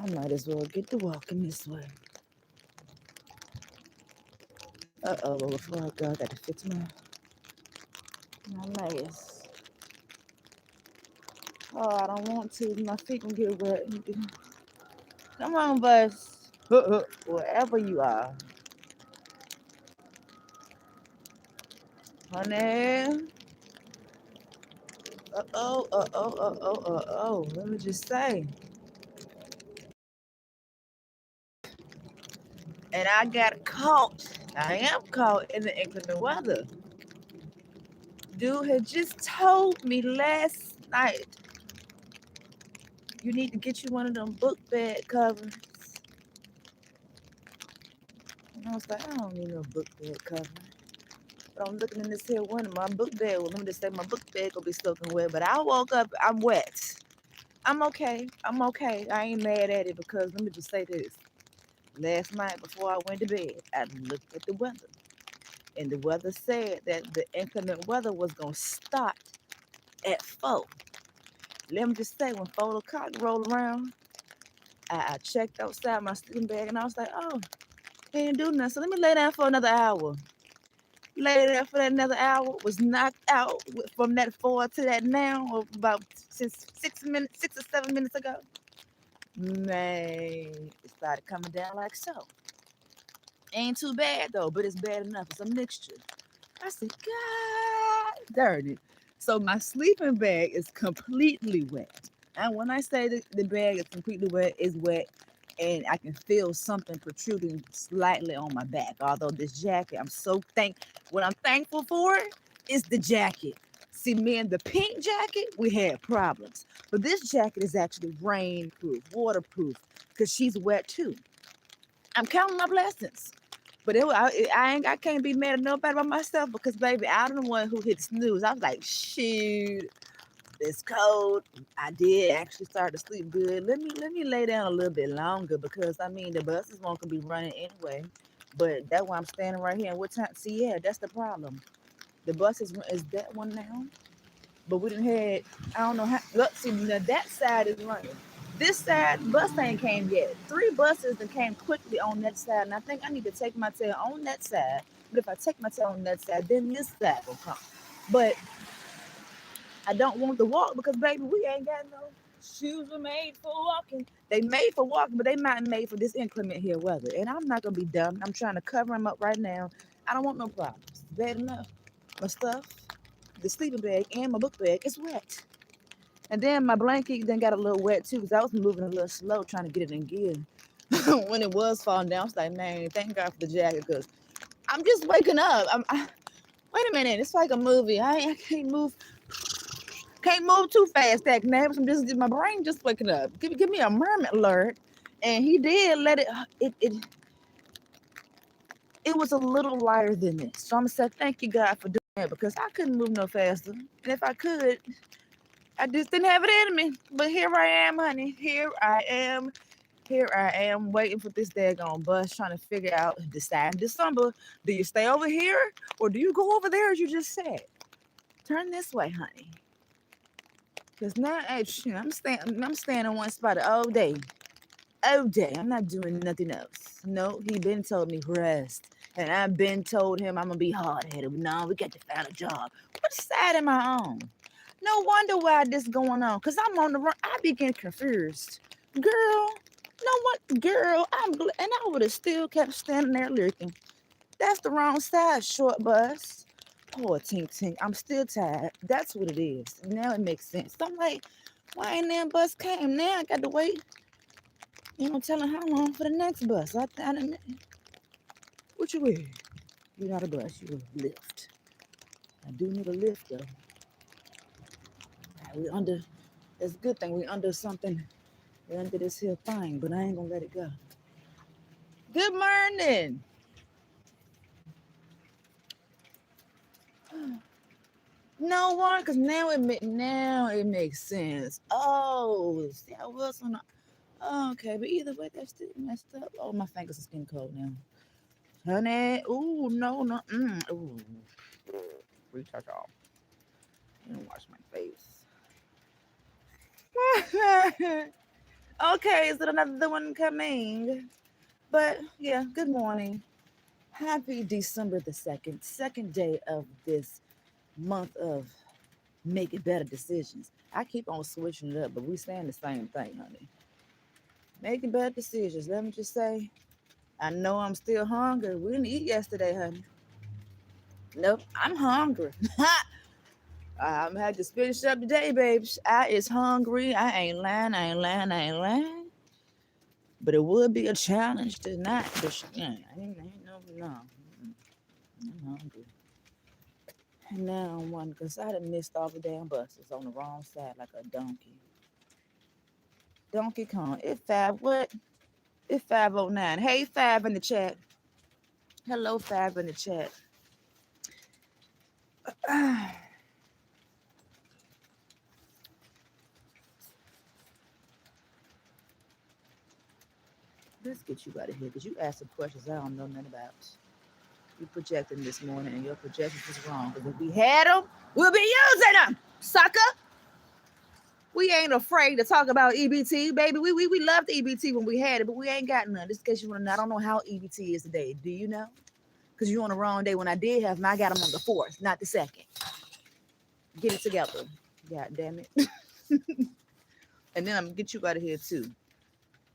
I might as well get to walking this way. Uh-oh, but before I go, I got to fix my legs. Oh, I don't want to. My feet can get wet. Come on, bus. Wherever you are. Honey. Let me just say. And I got caught. I am caught in the inclement weather. Dude had just told me last night, you need to get you one of them book bed covers. And I was like, I don't need no book bed cover. But I'm looking in this here window, my book bed, well, let me just say my book bed gonna be soaking wet. But I woke up, I'm wet. I'm okay. I'm okay. I ain't mad at it because let me just say this. Last night before I went to bed, I looked at the weather. And the weather said that the inclement weather was gonna start at 4. Let me just say, when 4 o'clock rolled around, I checked outside my sleeping bag and I was like, oh, he didn't do nothing. So let me lay down for another hour. Lay there for that another hour, was knocked out from that 4 to that now, or about since 6 or 7 minutes ago. Man, it started coming down like so. Ain't too bad though, but it's bad enough. It's a mixture. I said, God darn it. So my sleeping bag is completely wet. And when I say that the bag is completely wet, it's wet. And I can feel something protruding slightly on my back. Although this jacket, what I'm thankful for is the jacket. See, me and the pink jacket, we had problems. But this jacket is actually rainproof, waterproof, because she's wet too. I'm counting my blessings. But I can't be mad at nobody but myself because baby, I'm the one who hit snooze. I was like, shoot, it's cold. I did actually start to sleep good. Let me lay down a little bit longer because I mean the buses won't be running anyway. But that's why I'm standing right here. And what time? See, yeah, that's the problem. The bus is that one now. But we didn't had, I don't know how. Look, see, now that side is running. This side, bus ain't came yet. 3 buses that came quickly on that side, and I think I need to take my tail on that side. But if I take my tail on that side, then this side will come. But I don't want to walk because, baby, we ain't got no shoes are made for walking. They made for walking, but they not made for this inclement here weather. And I'm not gonna be dumb. I'm trying to cover them up right now. I don't want no problems. Bad enough. My stuff, the sleeping bag, and my book bag is wet. And then my blanket then got a little wet too because I was moving a little slow trying to get it in gear. When it was falling down, I was like, man, thank God for the jacket because I'm just waking up. Wait a minute, it's like a movie. I can't move too fast, that neighbors. My brain just waking up. Give me a mermaid alert. And he did let it was a little lighter than this. So I'm gonna say thank you God for doing that because I couldn't move no faster. And if I could, I just didn't have it in me. But here I am, honey. Here I am. Here I am waiting for this daggone bus, trying to figure out, decide in December, do you stay over here or do you go over there as you just said? Turn this way, honey. Because now, hey, I'm staying in one spot all day. All day. I'm not doing nothing else. No, he been told me rest. And I've been told him I'm going to be hard-headed. No, we got to find a job. What side am I on? No wonder why this going on. Because I'm on the run. I be getting confused. Girl, know what? Girl, and I would have still kept standing there looking. That's the wrong side, short bus. Poor Tink Tink. I'm still tired. That's what it is. Now it makes sense. So I'm like, why ain't that bus came? Now I got to wait. You know, telling how long for the next bus. What you with? You're not a bus. You're a lift. I do need a lift though. We under. It's a good thing we under something. We're under this here thing, but I ain't gonna let it go. Good morning. No one, because now it makes sense. Oh, see, I was on. Oh, okay, but either way, that's still messed up. Oh, my fingers are getting cold now. honey. Ooh, no, no. Ooh, retouch off. And wash my face. Okay, is it another one coming? But yeah, good morning. Happy December the 2nd, second day of this month of making better decisions. I keep on switching it up, but we saying the same thing, honey. Making better decisions. Let me just say, I know I'm still hungry. We didn't eat yesterday, honey. Nope, I'm hungry. I'm had to finish up today, baby. I is hungry. I ain't lying. I ain't lying. I ain't lying. But it would be a challenge to not. Ain't no. I'm hungry. And now I'm wondering because I done missed all the damn buses on the wrong side like a donkey. Donkey Kong. It five what? It's 509. Hey, Five in the chat. Hello, Five in the chat. Let's get you out of here because you asked some questions I don't know nothing about. You projecting this morning and your projections is wrong. Because if we had them, we'll be using them, sucker. We ain't afraid to talk about EBT, baby. We loved EBT when we had it, but we ain't got none. Just in case you want to know, I don't know how EBT is today. Do you know? Because you're on the wrong day. When I did have them, I got them on the 4th, not the 2nd. Get it together. God damn it. And then I'm going to get you out of here, too.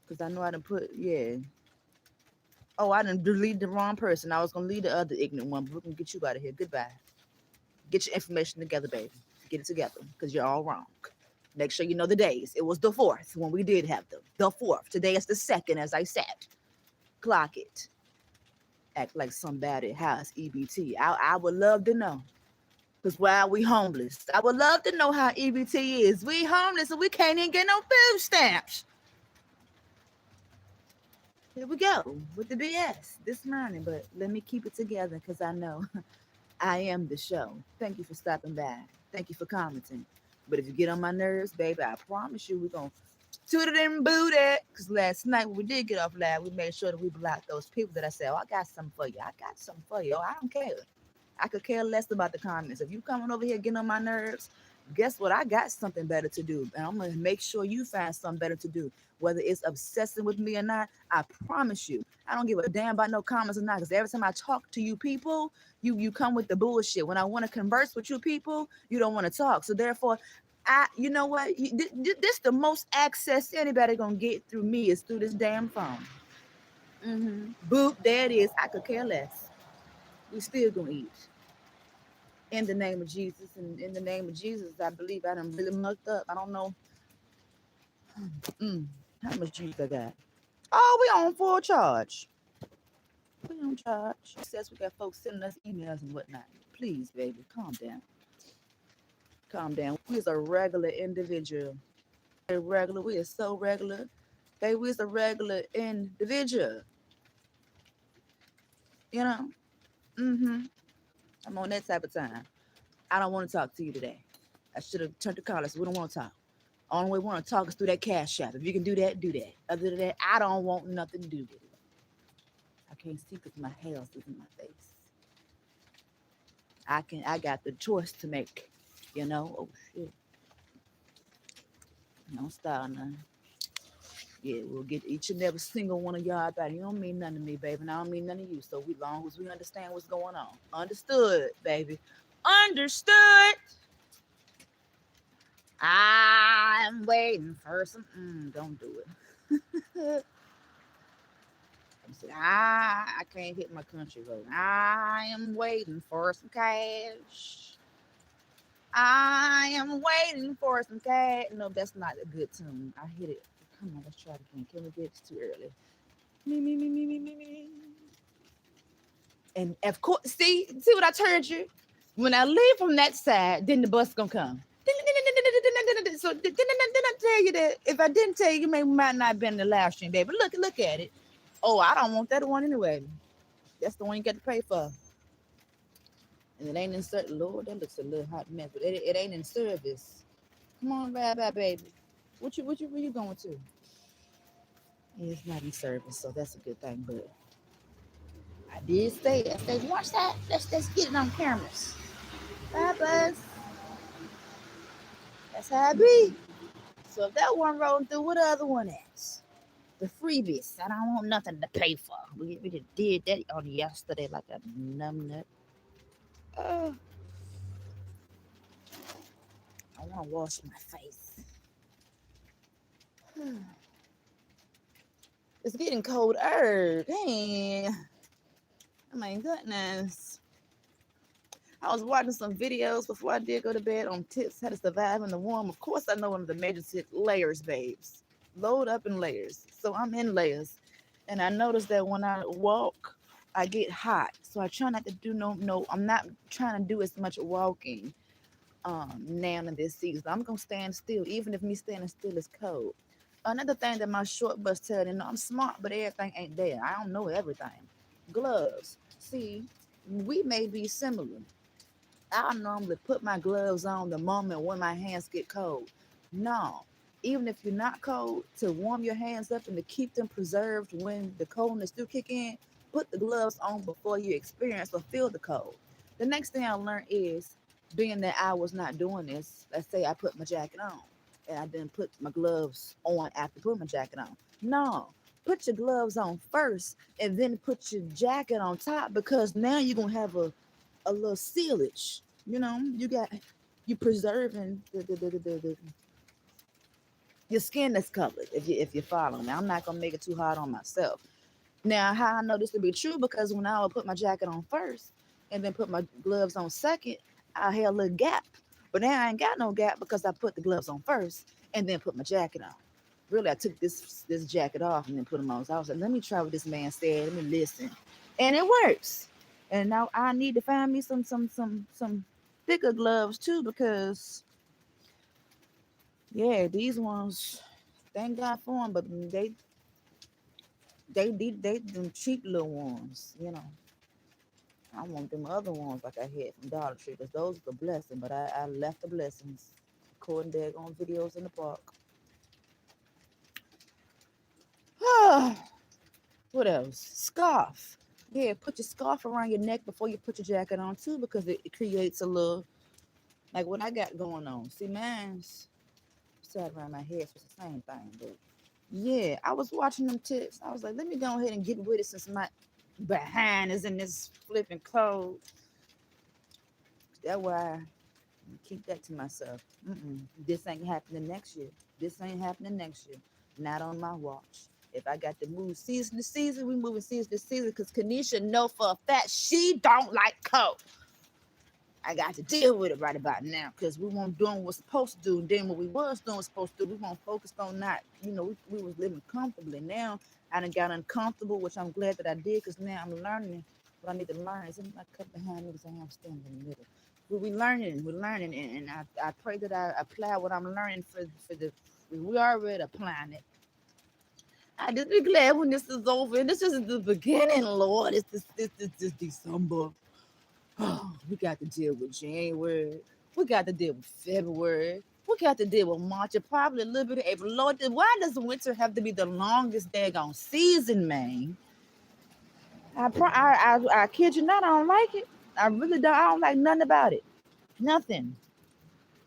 Because I know I done put, yeah. Oh, I done deleted the wrong person. I was going to leave the other ignorant one, but we're going to get you out of here. Goodbye. Get your information together, baby. Get it together because you're all wrong. Make sure you know the days. It was the 4th when we did have them. The 4th. Today is the 2nd, as I said. Clock it. Act like somebody has EBT. I would love to know. Because why are we homeless? I would love to know how EBT is. We homeless and we can't even get no food stamps. Here we go with the BS this morning. But let me keep it together because I know I am the show. Thank you for stopping by. Thank you for commenting. But if you get on my nerves, baby, I promise you we're going to toot it and boot it. Because last night when we did get off live, we made sure that we blocked those people that I said, oh, I got something for you. I got something for you. Oh, I don't care. I could care less about the comments. If you coming over here getting on my nerves, guess what? I got something better to do. And I'm going to make sure you find something better to do. Whether it's obsessing with me or not, I promise you, I don't give a damn about no comments or not. Because every time I talk to you people, you come with the bullshit. When I want to converse with you people, you don't want to talk. So therefore, you know what? This the most access anybody gonna get through me is through this damn phone. Boop, there it is. I could care less. We still gonna eat. In the name of Jesus, and in the name of Jesus, I believe I done really mucked up. I don't know how much juice I got. Oh, we on full charge. We on charge. It says we got folks sending us emails and whatnot. Please, baby, calm down. Calm down. We is a regular individual. Regular. We are so regular. Baby, we is a regular individual. You know? I'm on that type of time. I don't want to talk to you today. I should have turned the call. We don't want to talk. Only way we want to talk is through that cash app. If you can do that, do that. Other than that, I don't want nothing to do with it. I can't see because my hair is in my face. I got the choice to make. You know? Oh shit. Don't start nothing. Yeah, we'll get each and every single one of y'all back. You don't mean nothing to me, baby, and I don't mean nothing to you. So we long as we understand what's going on. Understood, baby. Understood. I'm waiting for some. Don't do it. I'm saying, I can't hit my country road. I am waiting for some cash. I am waiting for some cash. No, that's not a good tune. I hit it. Come on, let's try it again. Can we get it too early? Me. And of course, see what I told you? When I leave from that side, then the bus gonna come. So didn't I tell you that? If I didn't tell you, maybe might not have been in the live stream, baby. Look at it. Oh, I don't want that one anyway. That's the one you got to pay for. And it ain't in service. Lord, that looks a little hot mess, but it ain't in service. Come on, bye, baby. Where you going to? Yeah, it's not in service, so that's a good thing. But I did say it. I said, watch that. Let's get it on cameras. Bye, Buzz. That's how I be. So if that one rolling through, what the other one is? The freebies. I don't want nothing to pay for. We just did that on yesterday like a numbnut. Uh, I want to wash my face. It's getting colder. Dang. Oh my goodness. I was watching some videos before I did go to bed on tips how to survive in the warm. Of course, I know one of the major tips, layers, babes. Load up in layers. So I'm in layers. And I noticed that when I walk, I get hot. So I try not to do I'm not trying to do as much walking now in this season. I'm gonna stand still, even if me standing still is cold. Another thing that my short bus tell you, I'm smart, but everything ain't there. I don't know everything. Gloves. See, we may be similar. I normally put my gloves on the moment when my hands get cold. No, even if you're not cold, to warm your hands up and to keep them preserved when the coldness do kick in, put the gloves on before you experience or feel the cold. The next thing I learned is, being that I was not doing this, let's say I put my jacket on and I didn't put my gloves on after putting my jacket on. No, put your gloves on first and then put your jacket on top, because now you're going to have a little sealage. You preserving your skin that's covered. If you follow me, I'm not gonna make it too hard on myself. Now, how I know this to be true, because when I would put my jacket on first and then put my gloves on second, I had a little gap. But now I ain't got no gap because I put the gloves on first and then put my jacket on. Really, I took this jacket off and then put them on. So I was like, let me try what this man said. Let me listen, and it works. And now I need to find me some thicker gloves too, because yeah, these ones, thank God for them, but they them cheap little ones. I want them other ones like I had from Dollar Tree, because those are the blessing. But I left the blessings, recording daggone videos in the park. What else? Scarf. Yeah, put your scarf around your neck before you put your jacket on too, because it creates a little, like what I got going on. See, mine's sat around my head, so it's the same thing. But yeah, I was watching them tips. I was like, let me go ahead and get with it since my behind is in this flipping cold. That's why I keep that to myself. This ain't happening next year. This ain't happening next year. Not on my watch. If I got to move season to season, we moving season to season, because Kanisha know for a fact she don't like cold. I got to deal with it right about now, because we weren't doing what's supposed to do. And then what we was doing supposed to do, we weren't focused on not, we was living comfortably. Now I done got uncomfortable, which I'm glad that I did, because now I'm learning what I need to learn. Is my cup behind me, because I am standing in the middle. We're learning, and I pray that I apply what I'm learning for the. We already applying it. I just be glad when this is over, and this is the beginning, Lord. It's this December. Oh, we got to deal with January. We got to deal with February. We got to deal with March and probably a little bit of April. Lord, why does winter have to be the longest daggone season, man? I kid you not, I don't like it. I really don't. I don't like nothing about it. Nothing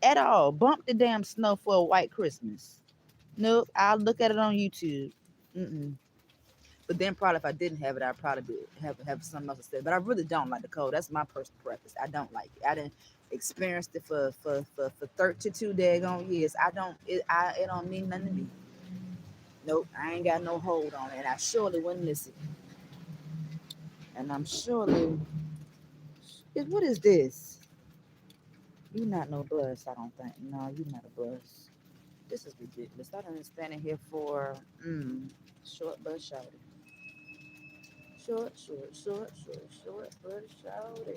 at all. Bump the damn snow for a white Christmas. Nope. I'll look at it on YouTube. Mm-mm. But then probably if I didn't have it, I'd probably have something else to say. But I really don't like the cold. That's my personal preference. I don't like it. I didn't experience it for 32 daggone years. It don't mean nothing to me. Nope. I ain't got no hold on it. And I surely wouldn't listen. And I'm surely, what is this? You not no bus, I don't think. No, you not a bus. This is ridiculous. I done been standing here for short but shouty. Short but shouty.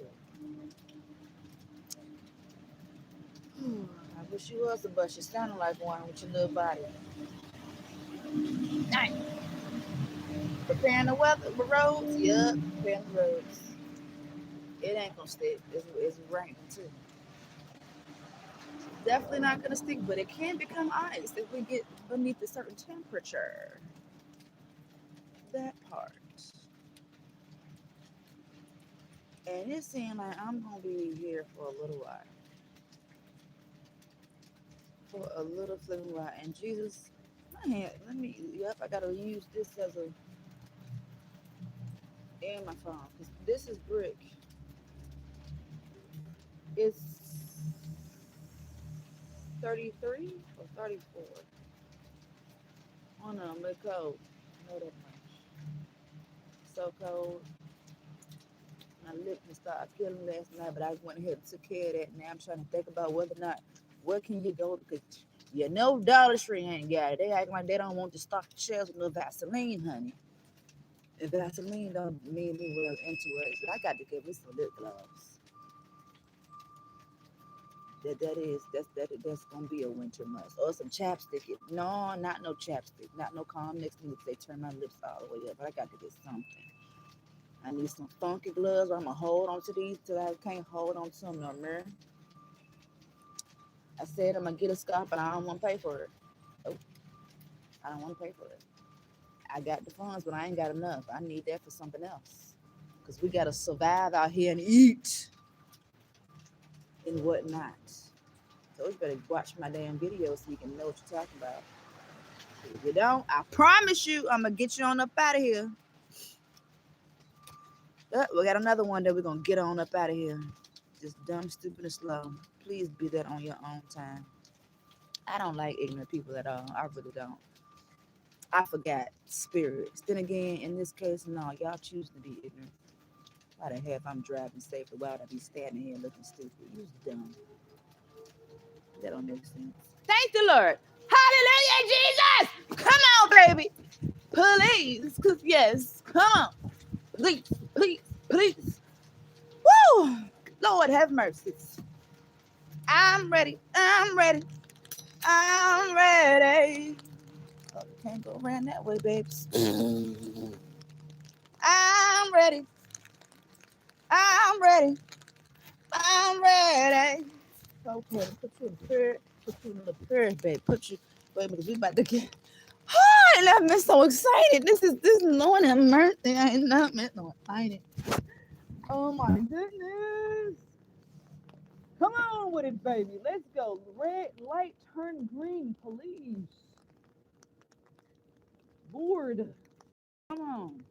I wish you was a bus. You sounded like one with your little body. Nice. Preparing the weather, the roads. Yup, preparing the roads. It ain't gonna stick. It's raining too. Definitely not gonna stick, but it can become ice if we get beneath a certain temperature. That part. And it seems like I'm gonna be here for a little while. For a little flipping while. And Jesus, my hand, yep, I gotta use this as a, and my phone. Because this is brick. It's 33 or 34. Oh no, but cold. Know that much. So cold. My lip just started peeling last night, but I went ahead and took care of that. Now I'm trying to think about whether or not where can you go, because you know Dollar Tree ain't got it. They act like they don't want to stock the shelves with no Vaseline, honey. And Vaseline don't mean me well into it, but I got to give me some lip gloss. That's gonna be a winter must. Or some chapstick. No, not no chapstick. Not no calm next to me because they turn my lips all the way up. But I got to get something. I need some funky gloves. I'm gonna hold on to these till I can't hold on to them no more. I said I'm gonna get a scarf, but I don't want to pay for it. Oh, I don't want to pay for it. I got the funds, but I ain't got enough. I need that for something else. Cause we gotta survive out here and eat and whatnot. So you better watch my damn video so you can know what you're talking about. If you don't, I promise you, I'm gonna get you on up out of here. We got another one that we're gonna get on up out of here. Just dumb, stupid, and slow. Please be that on your own time. I don't like ignorant people at all. I really don't. I forgot spirits. Then again, in this case, no, y'all choose to be ignorant. Why the hell if I'm driving safely, why would I be standing here looking stupid? You dumb. That don't make sense. Thank the Lord. Hallelujah, Jesus. Come on, baby. Please. Cause yes. Come on. Please, please, please. Woo! Lord have mercy. I'm ready. I'm ready. I'm ready. Oh, can't go around that way, babes. I'm ready. I'm ready. I'm ready. Okay, put you in the prayer. Put you in the prayer, babe. Put you. Wait, because we about to get. Oh, and I've been so excited. This morning, mercy. I ain't not meant no excited. Oh my goodness. Come on with it, baby. Let's go. Red light turn green, please. Board. Come on.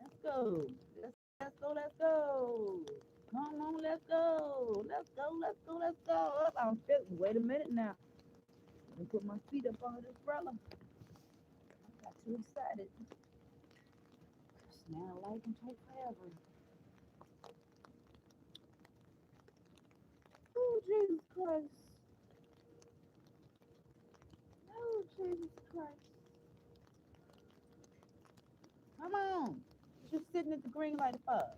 Let's go. Let's go. Let's go. Come on, let's go. Let's go. Let's go. Let's go. Up, I'm fit. Wait a minute now. Let me put my feet up on this umbrella. I got too excited. Now life can take forever. Oh, Jesus Christ. Oh, Jesus Christ. Come on. Just sitting at the green light above.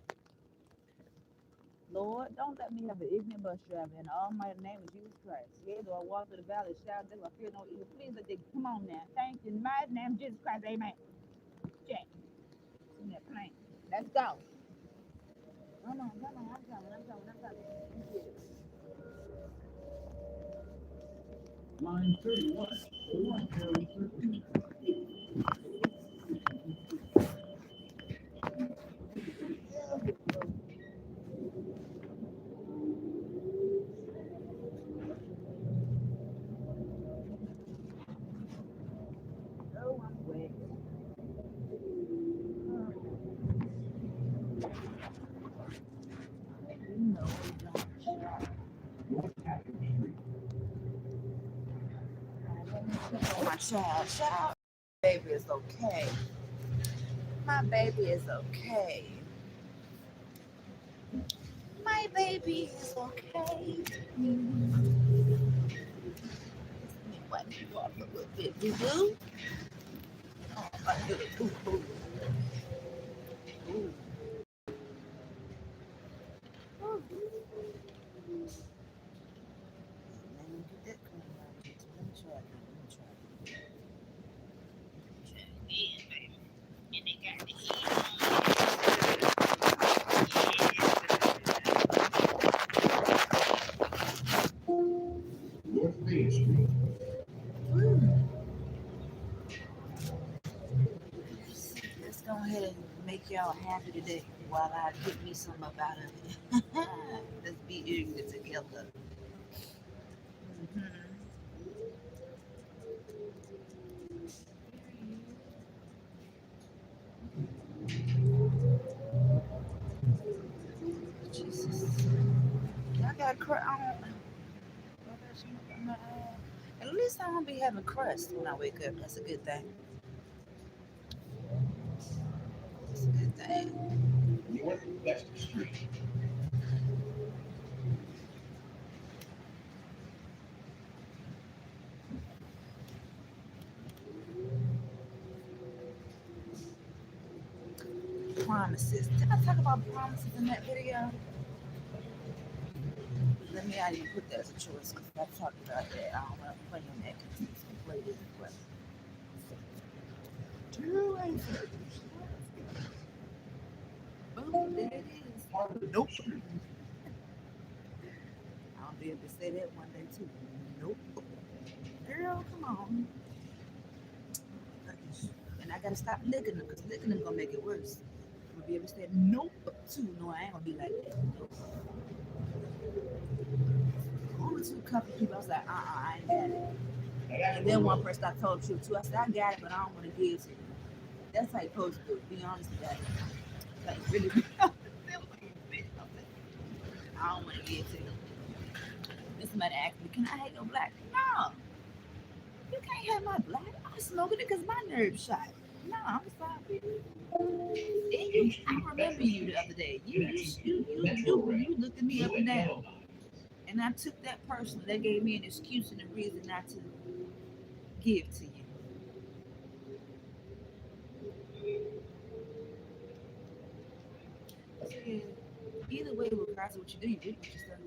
Lord, don't let me have an ignorant bus driver in the almighty name of Jesus Christ. Yea, though I walk through the valley, shout, I fear no evil. Please let they come on now. Thank you. In the mighty name of Jesus Christ, amen. Check. In that plane. Let's go. Come on, come on. I'm coming. Line 31. Oh, I'm wet. You know it don't. My child. Baby is okay. My baby is okay. My baby is okay. Let me wipe you off a little bit, boo boo. Oh, my little boo boo. Ooh. Oh, let me get that clean out. Let me try it. Yeah, baby. And they got the North Main Street. Let's go ahead y'all happy today while I get me some up out of it. Let's be ignorant together. Mhm. Jesus. I got at least I won't be having crust when I wake up. That's a good thing. That's a good thing. Promises. Did I talk about promises in that video? Let me not even put that as a choice because I talked about that. I don't want to play on that because it's going to play this way. Two answers. Boom, there it is. Nope. I'll be able to say that one day too. Nope. Girl, come on. And I gotta stop licking them because licking them gonna make it worse. I'm gonna be able to say nope too. No, I ain't gonna be like that. Nope. Only two couple people. I was like, I ain't got it. And then one person I told the truth too. I said, I got it, but I don't want to give it to you. That's how you're supposed to do it. Be honest about it. Like, really be honest. I don't want to give it to you. Then somebody asked me, can I have your black? No, you can't have my black. I'm smoking it because my nerves shot. No, I'm sorry. And I remember you the other day. You looked at me up and down. And I took that personally. That gave me an excuse and a reason not to give to you. So yeah, either way, regardless of what you do, you did what you said.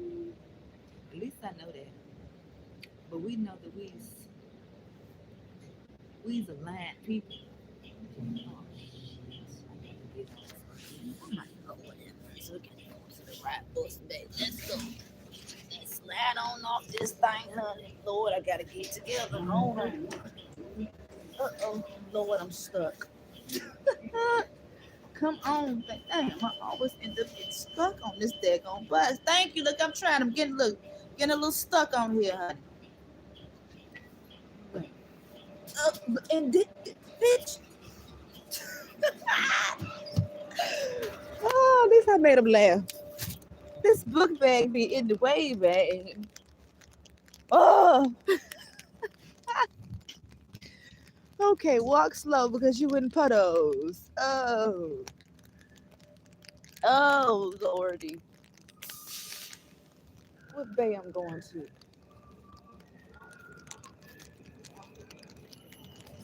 At least I know that. But we know that we's aligned people. Oh, shit. I'm not going there. So we can go to the right bus, baby. Let's go. Let's slide on off this thing, honey. Lord, I gotta get together. Hold on. Uh-oh. Lord, I'm stuck. Come on. Damn, I always end up getting stuck on this daggone bus. Thank you. Look, I'm trying. I'm getting a little stuck on here, honey. And bitch. Oh, at least I made him laugh. This book bag be in the way, man. Oh, okay. Walk slow because you in puddles. Oh, lordy. What bay I'm going to?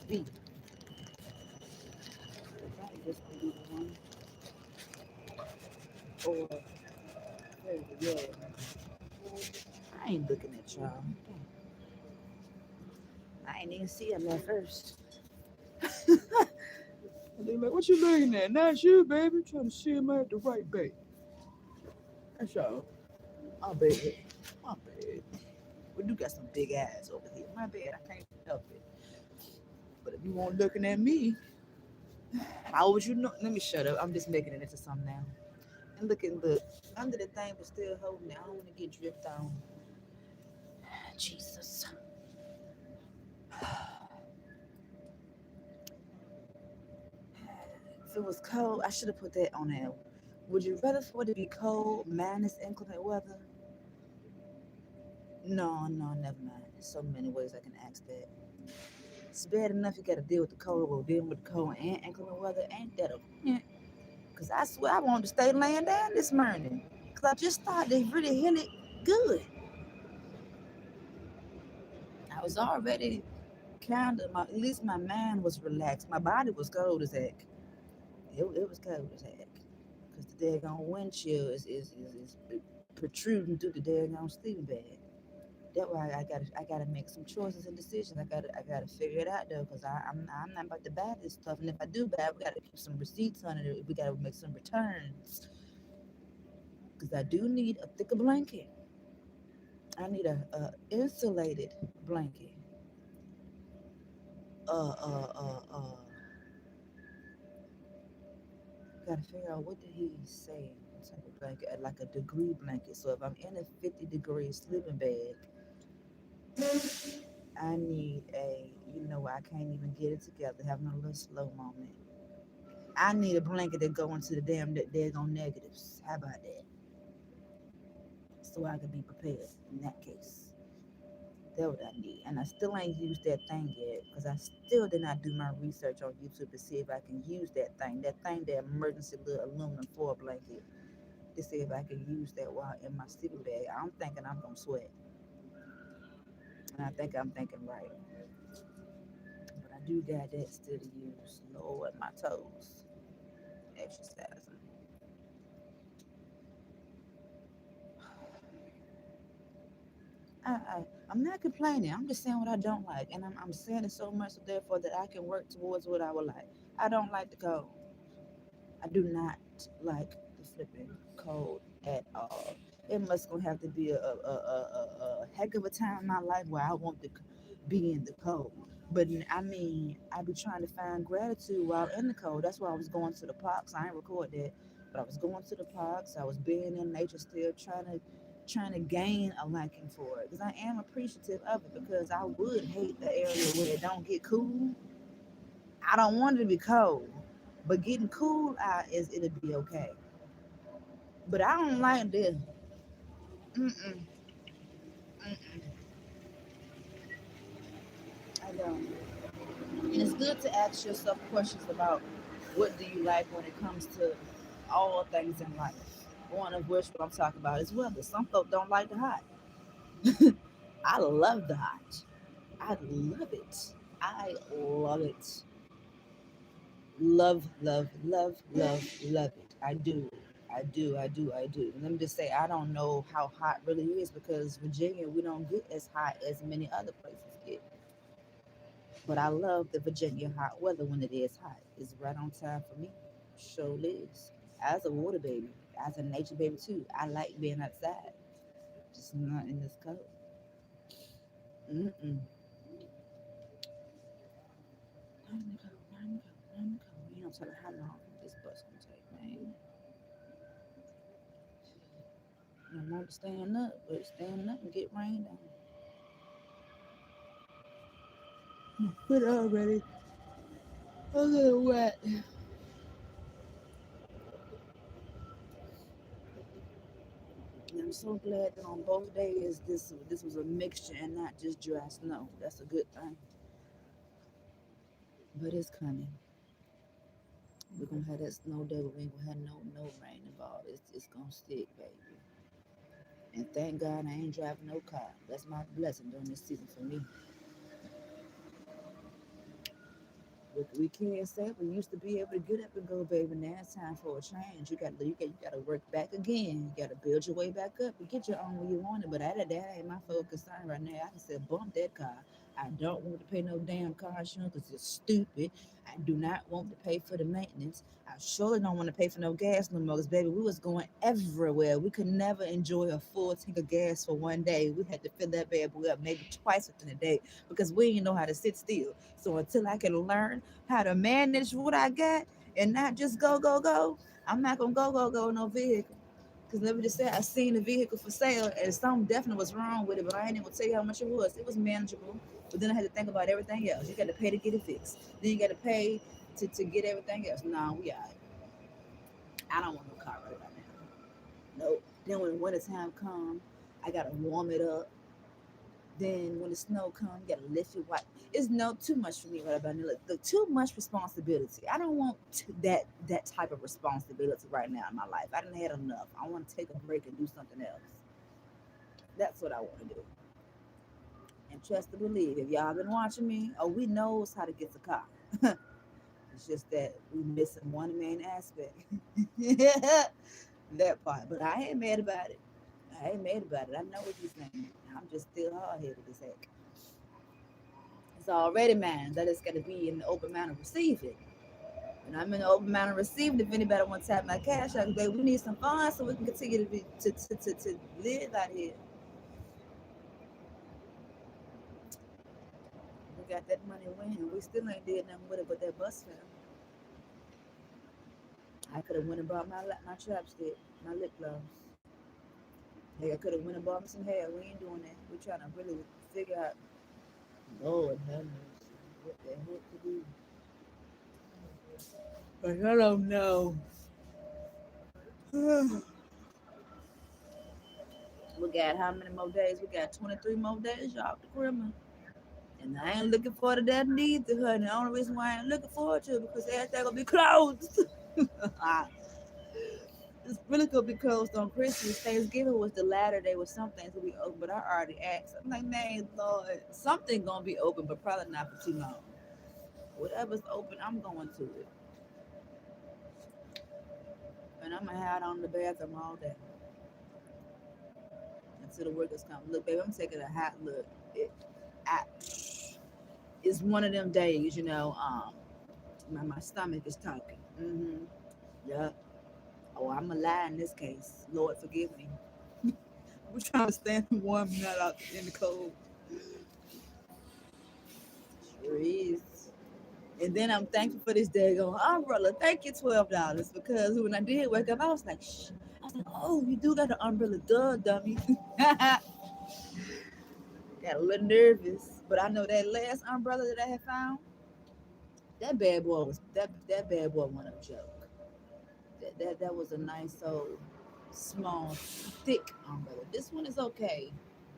B. Probably just gonna be the one or yeah. I ain't looking at y'all. I ain't even see him at first. And they like, what you looking at? Not you, baby. Trying to see him at the right bay. That's all. My bad. My bad. We do got some big eyes over here. My bad. I can't help it. But if you weren't looking at me, how would you know? Let me shut up. I'm just making it into something now. And look. Under the thing, but still holding it. I don't want to get dripped on. Jesus. If it was cold, I should have put that on there. Would you rather for it to be cold, minus inclement weather? No, no, never mind. There's so many ways I can ask that. It's bad enough you got to deal with the cold, but dealing with the cold and inclement weather ain't that a because I swear I wanted to stay laying down this morning. Because I just thought they really hit it good. I was already kind of, at least my mind was relaxed. My body was cold as heck. It was cold as heck. Because the daggone wind chill is protruding through the daggone sleeping bag. That's why I gotta make some choices and decisions. I gotta figure it out though, because I'm not about to buy this stuff. And if I do buy it, we gotta keep some receipts on it. We gotta make some returns. Because I do need a thicker blanket. I need a insulated blanket. Uh uh uh uh. gotta figure out what did he say. Type of blanket, like a degree blanket. So if I'm in a 50-degree sleeping bag, I need a, I can't even get it together, having a little slow moment. I need a blanket that go into the damn daggone negatives. How about that? So I can be prepared in that case. That's what I need. And I still ain't used that thing yet because I still did not do my research on YouTube to see if I can use that thing. That thing, that emergency little aluminum foil blanket, to see if I can use that while in my sleeping bag. I'm thinking I'm going to sweat. And I think I'm thinking right. But I do got that still to use. Lord, my toes. Exercising. I'm not complaining. I'm just saying what I don't like. And I'm saying it so much so therefore that I can work towards what I would like. I don't like the cold. I do not like the flipping cold at all. It must gonna have to be a heck of a time in my life where I want to be in the cold. But I mean, I be trying to find gratitude while in the cold. That's why I was going to the parks. I ain't record that, but I was going to the parks. I was being in nature still, trying to gain a liking for it because I am appreciative of it because I would hate the area where it don't get cool. I don't want it to be cold, but getting cool out is it'll be okay. But I don't like this. Mm-mm, mm-mm, I don't. And it's good to ask yourself questions about what do you like when it comes to all things in life. One of which what I'm talking about is weather. Some folks don't like the hot. I love the hot. I love it. I love it. Love, love, love, love, love it. I do. I do. I do. I do. And let me just say, I don't know how hot really is because Virginia, we don't get as hot as many other places get. But I love the Virginia hot weather when it is hot. It's right on time for me. Sure is. As a water baby, as a nature baby too, I like being outside. Just not in this cold. Mm-mm. Let me go. Let me go. Let me go. You don't tell me how long this bus gonna take, man. I want to stand up, but stand up and get rained on. But already a little wet. And I'm so glad that on both days this was a mixture and not just dry snow. That's a good thing. But it's coming. We're gonna have that snow day, but we ain't gonna have no rain involved. It's gonna stick, baby. And thank God I ain't driving no car. That's my blessing during this season for me. We can't say we used to be able to get up and go, baby. Now it's time for a change. You got to work back again. You got to build your way back up and get your own where you want it. But that ain't my focus concern right now. I can say bump that car. I don't want to pay no damn car insurance because it's stupid. I do not want to pay for the maintenance. I surely don't want to pay for no gas no more because baby, we was going everywhere. We could never enjoy a full tank of gas for one day. We had to fill that bad boy up maybe twice within a day because we didn't know how to sit still. So until I can learn how to manage what I got and not just go, go, go, I'm not gonna go, go, go no vehicle. Because let me just say, I seen the vehicle for sale and something definitely was wrong with it, but I ain't even gonna tell you how much it was. It was manageable, but then I had to think about everything else. You got to pay to get it fixed. Then you got to pay to get everything else. Nah, we all right. I don't want no car right now. Nope. Then when winter time come, I gotta warm it up. Then when the snow comes, you gotta lift your white. It's no too much for me right about now. Look, too much responsibility. I don't want that type of responsibility right now in my life. I didn't had enough. I want to take a break and do something else. That's what I want to do. And trust to believe. If y'all been watching me, oh, we knows how to get the car. It's just that we missing one main aspect. That part. But I ain't mad about it. I ain't mad about it. I know what you're saying. I'm just still hard headed as heck. It's already mine. That is got to be in the open manner receiving. And I'm in the open manner receiving. If anybody wants to tap my cash out, today, we need some funds so we can continue to be to live out here. We got that money winning. We still ain't did nothing with it but that bus fare. I could have went and bought my chapstick, my lip gloss. Hey, I could have went and bought me some hair. We ain't doing that. We're trying to really figure out, Lord have mercy, what the heck to do. But I don't know. We got how many more days? We got 23 more days, y'all, to Christmas. And I ain't looking for the that neither, honey. The only reason why I ain't looking forward to it because everything gonna be closed. It's really gonna be closed on Christmas. Thanksgiving was the latter day with some things will be open, but I already asked. I'm like, man, Lord, something gonna be open, but probably not for too long. Whatever's open, I'm going to it. And I'm gonna hide on the bathroom all day until the workers come. Look, baby, I'm taking a hot look. I, it's one of them days, my stomach is talking. Yeah. Oh, I'm a lie in this case. Lord, forgive me. We're trying to stand warm, not out in the cold. Sure is. And then I'm thankful for this daggone umbrella. Thank you, $12. Because when I did wake up, I was like, shh. I was like, oh, you do got an umbrella, duh, dummy. Got a little nervous. But I know that last umbrella that I had found, that bad boy wasn't a joke. That was a nice old small thick umbrella. This one is okay,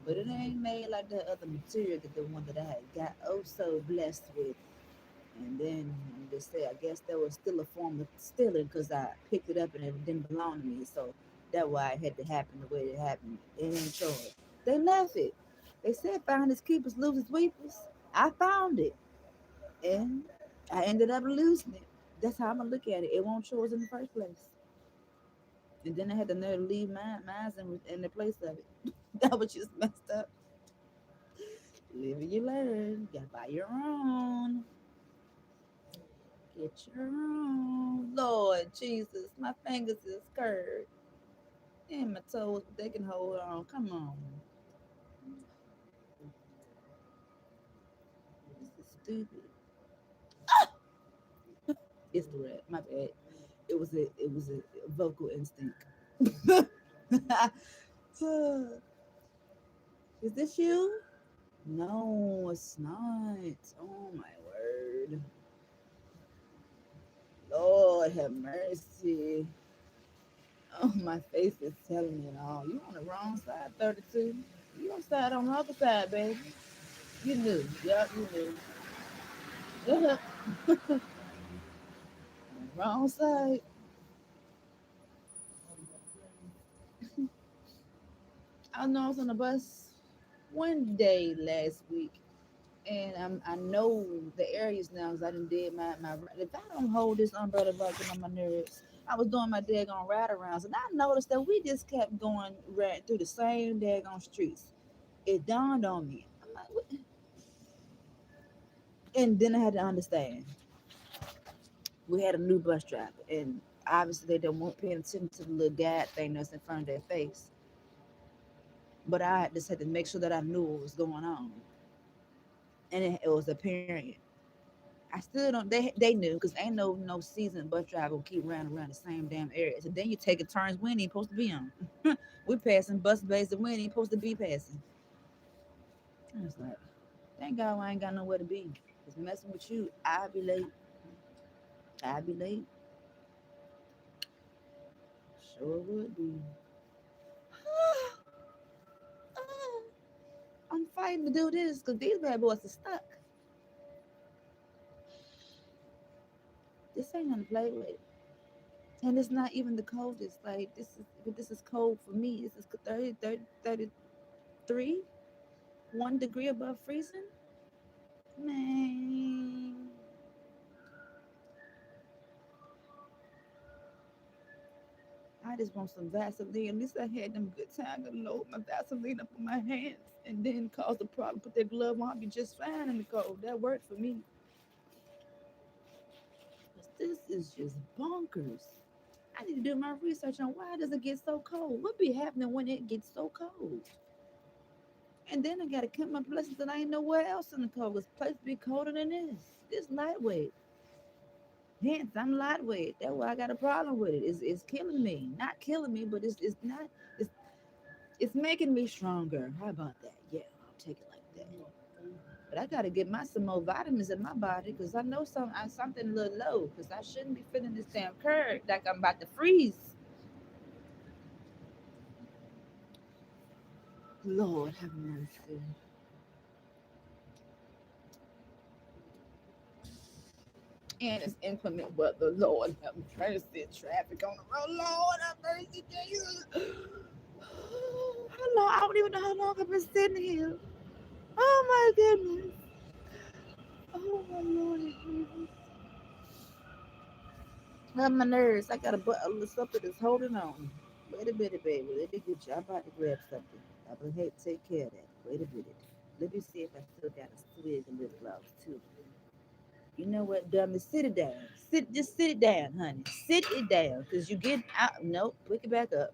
but it ain't made like the other material that the one that I had got oh so blessed with. And then they say I guess there was still a form of stealing because I picked it up and it didn't belong to me. So that's why it had to happen the way it happened. It ain't choice. They left it. They said find his keepers, lose his weepers. I found it. And I ended up losing it. That's how I'm gonna look at it. It won't show us in the first place. And then I had to nerve to leave mine in the place of it. That was just messed up. Live and you learn. You gotta buy your own. Get your own. Lord Jesus, my fingers is curved. And my toes, but they can hold on. Come on. This is stupid. It's the rat. My bad. It was a vocal instinct. Is this you? No, it's not. Oh my word. Lord have mercy. Oh, my face is telling me it all. You on the wrong side, 32. You on side on the other side, baby. You knew. Yup, you knew. Yup. Wrong side. I know I was on the bus one day last week, and I know the areas now because I done did my. If I don't hold this umbrella about getting on my nerves, I was doing my daggone ride arounds, and I noticed that we just kept going right through the same daggone streets. It dawned on me. I'm like, what? And then I had to understand. We had a new bus driver, and obviously they don't want paying attention to the little guide thing that's in front of their face. But I just had to make sure that I knew what was going on, and it was apparent. I still don't. They knew because ain't no seasoned bus driver will keep running around the same damn area. So then you taking turns we ain't supposed to be on. We're passing bus bays that we ain't supposed to be passing. I was like, thank God I ain't got nowhere to be. Cause messing with you, I'll be late. I'll be late. Sure would be. I'm fighting to do this because these bad boys are stuck. This ain't gonna play with. And it's not even the coldest. Like this is cold for me. This is 33, 1 degree above freezing. Man, I just want some Vaseline. At least I had them good time to load my Vaseline up on my hands and then cause the problem. Put that glove on, I'll be just fine in the cold. That worked for me. 'Cause this is just bonkers. I need to do my research on why does it get so cold? What be happening when it gets so cold? And then I gotta cut my places that I ain't nowhere else in the cold. Cause place be colder than this. This lightweight. Hence, I'm lightweight. That's why I got a problem with it. It's killing me. Not killing me, but it's not. It's it's making me stronger. How about that? Yeah, I'll take it like that. But I gotta get my some more vitamins in my body because I know something a little low because I shouldn't be feeling this damn curve like I'm about to freeze. Lord have mercy. And it's inclement weather. Lord have mercy. Traffic on the road. Lord have mercy, Jesus. How long? I don't even know how long I've been sitting here. Oh my goodness. Oh my Lord Jesus. My nerves. I got a little something that's holding on. Wait a minute, baby. Let me get you. I'm about to grab something. I'm gonna hate to take care of that. Wait a minute. Let me see if I still got a swig of lip gloss too. You know what, dummy? Sit it down. Just sit it down, honey. Sit it down, cause you get out. Nope, pick it back up.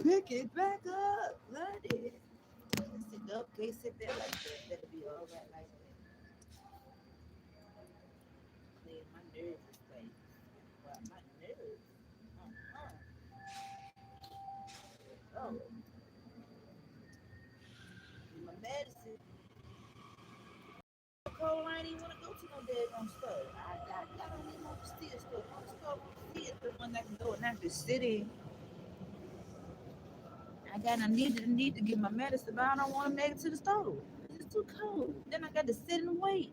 Pick it back up, honey. Sit up, okay, sit there like that. That'll be all right like that. Clear my nervous thing. Wow, my nerves. Oh, my medicine. Cold, I ain't even want to go to no daggone store. I don't even want to see a store. One store, see it, the one I can go and I can sit in. I need to get my medicine, but I don't want to make it to the store. It's too cold. Then I got to sit and wait.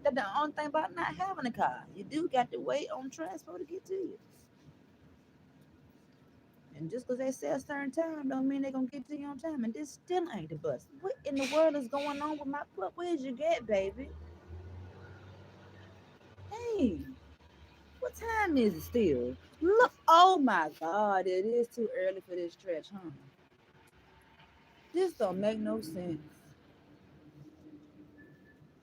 That's the only thing about not having a car. You do got to wait on transport to get to you. And just because they say a certain time don't mean they're going to get to you on time. And this still ain't the bus. What in the world is going on with my foot? Where'd you get, baby? Hey, what time is it still? Look, oh my God, it is too early for this stretch, huh? This don't make no sense.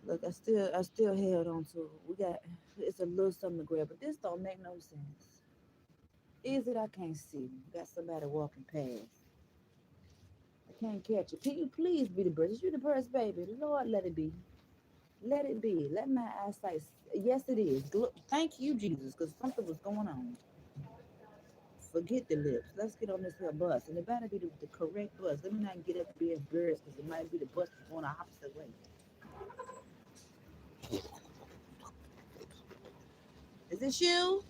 Look, I still held on to it. It's a little something to grab, but this don't make no sense. Is it? I can't see. Got somebody walking past. I can't catch it. Can you please be the bird? Is you the bird's baby? Lord, let it be. Let it be. Let my eyesight. Yes, it is. Thank you, Jesus, because something was going on. Forget the lips. Let's get on this here bus, and it better be the correct bus. Let me not get up and be embarrassed because it might be the bus that's going the opposite way. Is this you?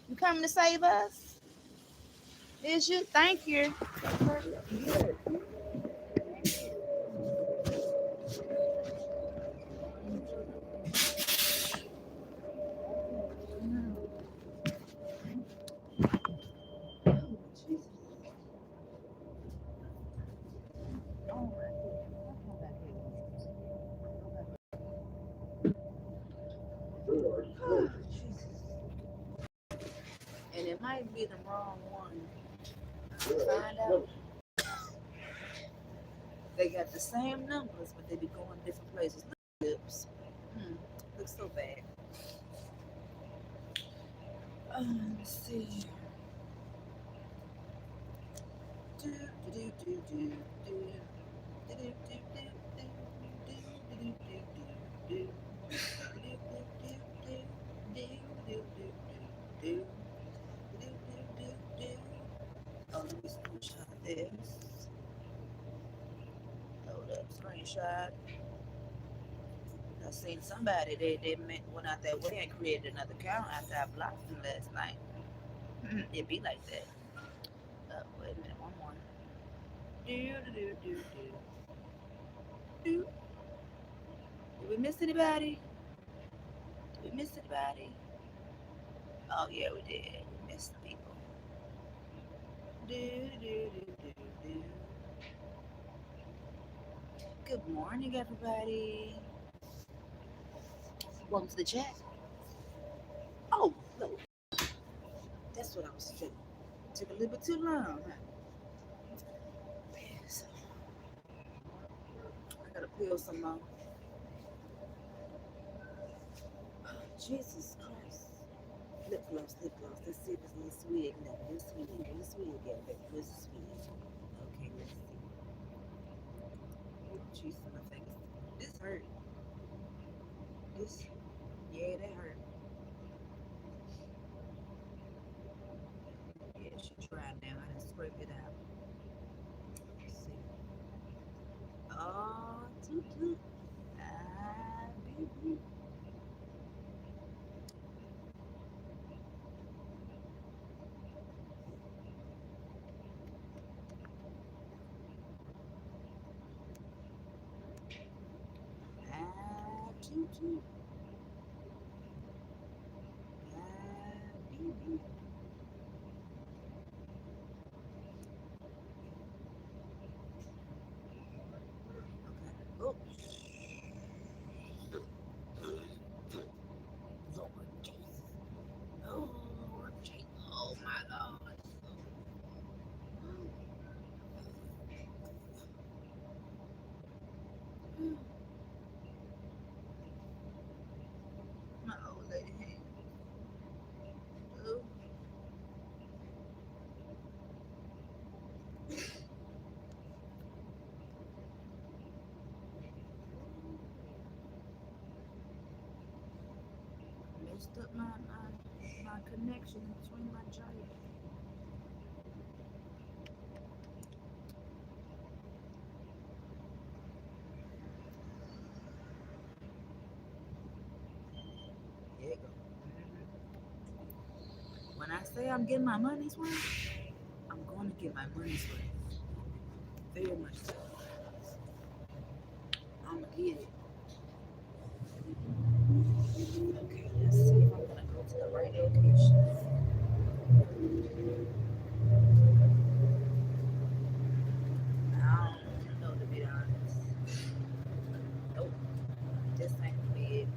You coming to save us? Is you? Thank you. Jesus. Oh my goodness. I'll come back here. Oh, Jesus. And it might be the wrong one. Find out. They got the same numbers, but they be going different places. Look at lips. Hmm. Looks so bad. Let's see. Do, do, do, do, do, do, do, do, do, do, do, do, do, do. Oh, let me screenshot this. Hold up, screenshot. I seen somebody went out that way and created another account after I blocked them last night. It be like that. Wait a minute, one more. Do do do do do do. Did we miss anybody? Did we miss anybody? Oh yeah, we did. We missed some people. Do do do do do. Good morning, everybody. Welcome to the chat. Oh, no, that's what I was saying. Took a little bit too long. Huh? So I gotta peel some more. Jesus Christ. Lip gloss, lip gloss. Let's see if it's a little swig. No, this swig, this swig, yeah, baby, this swig. Okay, let's see. Oh, Jesus, my fingers. This hurt. This, yeah, that hurt. Yeah, she tried now. I done scraped it out. Let's see. Oh, toot toot. Ah, baby. Ah, toot toot. Ah, baby. Okay. Oh, Lord Jesus. Oh, Lord Jesus. Oh, my God. My old lady hand. Oh, messed up my connection between my giant. There you go. When I say I'm getting my money's worth, I'm going to get my money's worth. Very much so. I'm going to get it. Okay, let's see if I'm going to go to the right location. I don't know, to be honest. Nope, this ain't big.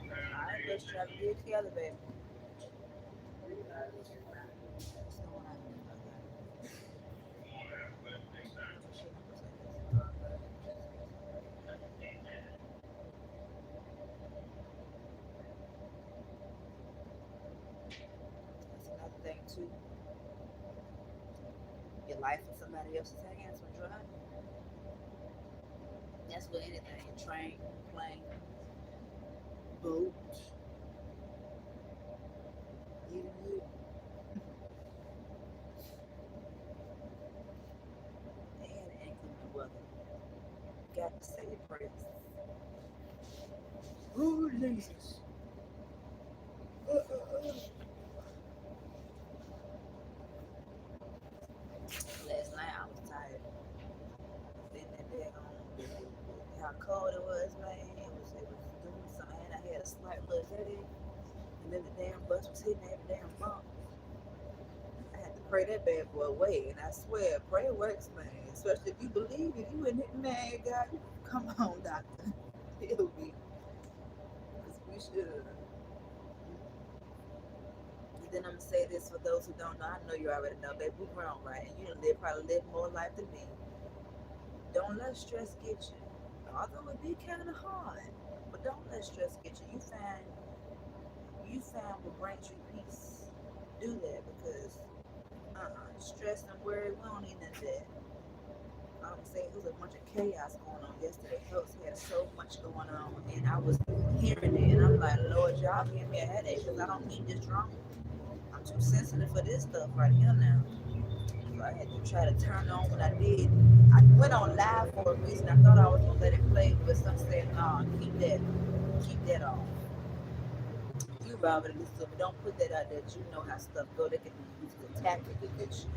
Alright, let's try to get it together, baby. So when I That's another thing too. Your life in somebody else's hands when driving. That's with anything. Train, plane, boat, even and inclement weather. Got to say your prayers. Oh, Jesus. Last night I was tired. Sitting that daggone, how cold it was, man. It was doing something. I had a slight little headache. And then the damn bus was hitting every damn bump. I had to pray that bad boy away. And I swear, prayer works, man. Especially if you believe it. You wouldn't hit man, God. Come on, doctor. He'll be. Because we should. And then I'm going to say this for those who don't know. I know you already know, baby. We're grown, right? And you probably live more life than me. Don't let stress get you. Although it be kind of hard. But don't let stress get you. You find what brings you peace. Do that because stress and worry, we don't need none of that. I'm saying it was a bunch of chaos going on yesterday. Folks had so much going on, and I was hearing it, and I'm like, Lord, y'all give me a headache because I don't need this drama. I'm too sensitive for this stuff right here now. So I had to try to turn on what I did. I went on live for a reason. I thought I was gonna let it play, but some said, no, keep that off. You already listen to it, but don't put that out there. You know how stuff go. They can use the tactic against you.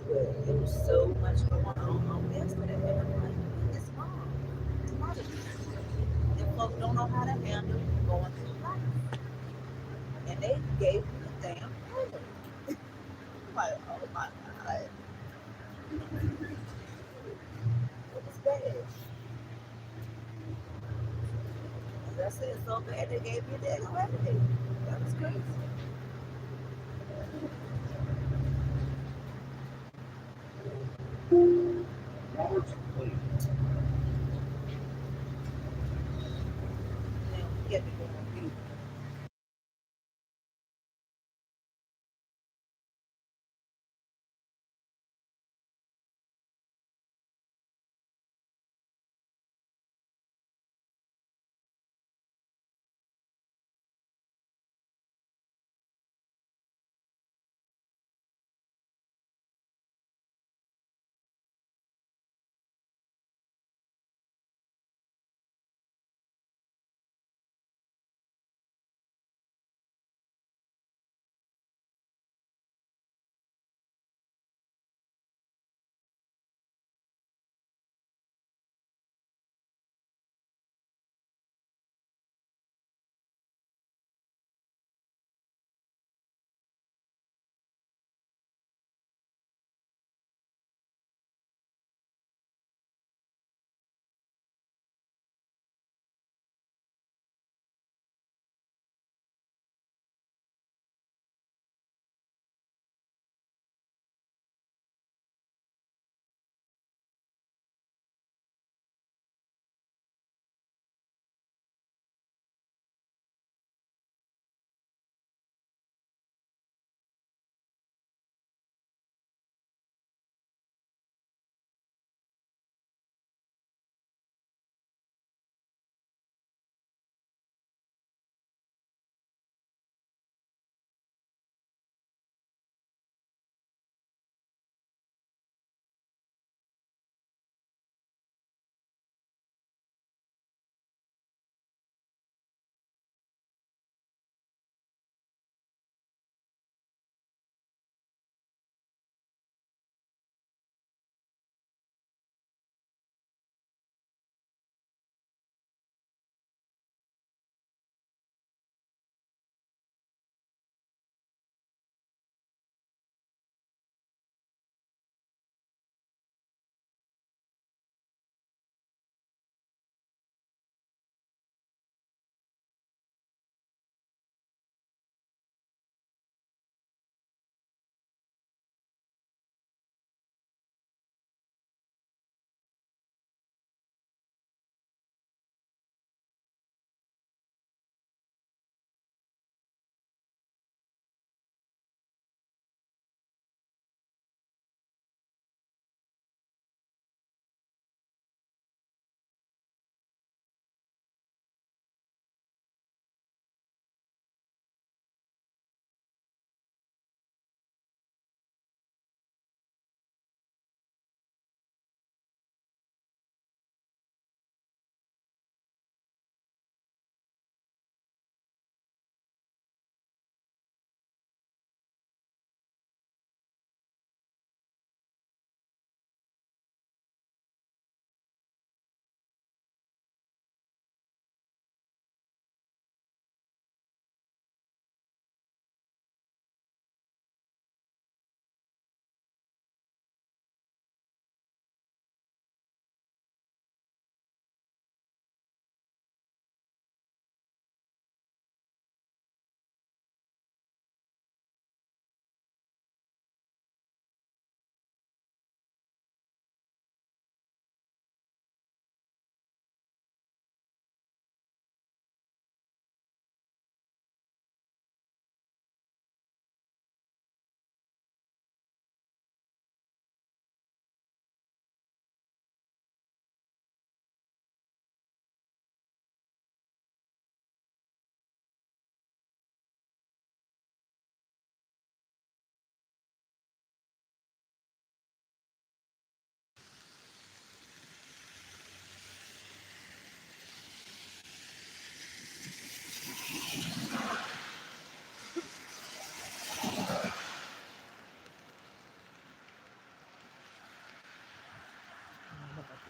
But there was so much going on yesterday, and I'm like, it's wrong. It's wrong. And folks don't know how to handle going through life. And they gave me the damn prayer. I'm like, oh my God. It was bad. As I said, so bad they gave me a damn prayer. That was crazy. Get me going.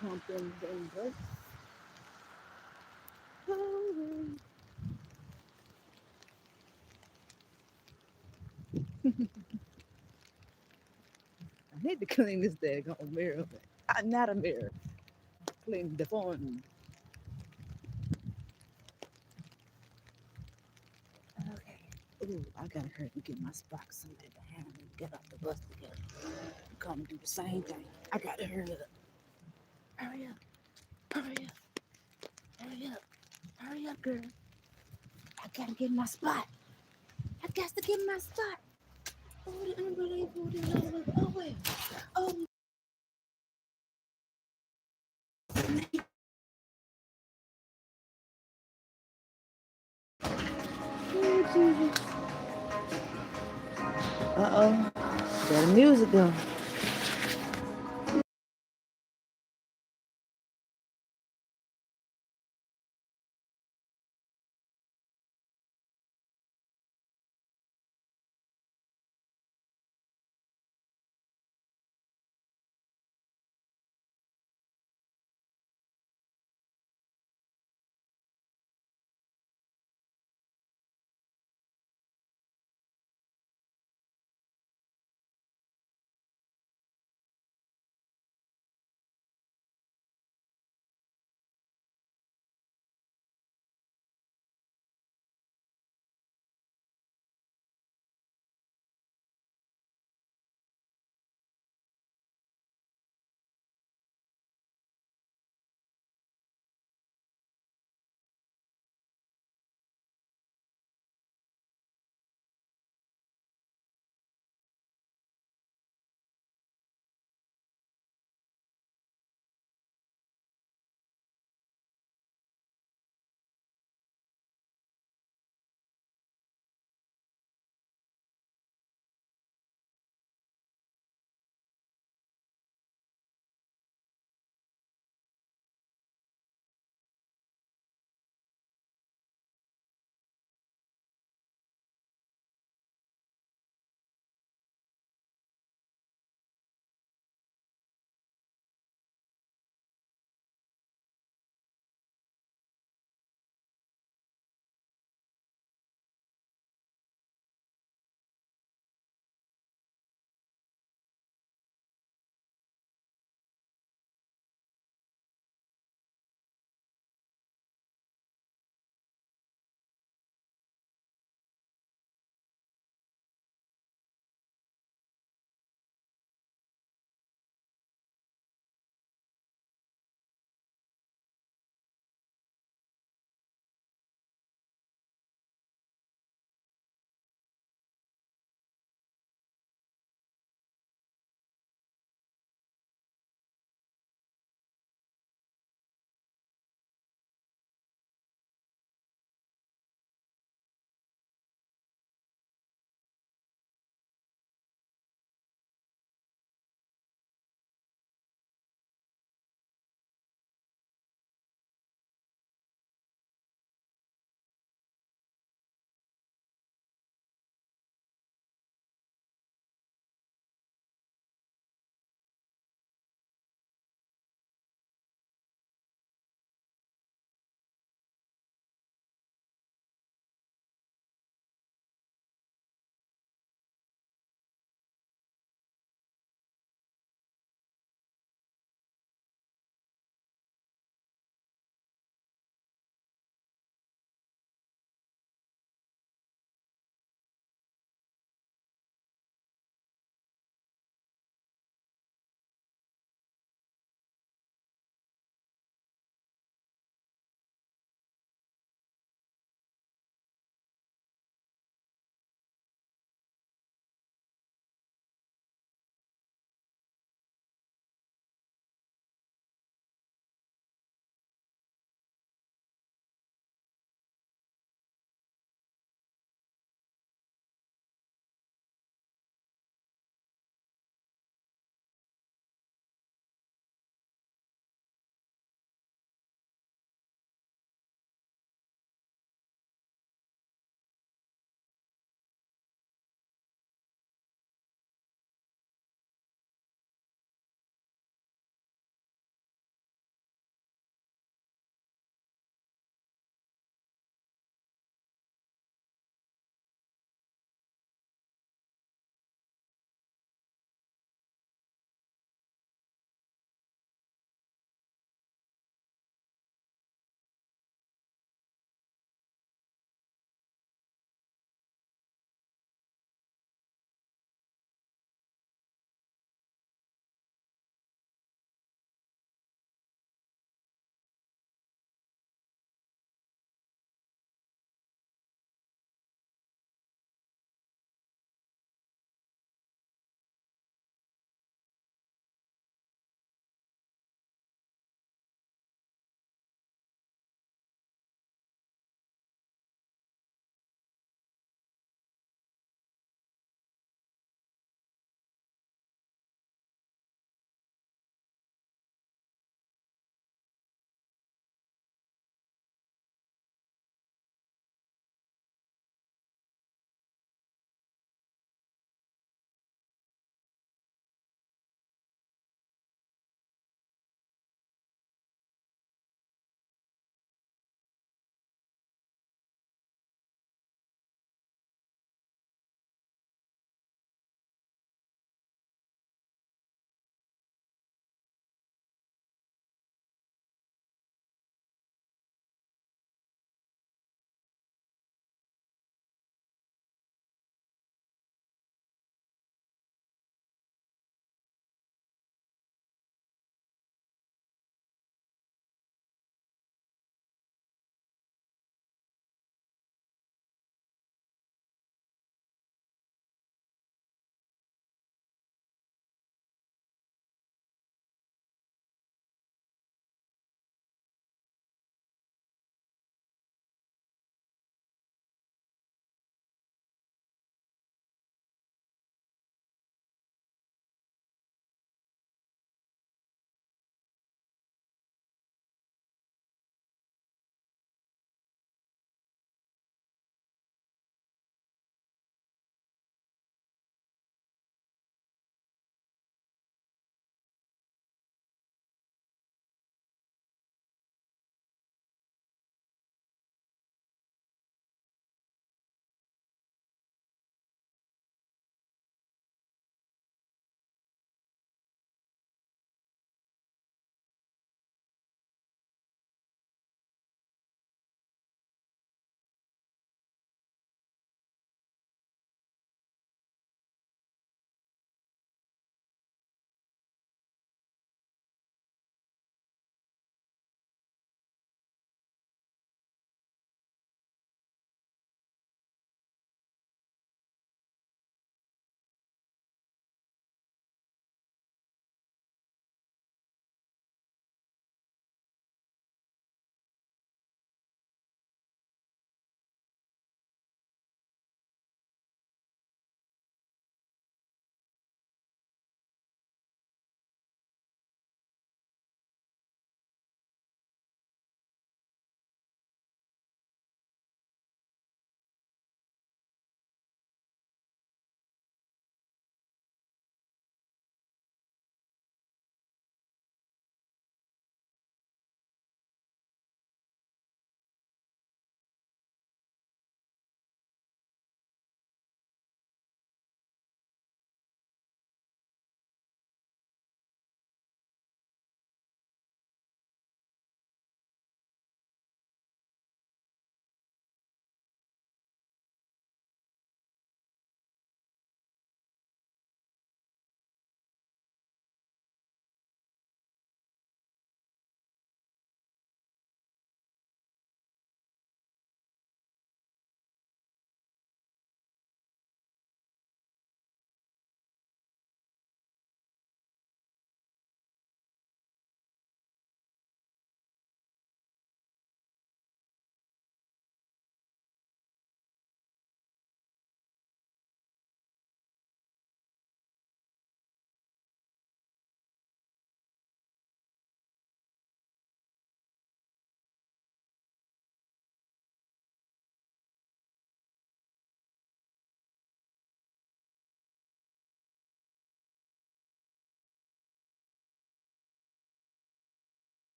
Pumping baby. I need to clean this daggone mirror. Not a mirror. Clean the phone. Okay. Ooh, I gotta hurry and get my sparks somewhere behind me. Get off the bus together. Come do the same thing. I gotta hurry up. Hurry up. Hurry up. Hurry up. Hurry up, girl. I gotta get my spot. I got to get my spot. Oh, the unbelievable. Oh, wait. Oh, Jesus. Uh-oh. Got the music going.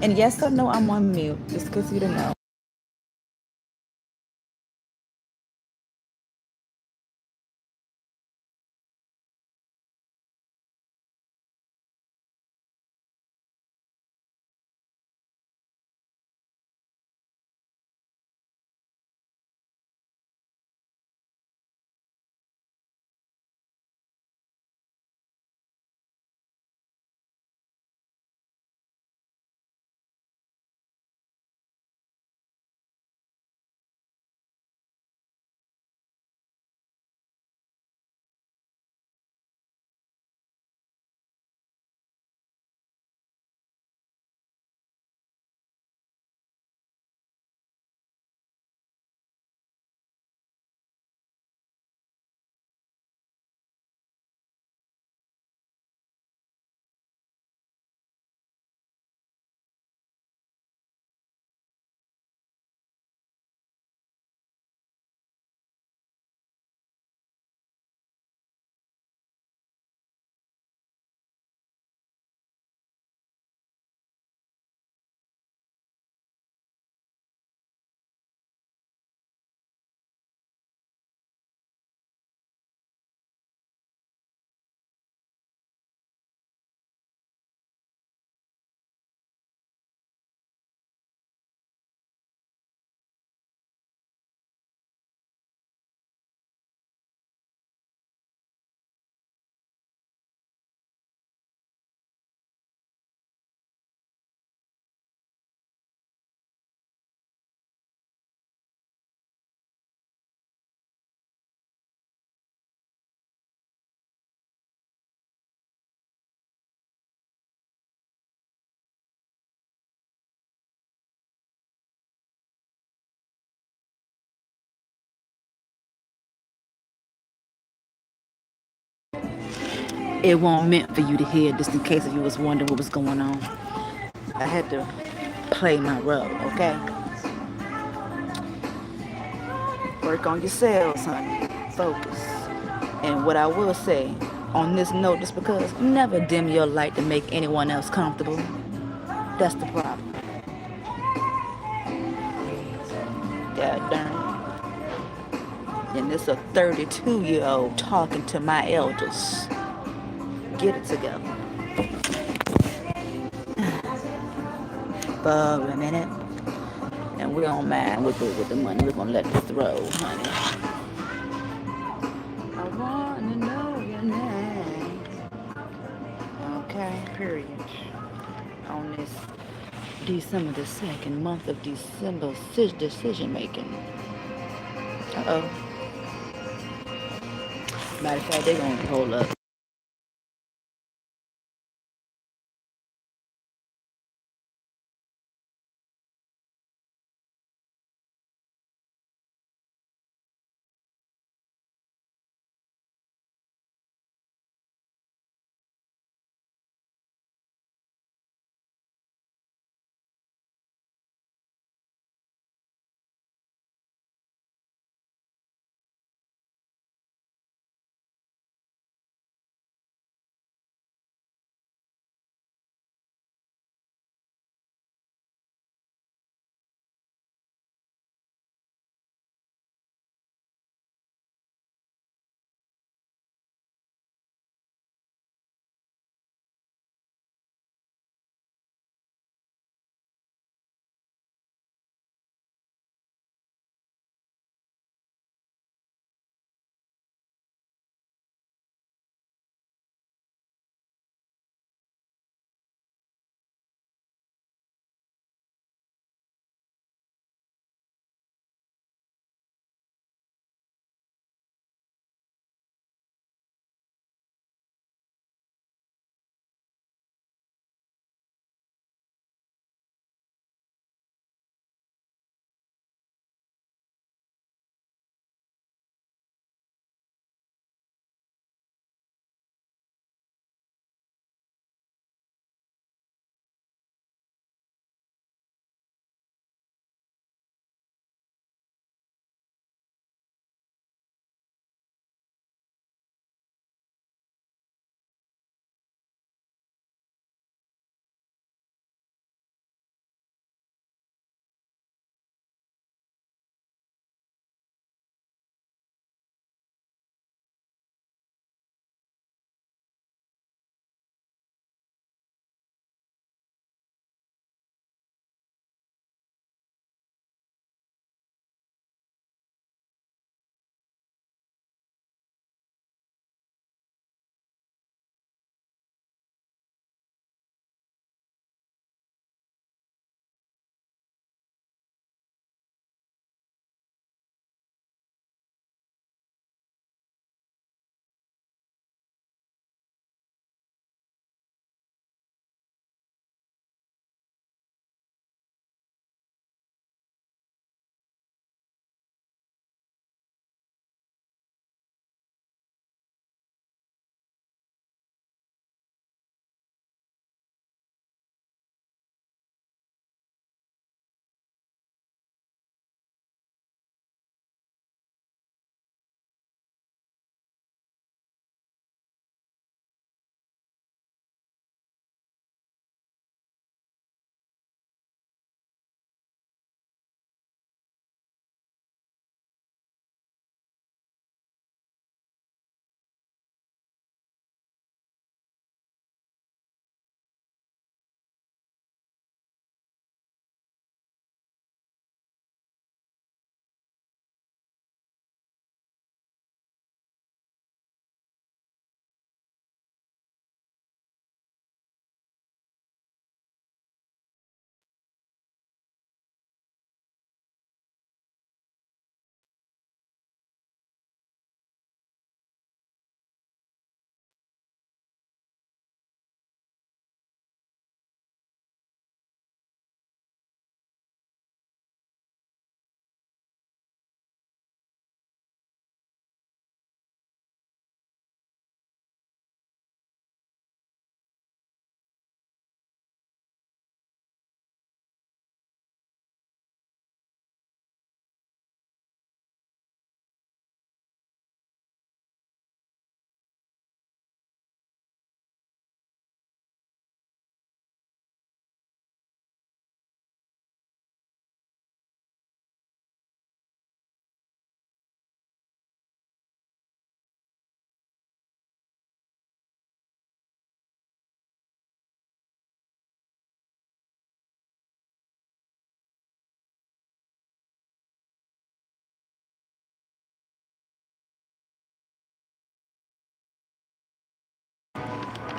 And yes or no, I'm on mute, just because you don't know. It wasn't meant for you to hear, just in case if you was wondering what was going on. I had to play my role, okay? Work on yourselves, honey. Focus. And what I will say on this note, just because never dim your light to make anyone else comfortable. That's the problem. God darn it. And this a 32-year-old talking to my elders. Get it together. For a minute. And we don't mind. We're good with the money. We're gonna let this roll, honey. I wanna know your name. Okay, period. On this December the 2nd, month of December decision making. Uh-oh. Matter of fact, they're gonna hold up.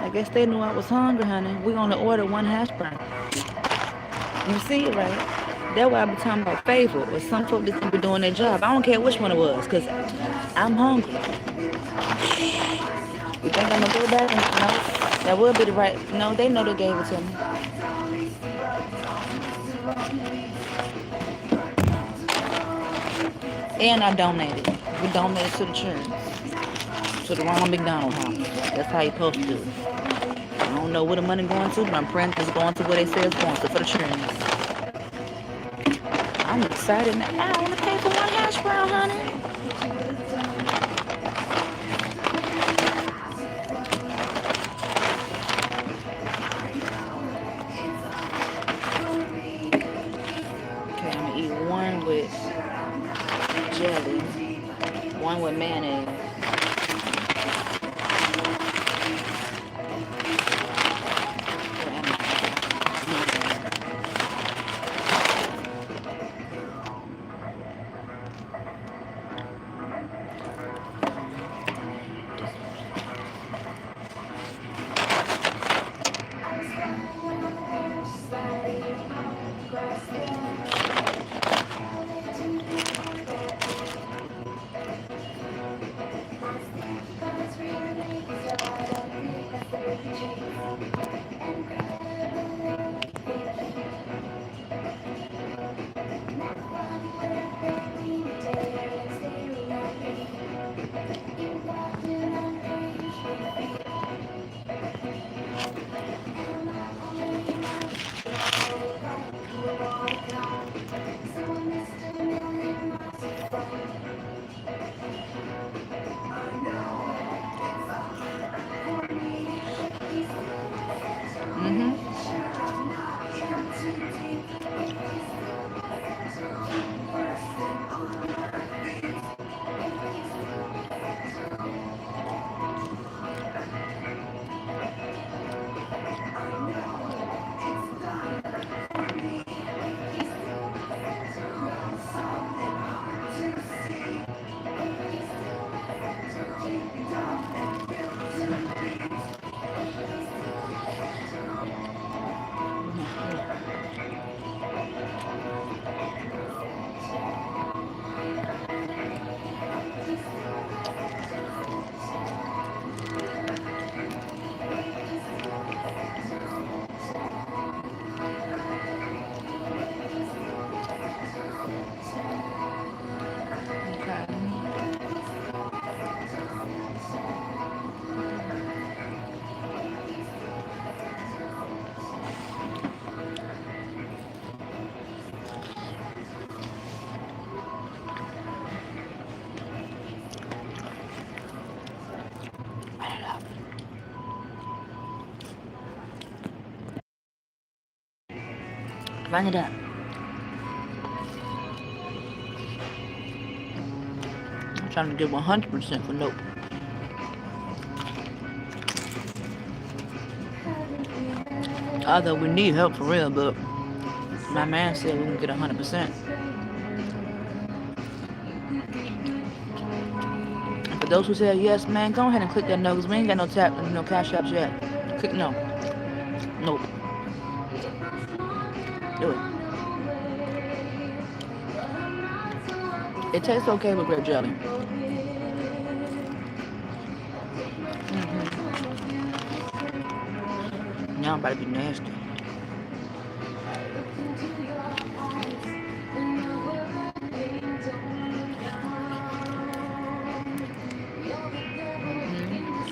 I guess they knew I was hungry, honey. We only ordered 1 hash brown. You see it, right? That's why I be talking about favor or some folk that be doing their job. I don't care which one it was, because I'm hungry. You think I'm going to go back? No, that would be the right. No, they know they gave it to me. And I donated. We donated to the church. To the Ronald McDonald House. That's how you supposed to do it. I don't know where the money going to, but I'm praying it's going to where they say it's going to, for the children. I'm excited now. I want to pay for 1 hash brown, honey. Okay, I'm going to eat 1 with jelly, 1 with mayonnaise. Run it up. I'm trying to get 100% for nope. Although we need help for real, but my man said we can get 100%. And for those who said yes, man, go ahead and click that no, because we ain't got no tap, no cash apps yet. Click no. Nope. Do it. It tastes okay with grape jelly. Now I'm about to be nasty.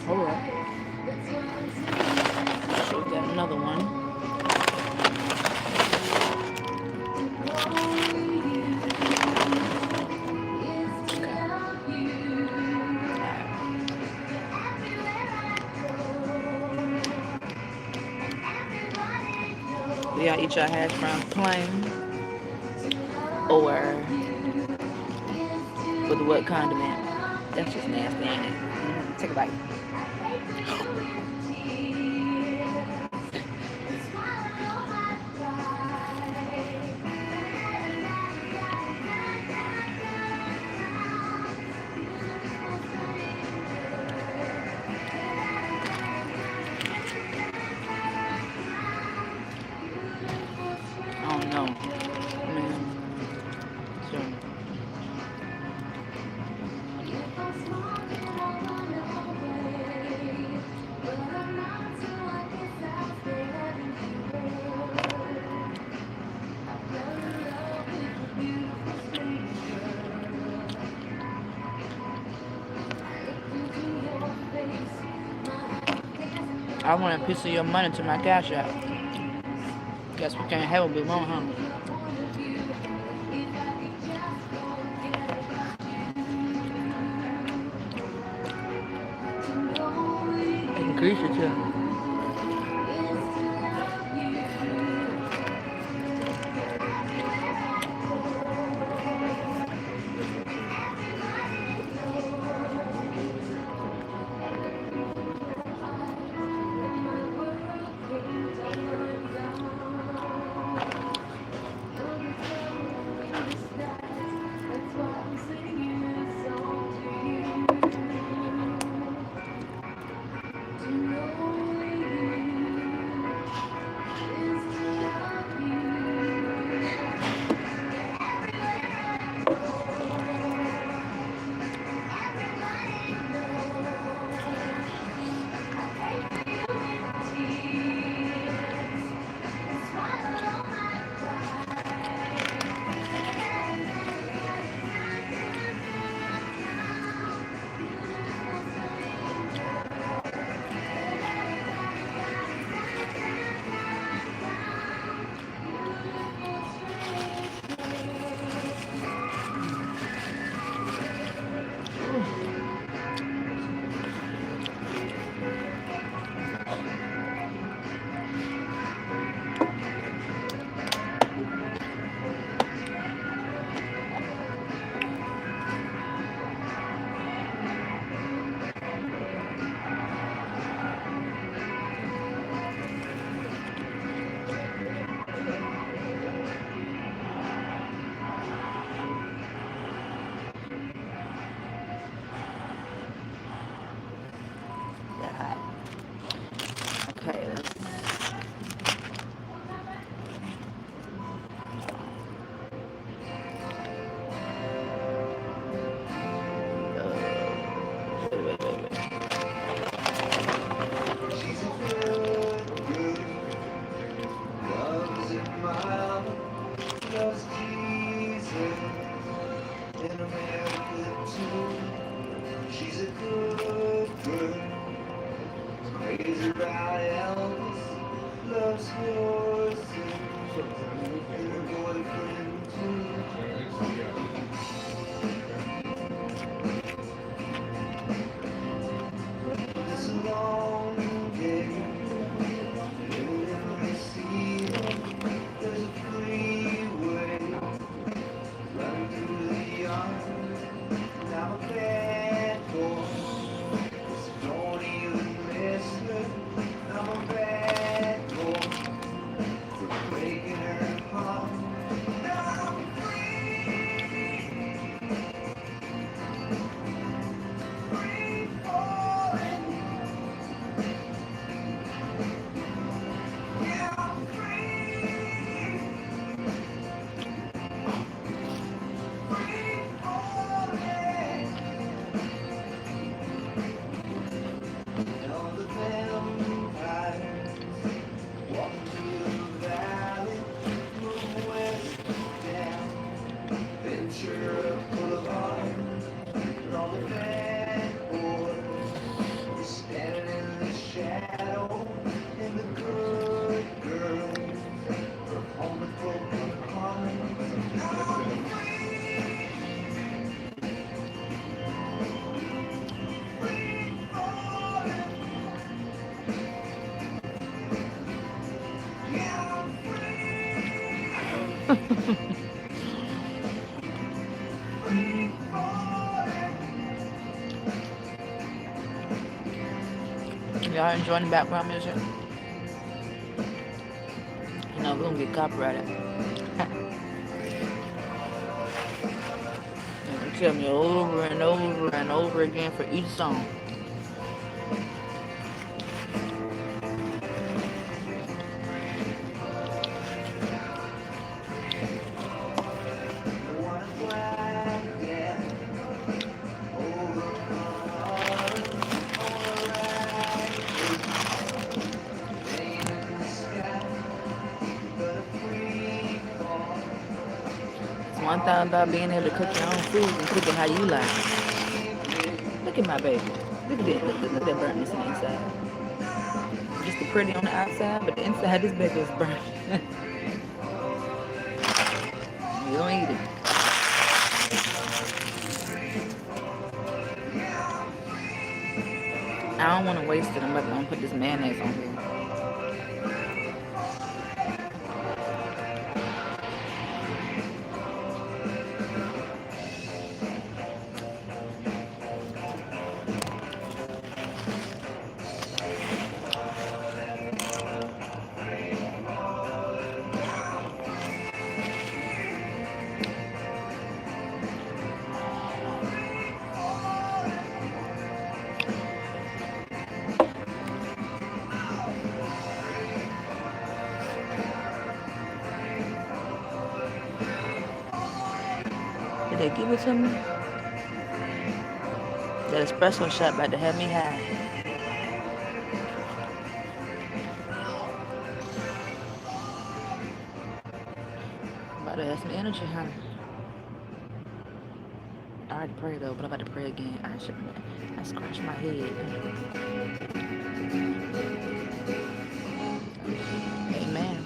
Hold on. So we got another one. Y'all eat your hash browns plain or with what condiment? That's just nasty, ain't it? Take a bite. I want a piece of your money to my cash app. Guess we can't have it, we won't, huh? Increase it too. That hot. Okay, let's wait. She's a good girl, loves her mama, loves Jesus, in America too. She's a good girl, crazy about Elvis, loves horses, and her boyfriend too. This long day, living in the sea, there's a freeway running through the yard. And I'm a bad boy, so don't even miss me. I'm a bad boy for breaking her heart. Now I'm free falling. Yeah, I'm free falling. All the vampires walking through the valley, move west down Ventura Boulevard. And all the bad boys are standing in the shadow, and the good girls are on the broken heart. Free falling, yeah, I'm free falling. Y'all enjoying the background music? You know, we're gonna get copyrighted. And tell me over and over and over again for each song. It's one thing about being able to cook your own food and cook it how you like it. Look at my baby. Look at that. Look at that burntness on the inside. Just the pretty on the outside, but the inside this baby is burnt. You don't eat it. I don't want to waste it. I'm going to put this mayonnaise on here. Did they give it to me? That espresso shot about to have me high. About to have some energy, honey. I already prayed though, but I'm about to pray again. I scratched my head. Amen.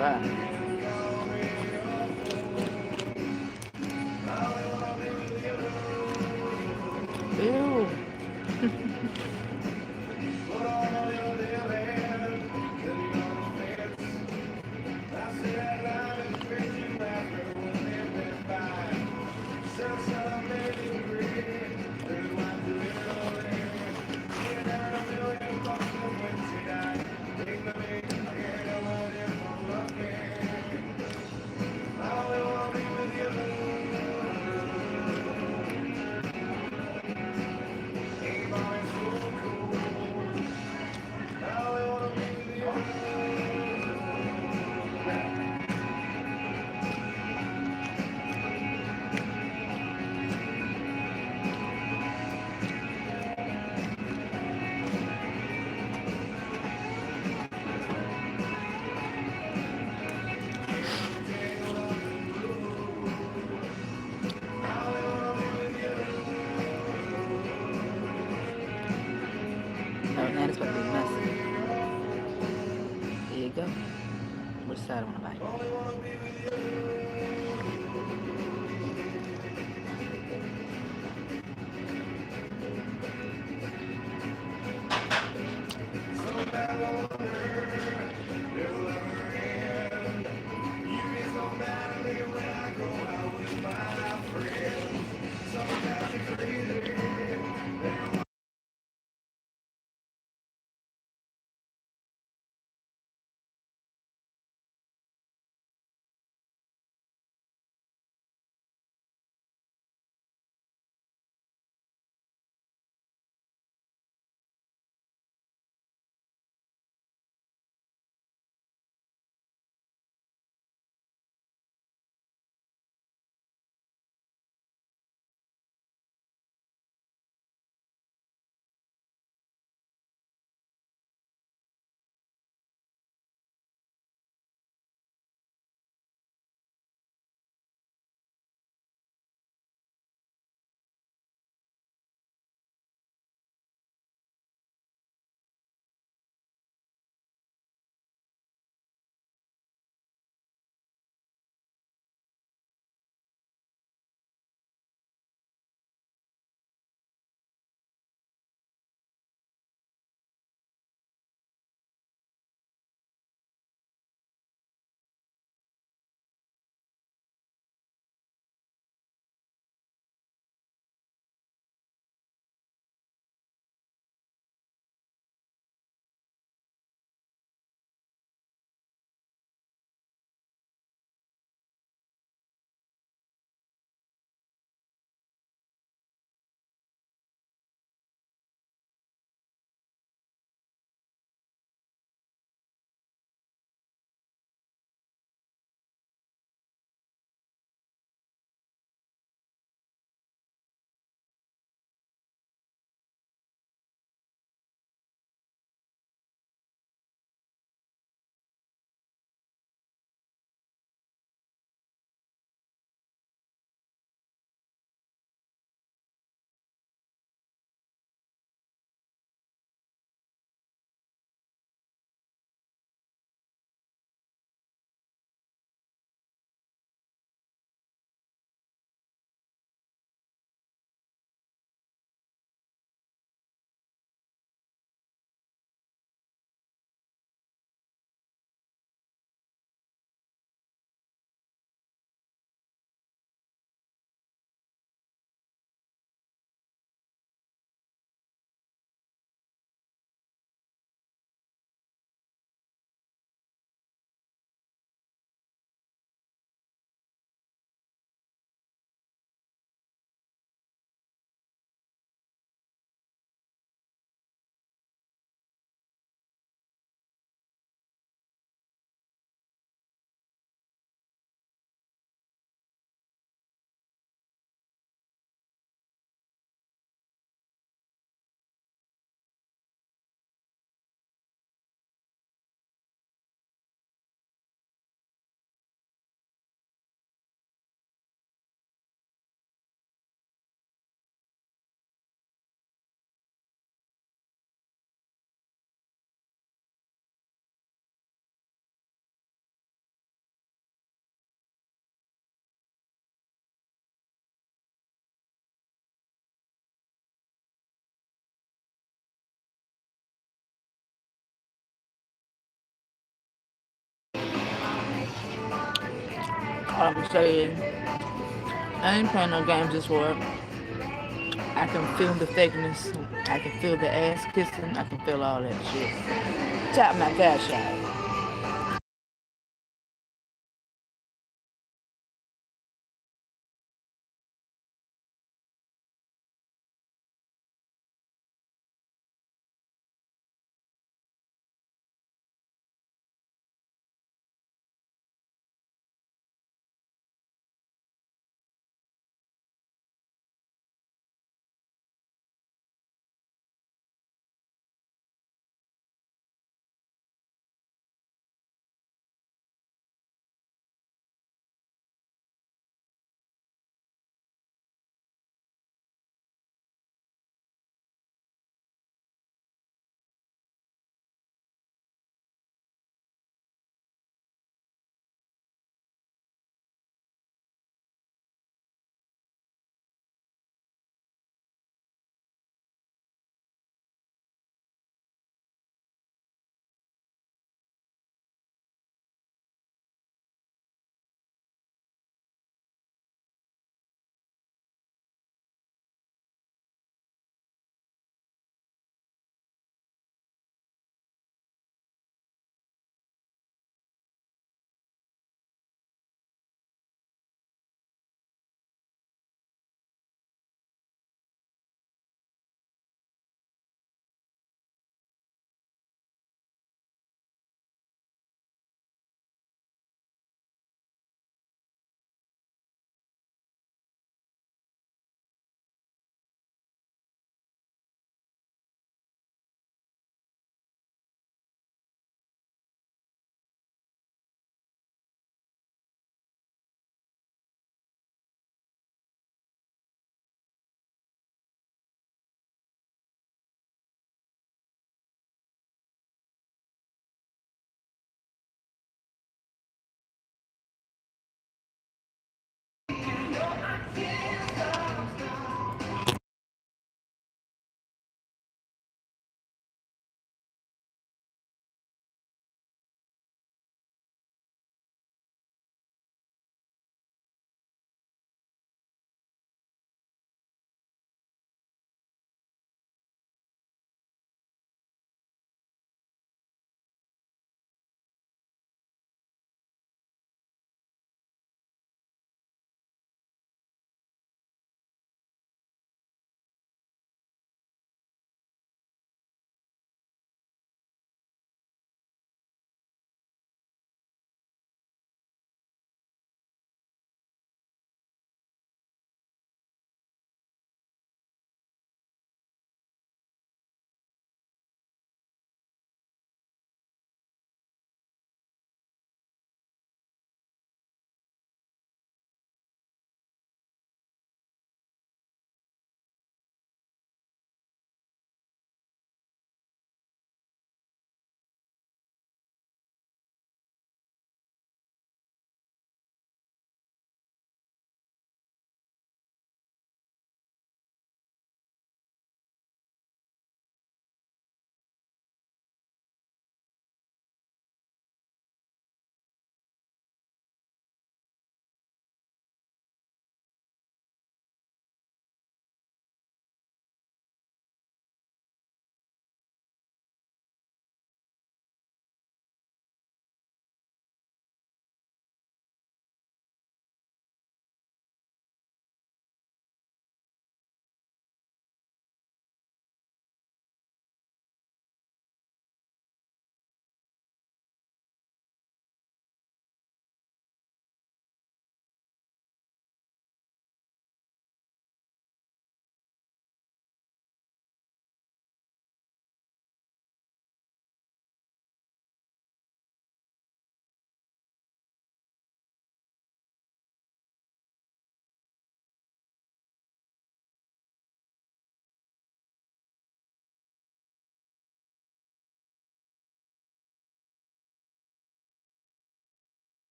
Wow. Ew. Oh, now it's about to be messy. There you go. Which side I want to bite? All I'm saying, I ain't playing no games this world. I can feel the thickness. I can feel the ass kissing. I can feel all that shit. Tap my cash out.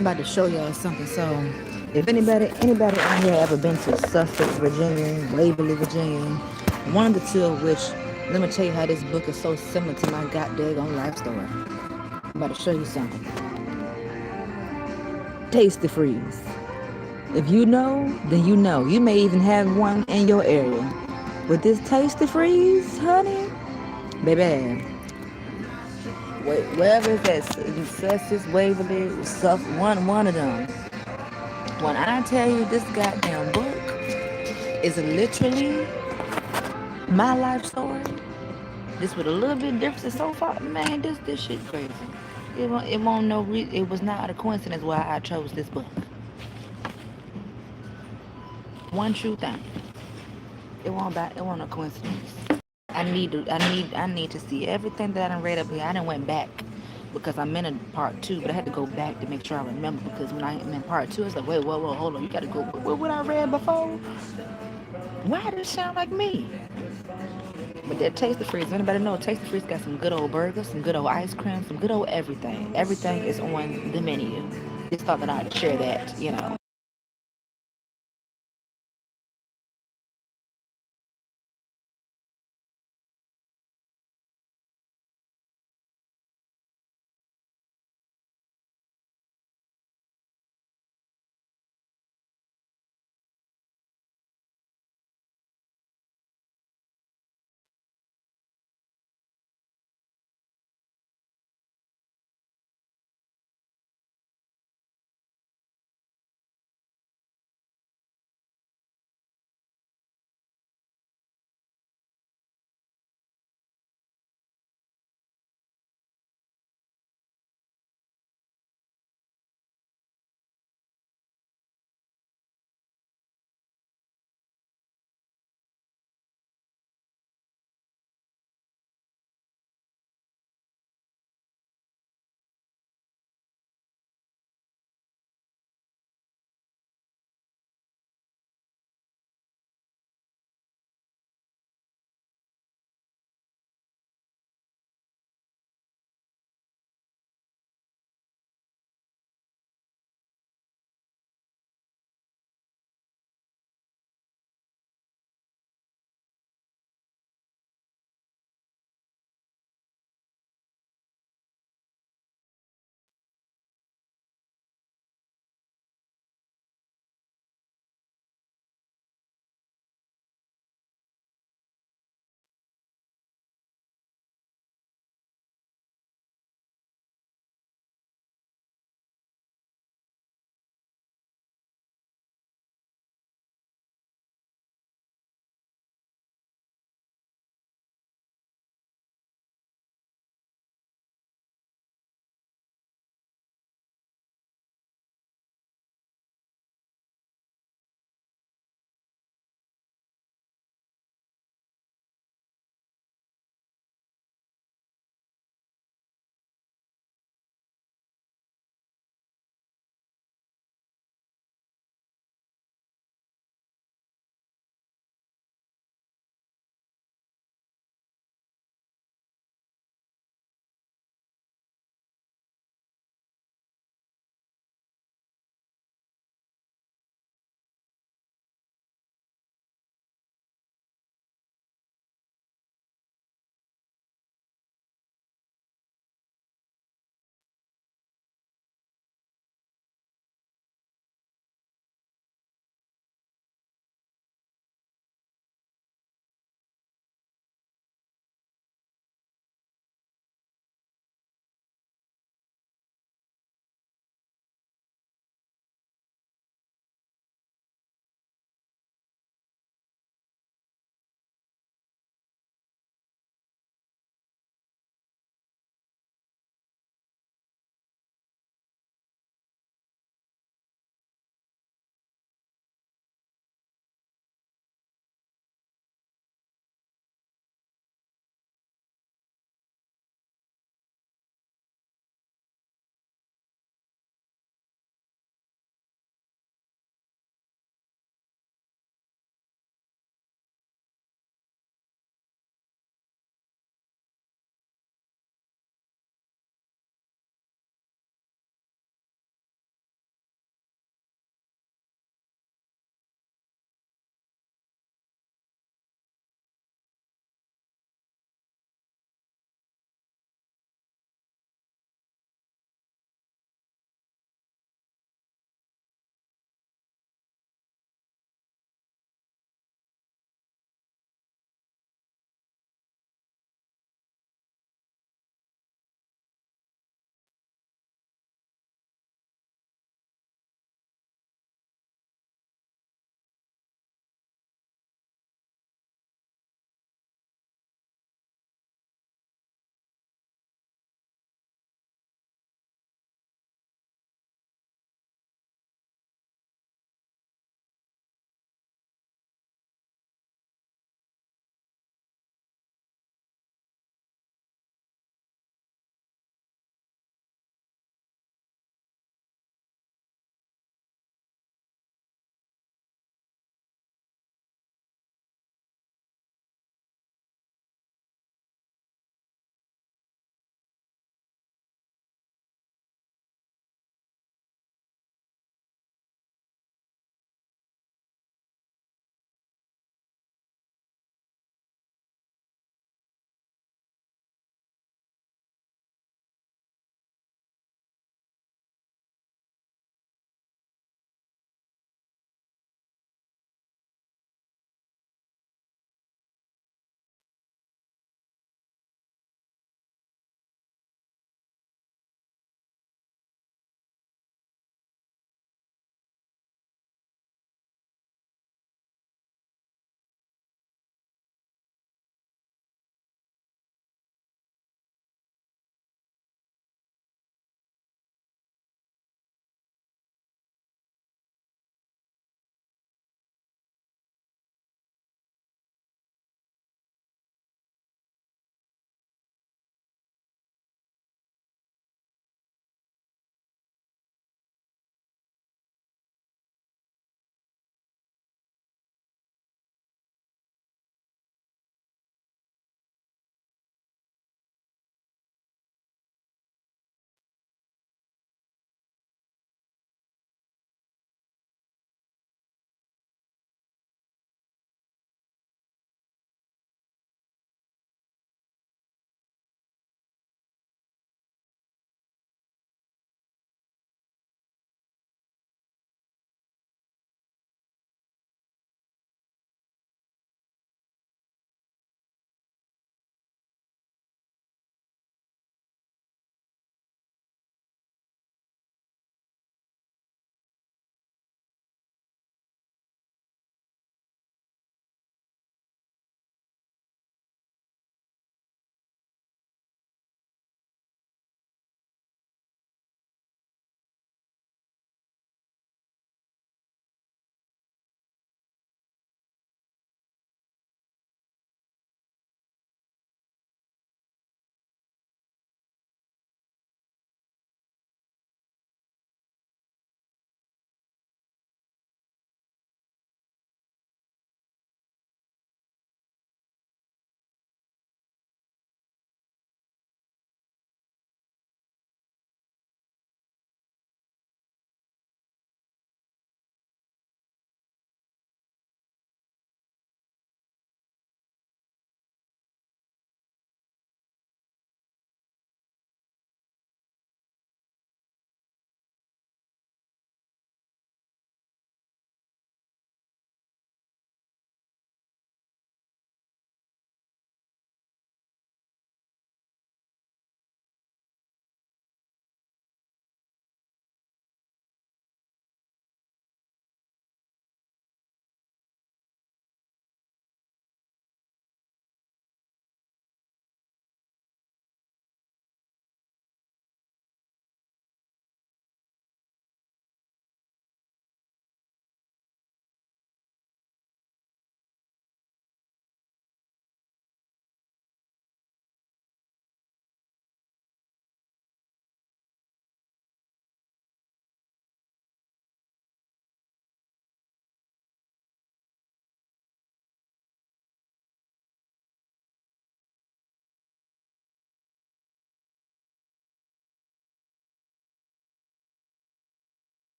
I'm about to show y'all something. So, if anybody out here ever been to Sussex, Virginia, Waverly, Virginia, one of the two of which, let me tell you how this book is so similar to my goddamn life story. I'm about to show you something. Tasty Freeze. If you know, then you know. You may even have one in your area. With this Tasty Freeze, honey, baby, wherever it's at, Sussex, Waverly, one of them. When I tell you this goddamn book is literally my life story, this with a little bit of difference so far, man, this shit crazy. It won't no it was not a coincidence why I chose this book. One true thing. It won't a coincidence. I need to see everything that I done read up here. I done went back because I'm in a part two, but I had to go back to make sure I remember because when I'm in part two, it's like, wait, whoa, hold on, you gotta go. What I read before? Why does it sound like me? But that Tasty Freeze, anybody know Tasty Freeze got some good old burgers, some good old ice cream, some good old everything. Everything is on the menu. Just thought that I'd share that.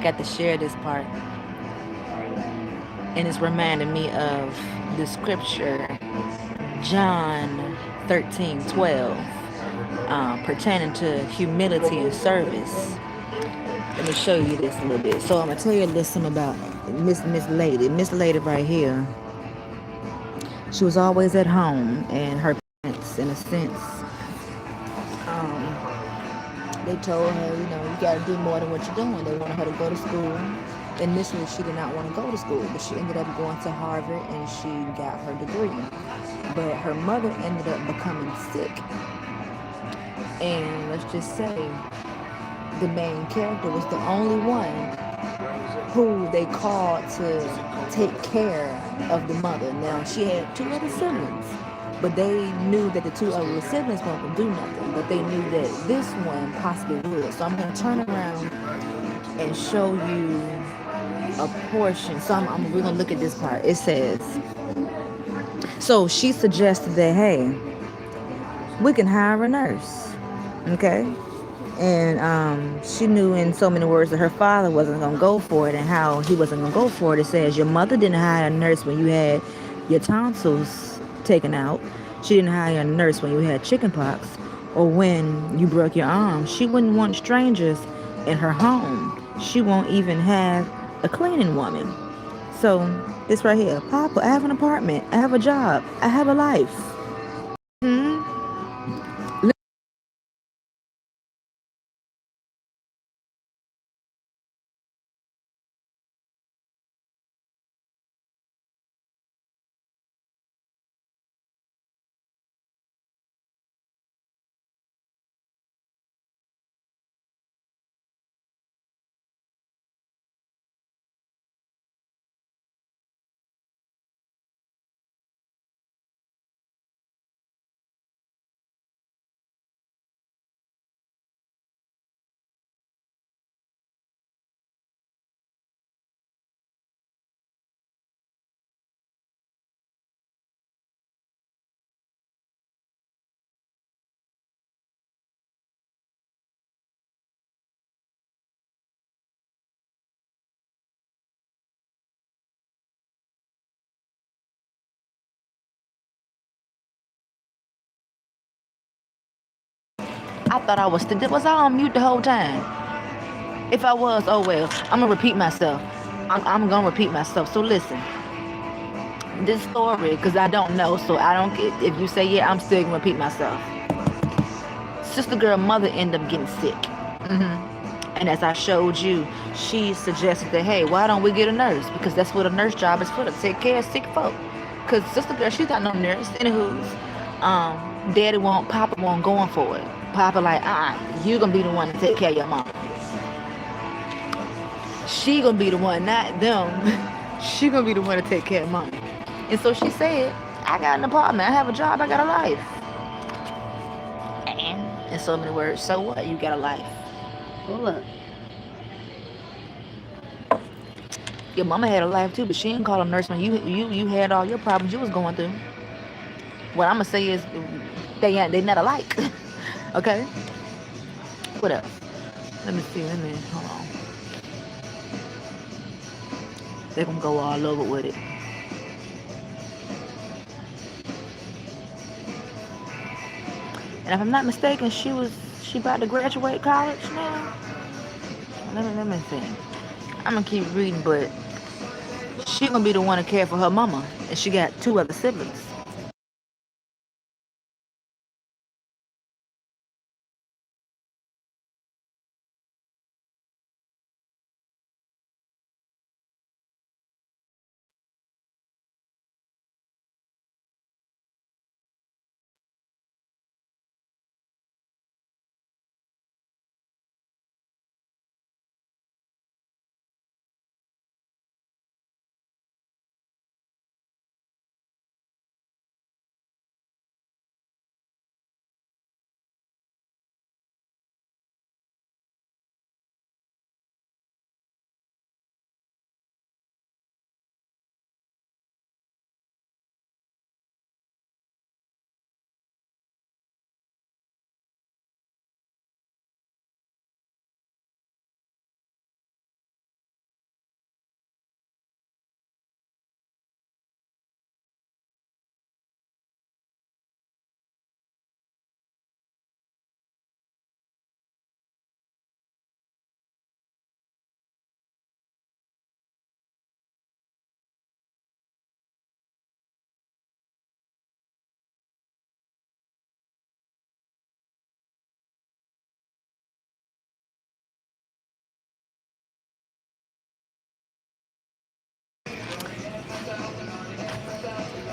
got to share this part, and it's reminding me of the scripture, John 13:12, pertaining to humility and service. Let me show you this a little bit. So I'm gonna tell you a little something about Miss Lady. Miss Lady right here. She was always at home, and her parents, in a sense, um, they told her, you know, you got to do more than what you're doing. They wanted her to go to school. Initially, she did not want to go to school, but she ended up going to Harvard and she got her degree. But her mother ended up becoming sick. And let's just say the main character was the only one who they called to take care of the mother. Now, she had two other siblings, but they knew that the two other siblings weren't going to do nothing, but they knew that this one possibly would. So I'm going to turn around and show you a portion. So we're going to look at this part. It says, so she suggested that, hey, we can hire a nurse, okay? And she knew in so many words that her father wasn't going to go for it, and how he wasn't going to go for it. It says, your mother didn't hire a nurse when you had your tonsils taken out. She didn't hire a nurse when you had chicken pox or when you broke your arm. She wouldn't want strangers in her home. She won't even have a cleaning woman. So this right here, Papa, I have an apartment. I have a job. I have a life. Hmm? I thought I was I on mute the whole time? If I was, oh well. I'm gonna repeat myself. I'm gonna repeat myself. So listen, this story, because I don't know, so I don't get. If you say yeah, I'm still gonna repeat myself. Sister girl mother ended up getting sick. And as I showed you, she suggested that, hey, why don't we get a nurse? Because that's what a nurse job is for, to take care of sick folk. Because sister girl, she's not no nurse. Anywho's, Papa won't going for it. Papa like, you gonna be the one to take care of your mom. She gonna be the one, not them. She gonna be the one to take care of mom. And so she said, I got an apartment, I have a job, I got a life. And in so many words, so what? You got a life. Hold up. Your mama had a life too, but she didn't call a nurse when you had all your problems you was going through. What I'm gonna say is they not alike. Okay? What else? Let me hold on. They're gonna go all over with it. And if I'm not mistaken, she about to graduate college now. Let me see. I'm gonna keep reading, but she gonna be the one to care for her mama, and she got two other siblings.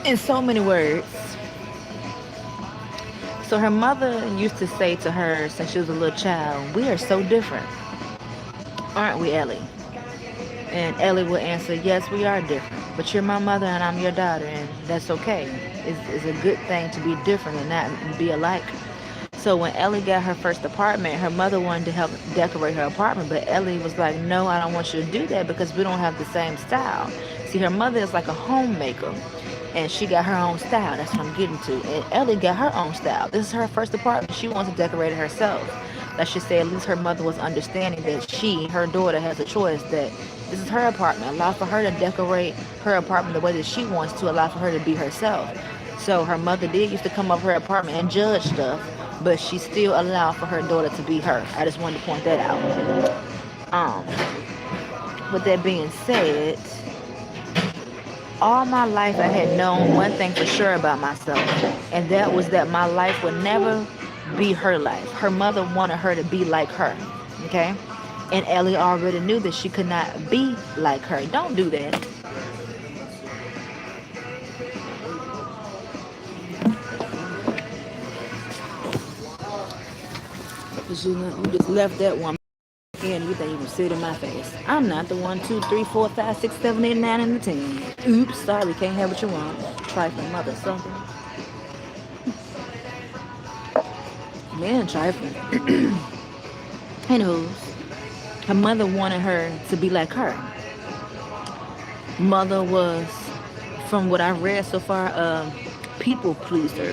in so many words. So her mother used to say to her since she was a little child, "We are so different, aren't we, Ellie?" And Ellie would answer, "Yes, we are different, but you're my mother and I'm your daughter, and that's okay. It's a good thing to be different and not be alike." So when Ellie got her first apartment, her mother wanted to help decorate her apartment, but Ellie was like, "No, I don't want you to do that because we don't have the same style." See, her mother is like a homemaker, and she got her own style. That's what I'm getting to. And Ellie got her own style. This is her first apartment. She wants to decorate it herself. That should say at least her mother was understanding that she, her daughter, has a choice, that this is her apartment. Allow for her to decorate her apartment the way that she wants to. Allow for her to be herself. So her mother did used to come up her apartment and judge stuff, but she still allowed for her daughter to be her. I just wanted to point that out. Um, with that being said, all my life I had known one thing for sure about myself, and that was that my life would never be her life. Her mother wanted her to be like her, okay? And Ellie already knew that she could not be like her. Don't do that. Because you just left that one in. You think you can sit in my face. I'm not the 1, 2, 3, 4, 5, 6, 7, 8, 9, and the 10. Oops, sorry, can't have what you want. Trifling mother, something. Man, trifling. Anywho, her mother wanted her to be like her. Mother was, from what I read so far, a people pleaser.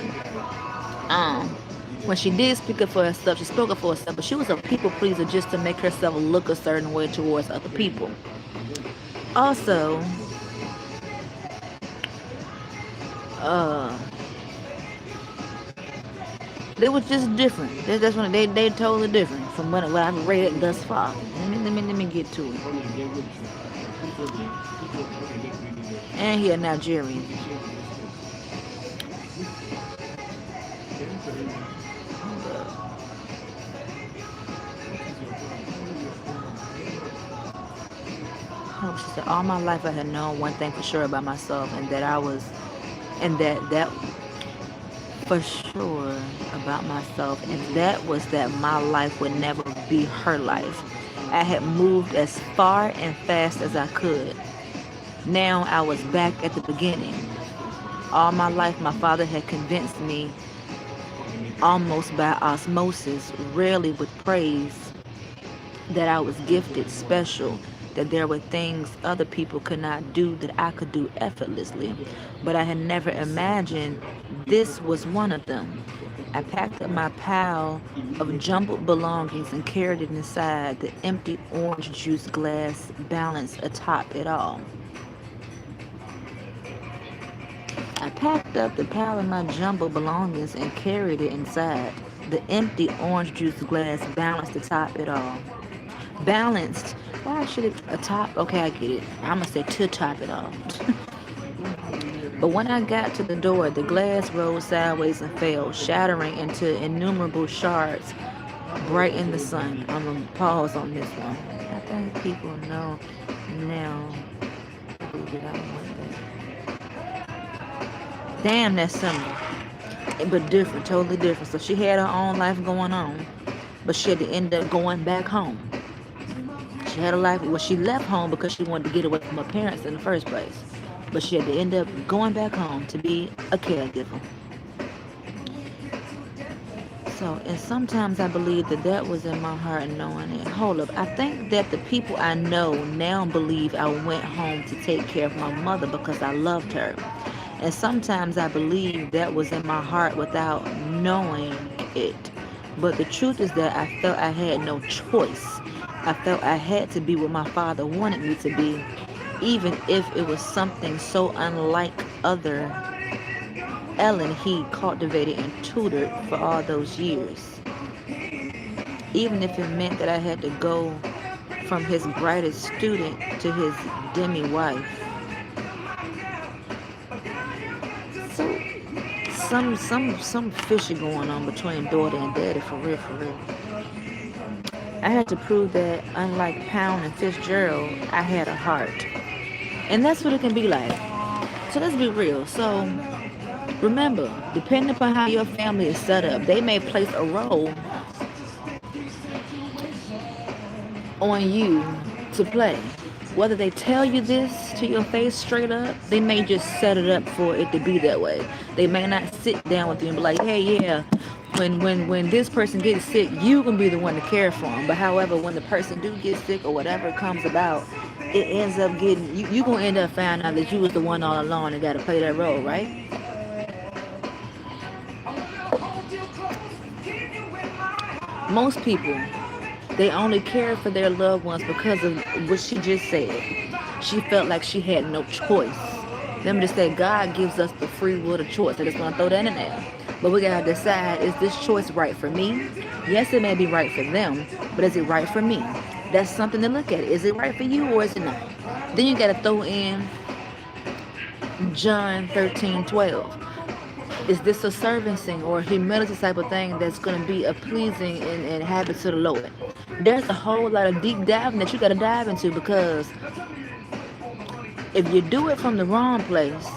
When she did speak up for herself, she spoke up for herself, but she was a people pleaser just to make herself look a certain way towards other people. Also, they were just different. That's when they totally different from what I've read thus far. Let me get to it. And he a Nigerian. She said, all my life I had known one thing for sure about myself, and that for sure about myself, and that was that my life would never be her life. I had moved as far and fast as I could. Now I was back at the beginning. All my life my father had convinced me, almost by osmosis, rarely with praise, that I was gifted, special, that there were things other people could not do that I could do effortlessly. But I had never imagined this was one of them. I packed up my pile of jumbled belongings and carried it inside. The empty orange juice glass balanced atop it all. I packed up the pile of my jumbled belongings and carried it inside. The empty orange juice glass balanced atop it all. Balanced. Why should it atop? Okay, I get it. I'm gonna say to top it all. But when I got to the door, the glass rolled sideways and fell, shattering into innumerable shards bright in the sun. I'm gonna pause on this one. I think people know now. Damn, that's similar, but different, totally different. So she had her own life going on, but she had to end up going back home. She had a life. Well, she left home because she wanted to get away from her parents in the first place, but she had to end up going back home to be a caregiver. So, and sometimes I believe that was in my heart, knowing it. Hold up, I think that the people I know now believe I went home to take care of my mother because I loved her. And sometimes I believe that was in my heart without knowing it. But the truth is that I felt I had no choice. I felt I had to be what my father wanted me to be, even if it was something so unlike other Ellen he cultivated and tutored for all those years. Even if it meant that I had to go from his brightest student to his demi-wife. So some fishy going on between daughter and daddy, for real, for real. I had to prove that unlike Pound and Fitzgerald, I had a heart. And that's what it can be like. So let's be real. So remember, depending upon how your family is set up, they may place a role on you to play. Whether they tell you this to your face straight up, they may just set it up for it to be that way. They may not sit down with you and be like, hey, yeah, when this person gets sick, you can be the one to care for them. But however, when the person do get sick or whatever comes about, it ends up getting, you going to end up finding out that you was the one all along and got to play that role, right? Most people, they only care for their loved ones because of what she just said. She felt like she had no choice. Let me just say, God gives us the free will to choice. I just want to throw that in there. But we got to decide, is this choice right for me? Yes, it may be right for them, but is it right for me? That's something to look at. Is it right for you or is it not? Then you got to throw in John 13:12. Is this a servicing or a humility type of thing that's going to be a pleasing and habit to the Lord? There's a whole lot of deep diving that you got to dive into, because if you do it from the wrong place,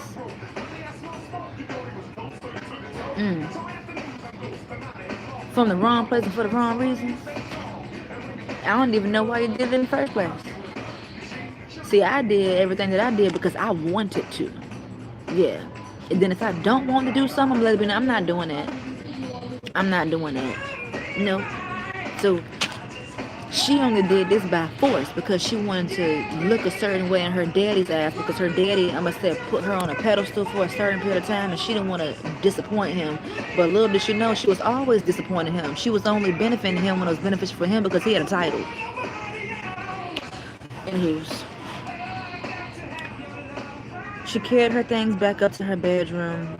from the wrong place and for the wrong reasons, I don't even know why you did it in the first place. See, I did everything that I did because I wanted to. Yeah. And then if I don't want to do something, I'm letting you know, I'm not doing that. I'm not doing that. No. So she only did this by force because she wanted to look a certain way in her daddy's eyes, because her daddy, I'm going to say, put her on a pedestal for a certain period of time, and she didn't want to disappoint him. But little did she know, she was always disappointing him. She was only benefiting him when it was beneficial for him because he had a title. Anywho's, she carried her things back up to her bedroom.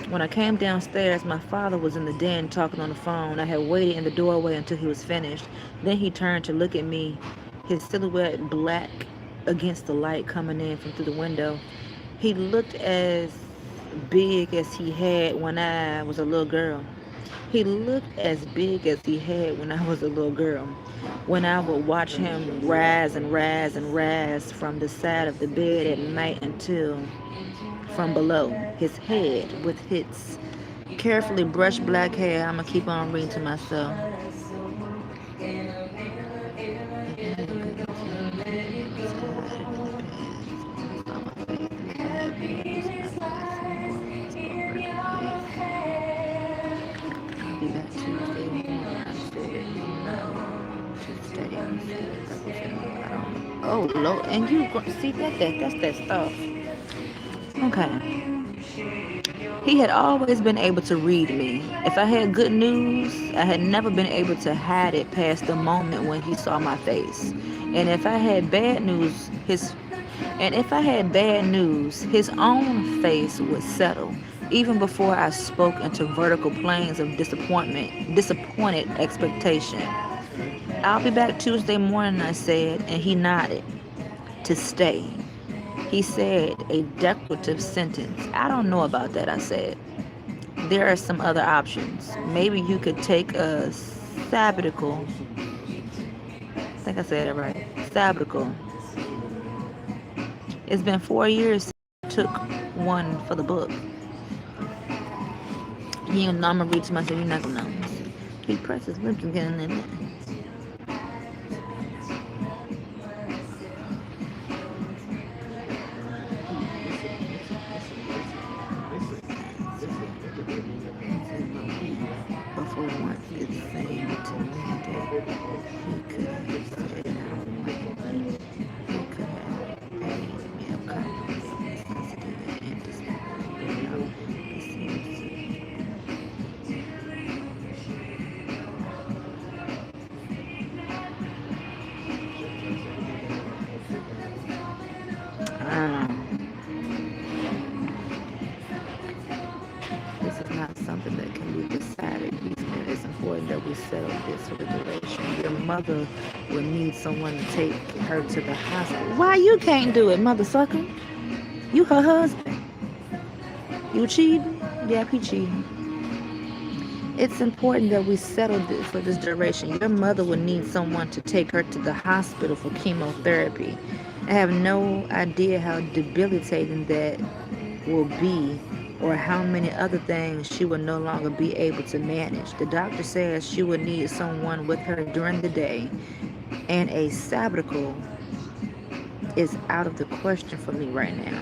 When I came downstairs, my father was in the den talking on the phone. I had waited in the doorway until he was finished. Then he turned to look at me, his silhouette black against the light coming in from through the window. He looked as big as he had when I was a little girl. He looked as big as he had when I was a little girl. When I would watch him rise and rise and rise from the side of the bed at night until from below his head with his carefully brushed black hair. I'm gonna keep on reading to myself. Oh Lord, and you see that's that stuff. Okay. He had always been able to read me. If I had good news, I had never been able to hide it past the moment when he saw my face. And if I had bad news, his own face would settle, even before I spoke into vertical planes of disappointed expectation. I'll be back Tuesday morning, I said, and he nodded. To stay. He said a declarative sentence. I don't know about that, I said. There are some other options. Maybe you could take a sabbatical. I think I said it right. Sabbatical. It's been 4 years since I took one for the book. You know, I'm going to read to myself. You're not going to know. He pressed his lips and getting in there. This is not something that can be decided. It's important that we settle this for the duration. Your mother will need someone to take her to the hospital. Why you can't do it, mother sucker? You her husband. You cheating? Yeah, he cheating. It's important that we settle this for this duration. Your mother will need someone to take her to the hospital for chemotherapy. I have no idea how debilitating that will be, or how many other things she will no longer be able to manage. The doctor says she will need someone with her during the day, and a sabbatical is out of the question for me right now.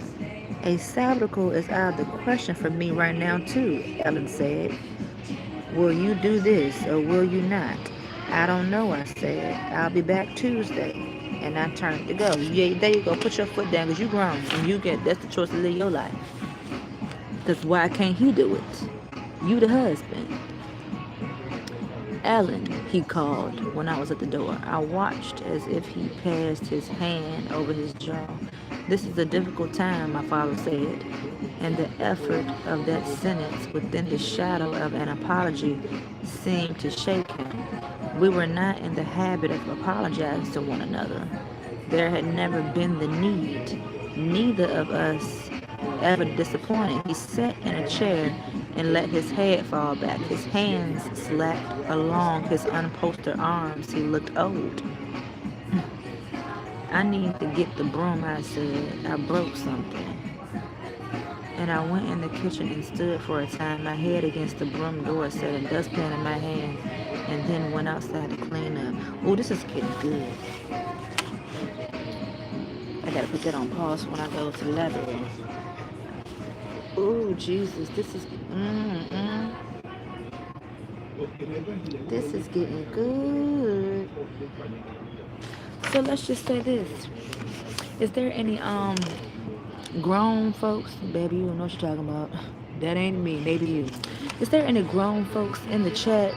A sabbatical is out of the question for me right now, too, Ellen said. Will you do this or will you not? I don't know, I said. I'll be back Tuesday. And I turned to go. Yeah, there you go. Put your foot down because you grown. And that's the choice to live your life. Because why can't he do it? You the husband. Ellen, he called when I was at the door. I watched as if he passed his hand over his jaw. This is a difficult time, my father said, and the effort of that sentence within the shadow of an apology seemed to shake him. We were not in the habit of apologizing to one another. There had never been the need. Neither of us ever disappointed. He sat in a chair and let his head fall back. His hands slapped along his unupholstered arms. He looked old. I need to get the broom, I said. I broke something. And I went in the kitchen and stood for a time, my head against the broom door, set a dustpan in my hand, and then went outside to clean up. Oh, this is getting good. I gotta put that on pause when I go to the library. Oh, Jesus, this is getting good. So let's just say this. Is there any grown folks, baby, you don't know what you're talking about. That ain't me, maybe you. Is there any grown folks in the chat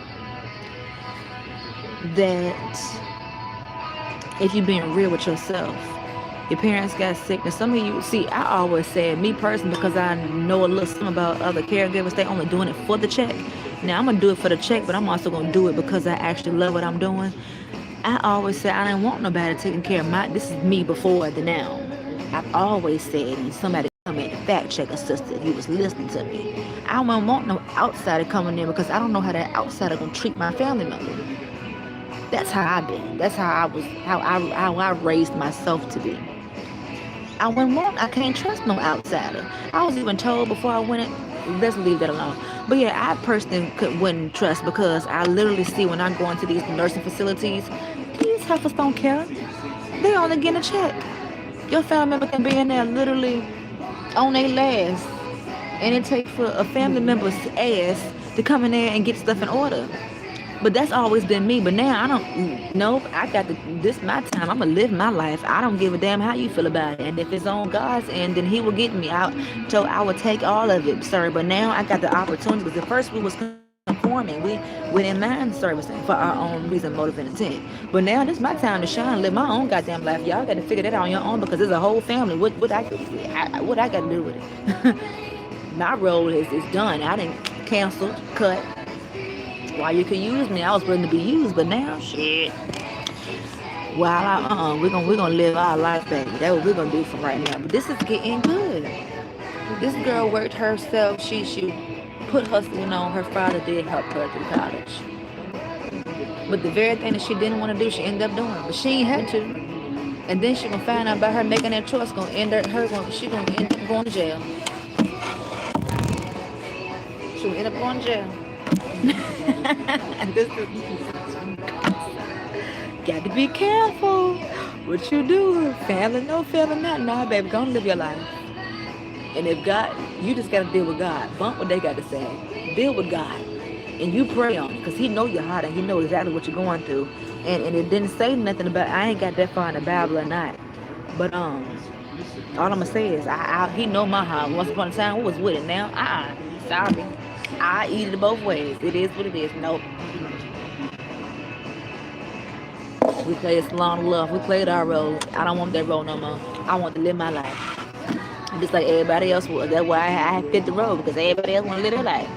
that, if you're being real with yourself, your parents got sick, and some of you, see, I always said, me personally, because I know a little something about other caregivers, they only doing it for the check. Now, I'm going to do it for the check, but I'm also going to do it because I actually love what I'm doing. I always said I didn't want nobody taking care of this is me before the now. I've always said, and somebody come in and fact check a sister, he was listening to me. I don't want no outsider coming in because I don't know how that outsider going to treat my family member. That's how I've been. That's how I raised myself to be. I can't trust no outsider. I was even told before I went in, let's leave that alone. But yeah, I personally wouldn't trust because I literally see when I go into these nursing facilities, these heifers don't care. They only getting a check. Your family member can be in there literally on their last, and it takes for a family member's ass to come in there and get stuff in order. But that's always been me. But now I don't. Nope. I got this my time. I'm gonna live my life. I don't give a damn how you feel about it. And if it's on God's end, then He will get me out. So I will take all of it, sir. But now I got the opportunity. Because at first we was conforming. We didn't mind servicing for our own reason, motive, and intent. But now this is my time to shine, live my own goddamn life. Y'all got to figure that out on your own because there's a whole family. What I got to do with it? My role is done. I didn't cancel, cut. While you could use me, I was willing to be used, but now, shit. While we're gonna live our life, baby. That's what we're gonna do from right now. But this is getting good. This girl worked herself. She put her, her father did help her through college. But the very thing that she didn't want to do, she ended up doing. But she ain't had to. And then she gonna find out about her making that choice. She gonna end up going to jail. She gonna end up going to jail. Got to be careful what you do. Failing, no failing, not. Nah, baby, go and live your life. And if God, you just got to deal with God. Bump what they got to say. Deal with God. And you pray on it because He know your heart and He know exactly what you're going through. And it didn't say nothing about, I ain't got that far in the Bible or not. But all I'm going to say is, He know my heart. Once upon a time, we was with it. Now, sorry. I eat it both ways. It is what it is. Nope. We played Salon Love. We played our role. I don't want that role no more. I want to live my life. Just like everybody else would. That's why I fit the role, because everybody else want to live their life.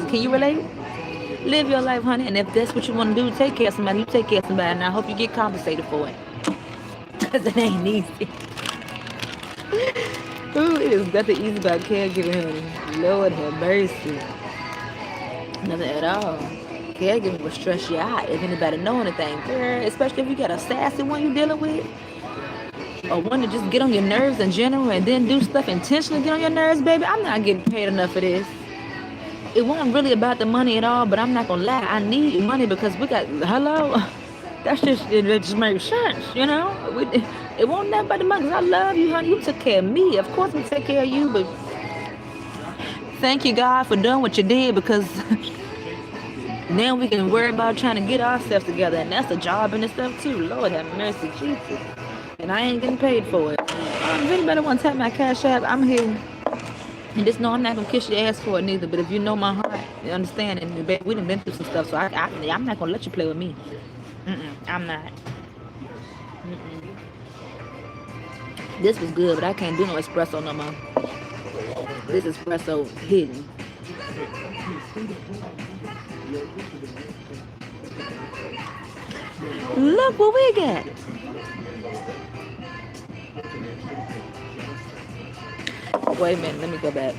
Can you relate? Live your life, honey. And if that's what you want to do, take care of somebody, you take care of somebody. And I hope you get compensated for it. Because it ain't easy. Ooh, it is nothing easy about caregiving, honey. Lord have mercy. Nothing at all. Caregiving will stress you out if anybody know anything, girl. Especially if you got a sassy one you dealing with. or want to just get on your nerves in general and then do stuff intentionally to get on your nerves, baby, I'm not getting paid enough for this. It wasn't really about the money at all, but I'm not gonna lie, I need money because we got, hello, that's just, it just makes sense, you know? It won't nothing about the money, 'cause I love you, honey. You took care of me. Of course we take care of you, but thank you, God, for doing what you did, because now we can worry about trying to get ourselves together, and that's a job in itself too. Lord have mercy, Jesus. And I ain't getting paid for it. If anybody want to tap my Cash App, I'm here. And just know I'm not gonna kiss your ass for it neither. But if you know my heart, you understand, and baby, we done been through some stuff, so I'm not gonna let you play with me. I'm not. This was good, but I can't do no espresso no more. This espresso hidden. Look what we got. Wait a minute, let me go back.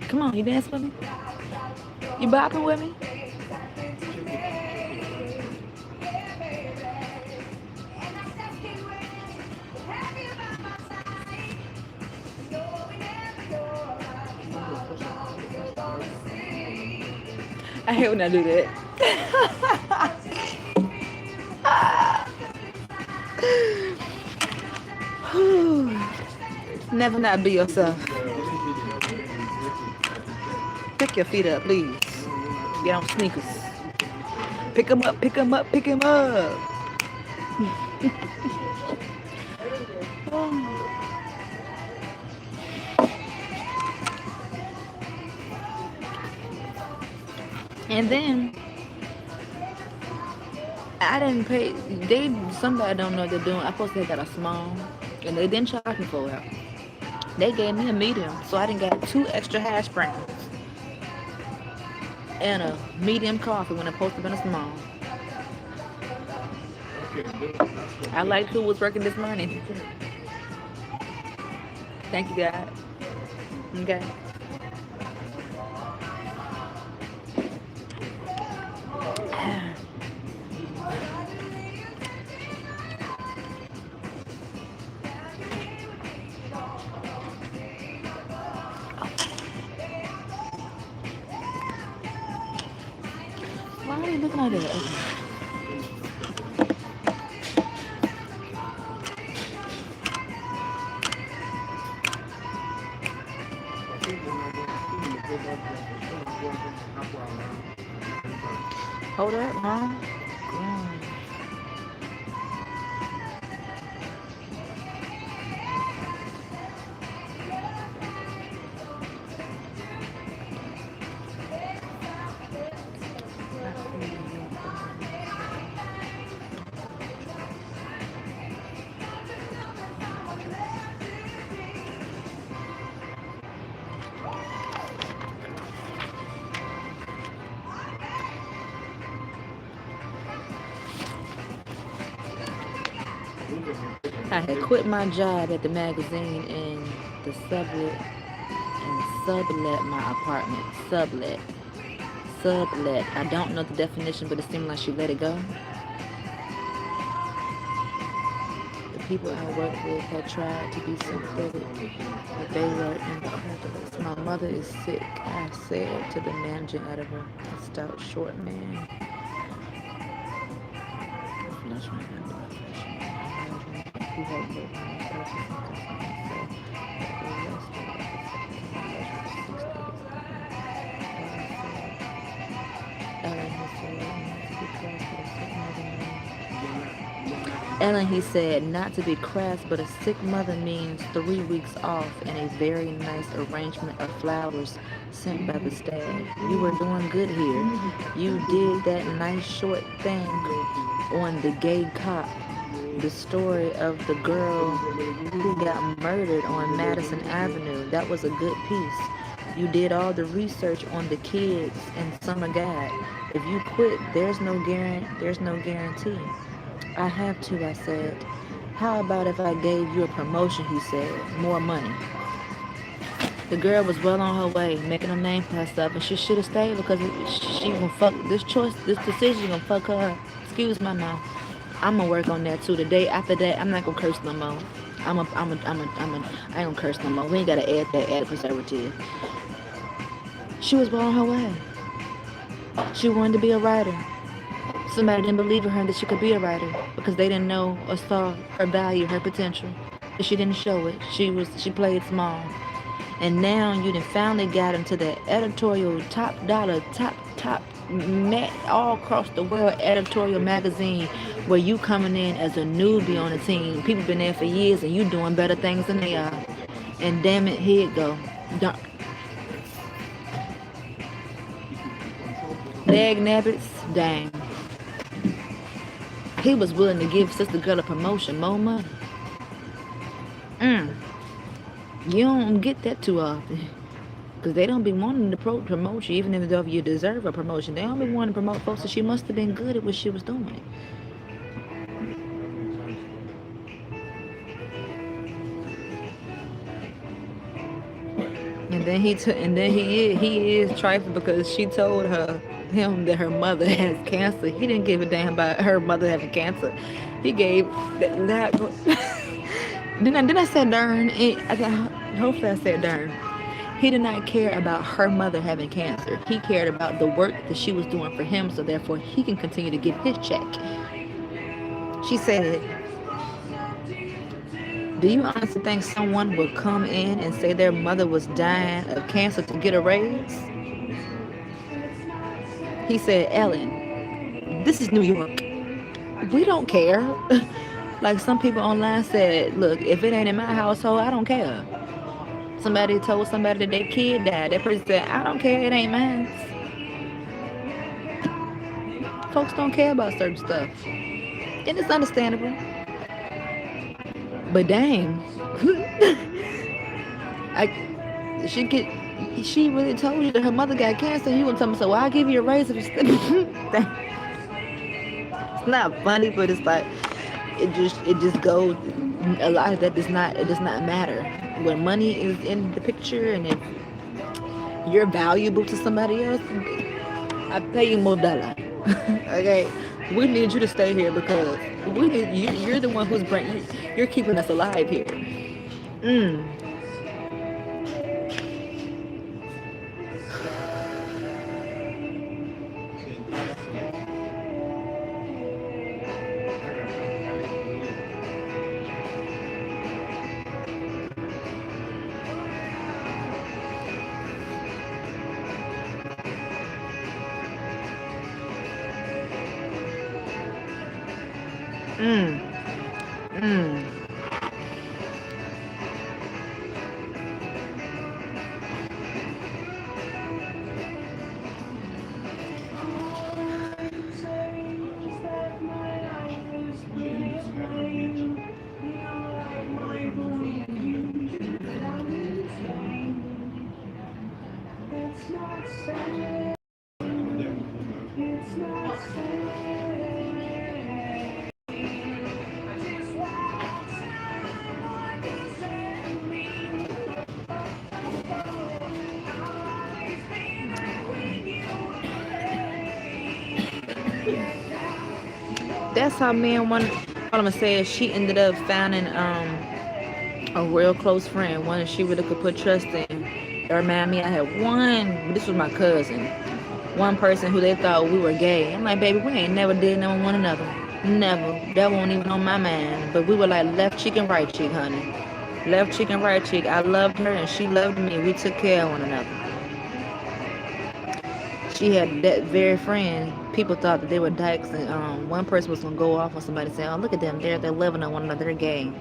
Come on, you dance with me? You bopping with me? I hate when I do that. Never not be yourself. Pick your feet up, please. Get on sneakers. Pick them up, pick them up, pick them up. And then I didn't pay. Somebody don't know what they're doing. I supposed to have got a small, and they didn't charge me for it. They gave me a medium, so I didn't get 2 extra hash browns and a medium coffee when I'm supposed to have been a small. I like who was working this morning. Thank you, God. Okay. Why are you looking like that? Okay. Hold up, huh? I had quit my job at the magazine and sublet my apartment. Sublet. I don't know the definition, but it seemed like she let it go. The people I worked with had tried to be sympathetic, but they were incredulous. My mother is sick, I said to the managing editor, a stout, short man. Who had worked on the Ellen, he said, not to be crass, but a sick mother means 3 weeks off and a very nice arrangement of flowers sent by the staff. You were doing good here. You did that nice short thing on the gay cop. The story of the girl who got murdered on Madison Avenue. That was a good piece. You did all the research on the kids and Summer Guide. If you quit, there's no guarantee. I have to, I said. How about if I gave you a promotion, he said. More money. The girl was well on her way, making a name for herself, and she should have stayed because she gonna fuck this choice, this decision gonna fuck her up. Excuse my mouth. I'm gonna work on that too. The day after that, I'm not gonna curse no more. I ain't gonna curse no more. We ain't gotta add preservative. She was well on her way. She wanted to be a writer. Somebody didn't believe in her that she could be a writer because they didn't know or saw her value, her potential. But she didn't show it. She played small. And now you done finally got into the editorial top dollar, all across the world editorial magazine where you coming in as a newbie on the team. People been there for years and you doing better things than they are. And damn it, here it go. Leg nabbits, dang. He was willing to give Sister Girl a promotion, more money. You don't get that too often. Because they don't be wanting to promote you, even if you deserve a promotion. They don't be wanting to promote folks, so she must have been good at what she was doing. And then he is trifling because she told him that her mother has cancer. He didn't give a damn about her mother having cancer. He gave that. Then I said darn. Hopefully I said darn. He did not care about her mother having cancer. He cared about the work that she was doing for him, so therefore he can continue to get his check. She said, do you honestly think someone would come in and say their mother was dying of cancer to get a raise? He said, Ellen, this is New York. We don't care. Like some people online said, look, if it ain't in my household, I don't care. Somebody told somebody that their kid died. That person said, I don't care, it ain't mine. Folks don't care about certain stuff. And it's understandable. But dang. She really told you that her mother got cancer. You gonna tell me, so well, I'll give you a raise if you It's not funny, but it's like it just goes. A lot of that does not matter when money is in the picture, and if you're valuable to somebody else, I pay you more dollar. Okay, we need you to stay here because you're the one who's you're keeping us alive here. That's how me and one I'm gonna say is she ended up finding a real close friend, one that she really could put trust in. It reminded me, I had one, this was my cousin, one person who they thought we were gay. I'm like, baby, we ain't never did nothing with one another. Never. That wasn't even on my mind. But we were like left cheek and right cheek, honey. Left cheek and right cheek. I loved her and she loved me. We took care of one another. She had that very friend. People thought that they were dykes, and one person was gonna go off on somebody saying, "Oh, look at them, they're loving on one another, they're gay."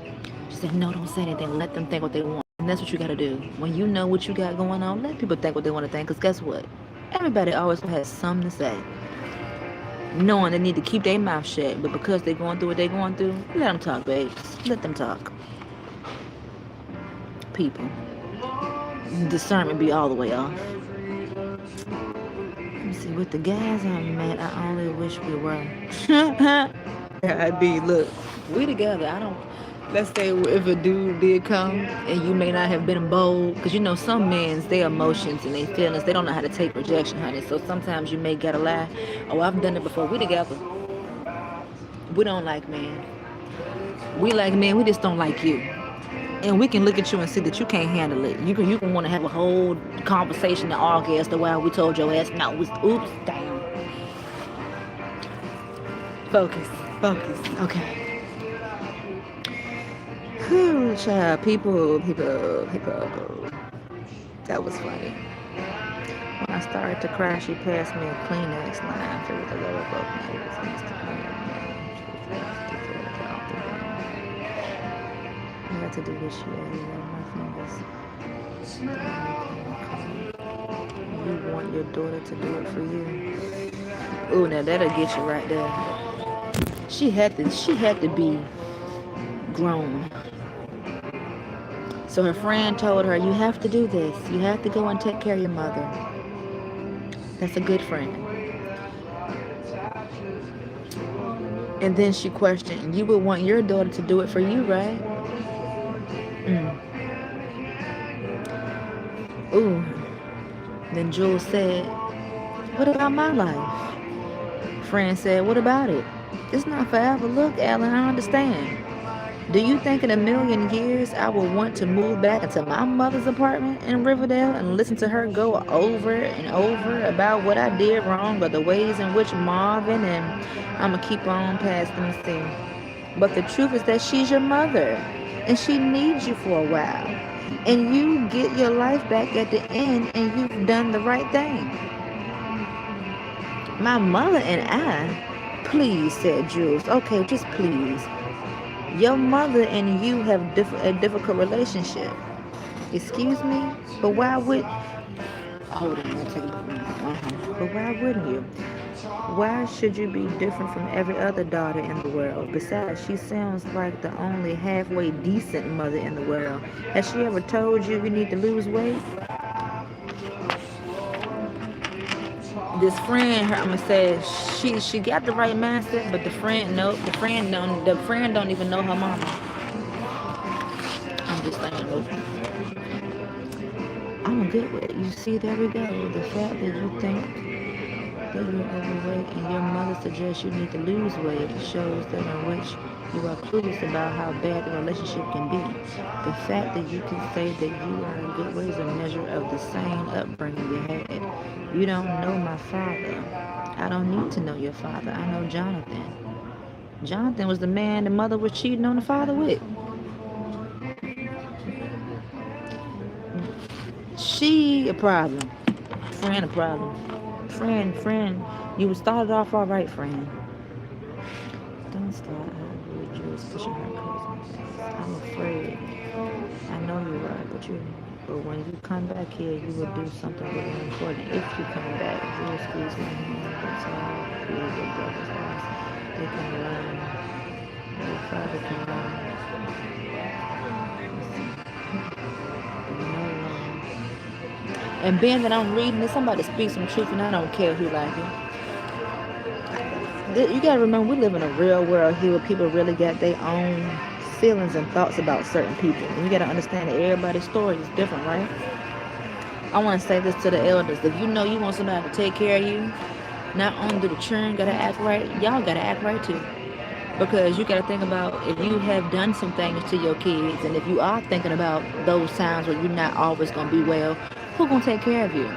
She said, "No, don't say anything. Let them think what they want." And that's what you gotta do. When you know what you got going on, let people think what they want to think. Cause guess what? Everybody always has something to say, knowing they need to keep their mouth shut. But because they're going through what they're going through, let them talk, babes. Let them talk. People, discernment be all the way off. See, with the guys I met, I only wish we were. I'd be, look, we together. let's say if a dude did come and you may not have been bold, because you know some men's their emotions and their feelings, they don't know how to take rejection, honey. So sometimes you may get a lie. Oh, I've done it before. We together. We don't like men. We like men. We just don't like you. And we can look at you and see that you can't handle it. You can want to have a whole conversation and argue as to why we told your ass no. Oops, damn. Focus. Okay. Whew, child. People. That was funny. When I started to cry, she passed me a Kleenex line filled with a lower broken neighbors and Mr. I had to do this shit. My fingers. You want your daughter to do it for you. Ooh, now that'll get you right there. She had to be grown. So her friend told her, you have to do this. You have to go and take care of your mother. That's a good friend. And then she questioned, you would want your daughter to do it for you, right? Ooh. Then Jules said, what about my life? Friend said, what about it? It's not forever. Look, Alan, I understand. Do you think in a million years I will want to move back into my mother's apartment in Riverdale and listen to her go over and over about what I did wrong or the ways in which Marvin and I'm going to keep on past them things. But the truth is that she's your mother and she needs you for a while. And you get your life back at the end and you've done the right thing. My mother and I, please, said Jules. Okay, just please. Your mother and you have a difficult relationship. Excuse me? But why would... Hold on, But why wouldn't you? Why should you be different from every other daughter in the world? Besides, she sounds like the only halfway decent mother in the world. Has she ever told you you need to lose weight? This friend, I'm gonna say, she got the right mindset, but the friend don't even know her mama. I'm just saying, I'm good with it. You see, there we go. The fact that you think that you're overweight and your mother suggests you need to lose weight shows that in which you are clueless about how bad the relationship can be. The fact that you can say that you are in good ways a measure of the same upbringing you had. You don't know my father. I don't need to know your father. I know Jonathan. Jonathan was the man the mother was cheating on the father with. She a problem. Friend a problem. Friend. You started off all right, friend. Don't start. You was pushing her clothes. I'm afraid. I know you're right, but when you come back here, you will do something really important. If you come back, you will squeeze my hand. That's all. Your brother's house. They can learn. Your father can learn. And being that I'm reading this, somebody speaks some truth, and I don't care who like it. You gotta remember, we live in a real world here where people really got their own feelings and thoughts about certain people. And you gotta understand that everybody's story is different, right? I want to say this to the elders. If you know you want somebody to take care of you, not only do the children gotta act right, y'all gotta act right too. Because you gotta think about if you have done some things to your kids, and if you are thinking about those times where you're not always gonna be well, who's gonna take care of you?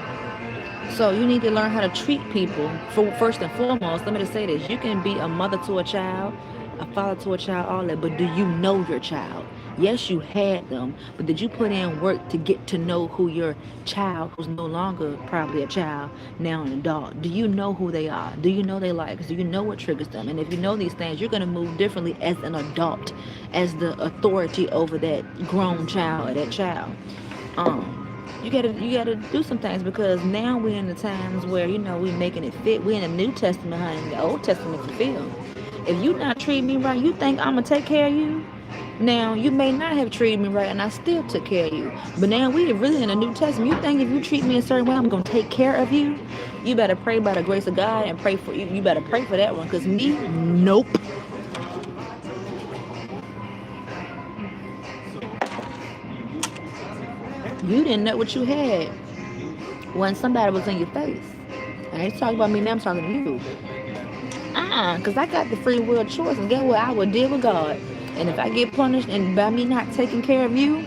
So you need to learn how to treat people. First and foremost, let me just say this. You can be a mother to a child, a father to a child, all that, but do you know your child? Yes, you had them, but did you put in work to get to know who your child, who's no longer probably a child, now an adult? Do you know who they are? Do you know they likes? Do you know what triggers them? And if you know these things, you're going to move differently as an adult, as the authority over that grown child or that child. You gotta do some things, because now we're in the times where, we making it fit. We're in the New Testament, honey. The Old Testament fulfilled. If you not treating me right, you think I'm gonna take care of you? Now, you may not have treated me right, and I still took care of you. But now we're really in the New Testament. You think if you treat me a certain way, I'm gonna take care of you? You better pray by the grace of God and pray for you. You better pray for that one, because me, nope. You didn't know what you had when somebody was in your face. I ain't talking about me now, I'm talking to you. Because I got the free will choice, and guess what? I will deal with God. And if I get punished and by me not taking care of you,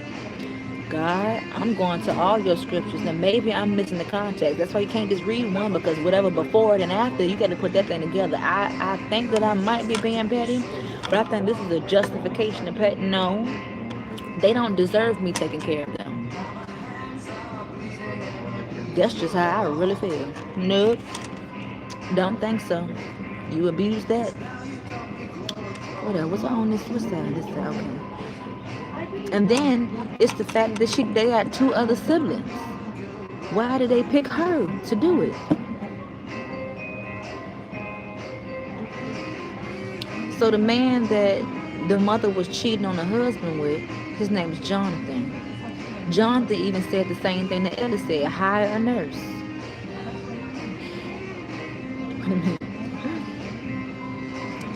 God, I'm going to all your scriptures. And maybe I'm missing the context. That's why you can't just read one, because whatever before it and after, you got to put that thing together. I think that I might be being petty, but I think this is a justification of pet. No, they don't deserve me taking care of them. That's just how I really feel. Nope, don't think so. You abuse that. What else? What's on this? What's that? This side, okay. And then it's the fact that they got two other siblings. Why did they pick her to do it? So the man that the mother was cheating on the husband with, his name is Jonathan. Jonathan even said the same thing that Ellie said, hire a nurse.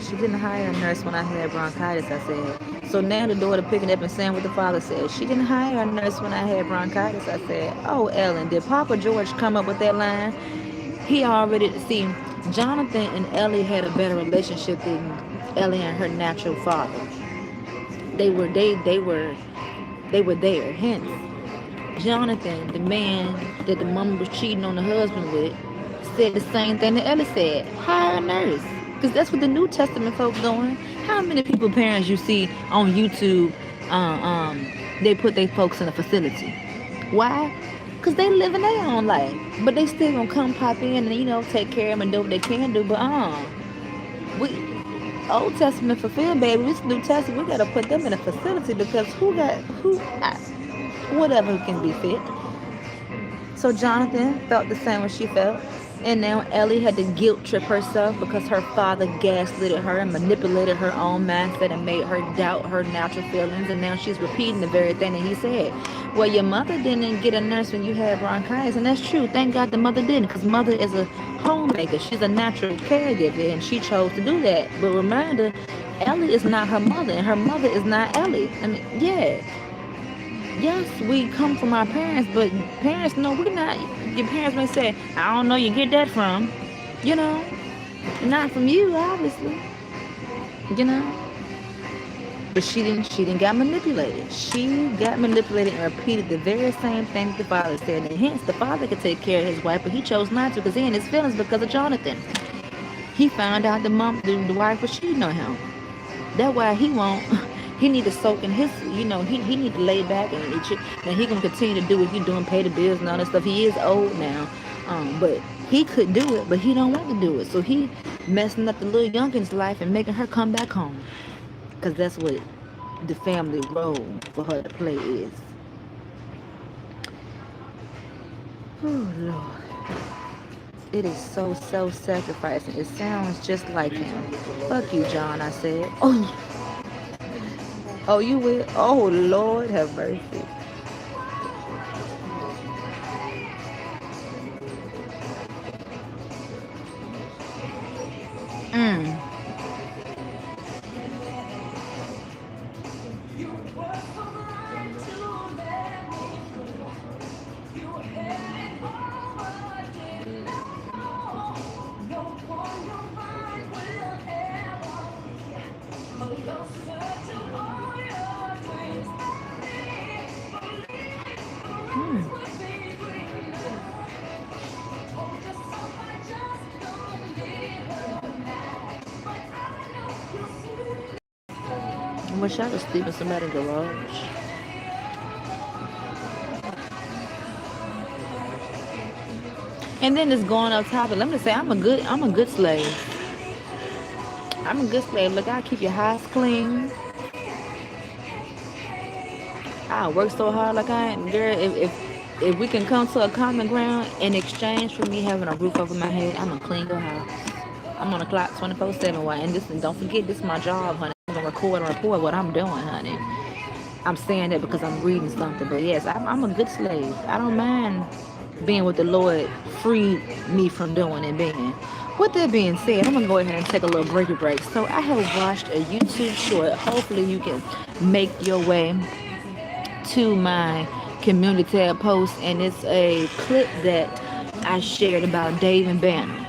She didn't hire a nurse when I had bronchitis, I said. So now the daughter picking up and saying what the father said. She didn't hire a nurse when I had bronchitis, I said. Oh, Ellen, did Papa George come up with that line? He already, see, Jonathan and Ellie had a better relationship than Ellie and her natural father. They were there. Hence, Jonathan, the man that the mama was cheating on the husband with, said the same thing that Ellie said. Hire a nurse. Because that's what the New Testament folks doing. How many people, parents, you see on YouTube, they put their folks in a facility? Why? Because they living their own life. But they still gonna come pop in and, take care of them and do what they can do. But we Old Testament fulfilled, baby. This New Testament, we gotta put them in a facility, because whatever can be fit. So Jonathan felt the same way she felt. And now Ellie had to guilt trip herself because her father gaslit her and manipulated her own mindset and made her doubt her natural feelings. And now she's repeating the very thing that he said. Well, your mother didn't get a nurse when you had bronchitis. And that's true. Thank God the mother didn't, because mother is a homemaker. She's a natural caregiver, and she chose to do that. But reminder, Ellie is not her mother, and her mother is not Ellie. I mean, yeah. Yes, we come from our parents, but parents, no, we're not. Your parents may say, I don't know you get that from. Not from you, obviously. But she didn't get manipulated. She got manipulated and repeated the very same thing the father said. And hence, the father could take care of his wife, but he chose not to, because he in his feelings because of Jonathan. He found out the wife was cheating on him. That's why he won't. He need to soak in his, he need to lay back and he can continue to do what he's doing, pay the bills and all that stuff. He is old now, but he could do it, but he don't want to do it. So he messing up the little youngin's life and making her come back home, because that's what the family role for her to play is. Oh Lord, it is so self-sacrificing. It sounds just like him. Fuck you, John, I said. Oh, you will? Oh, Lord, have mercy. I wish I was sleeping somebody in the garage. And then it's going up top. Let me say, I'm a good slave. I'm a good slave. Look, I keep your house clean. I work so hard, like I ain't, girl. If we can come to a common ground in exchange for me having a roof over my head, I'm gonna clean your house. I'm on the clock 24/7. Why? And don't forget, this is my job, honey. I'm gonna record and report what I'm doing, honey. I'm saying that because I'm reading something. But yes, I'm a good slave. I don't mind being what the Lord freed me from doing and being. With that being said, I'm gonna go ahead and take a little break. So I have watched a YouTube short. Hopefully you can make your way to my community tab post, and it's a clip that I shared about David Banner.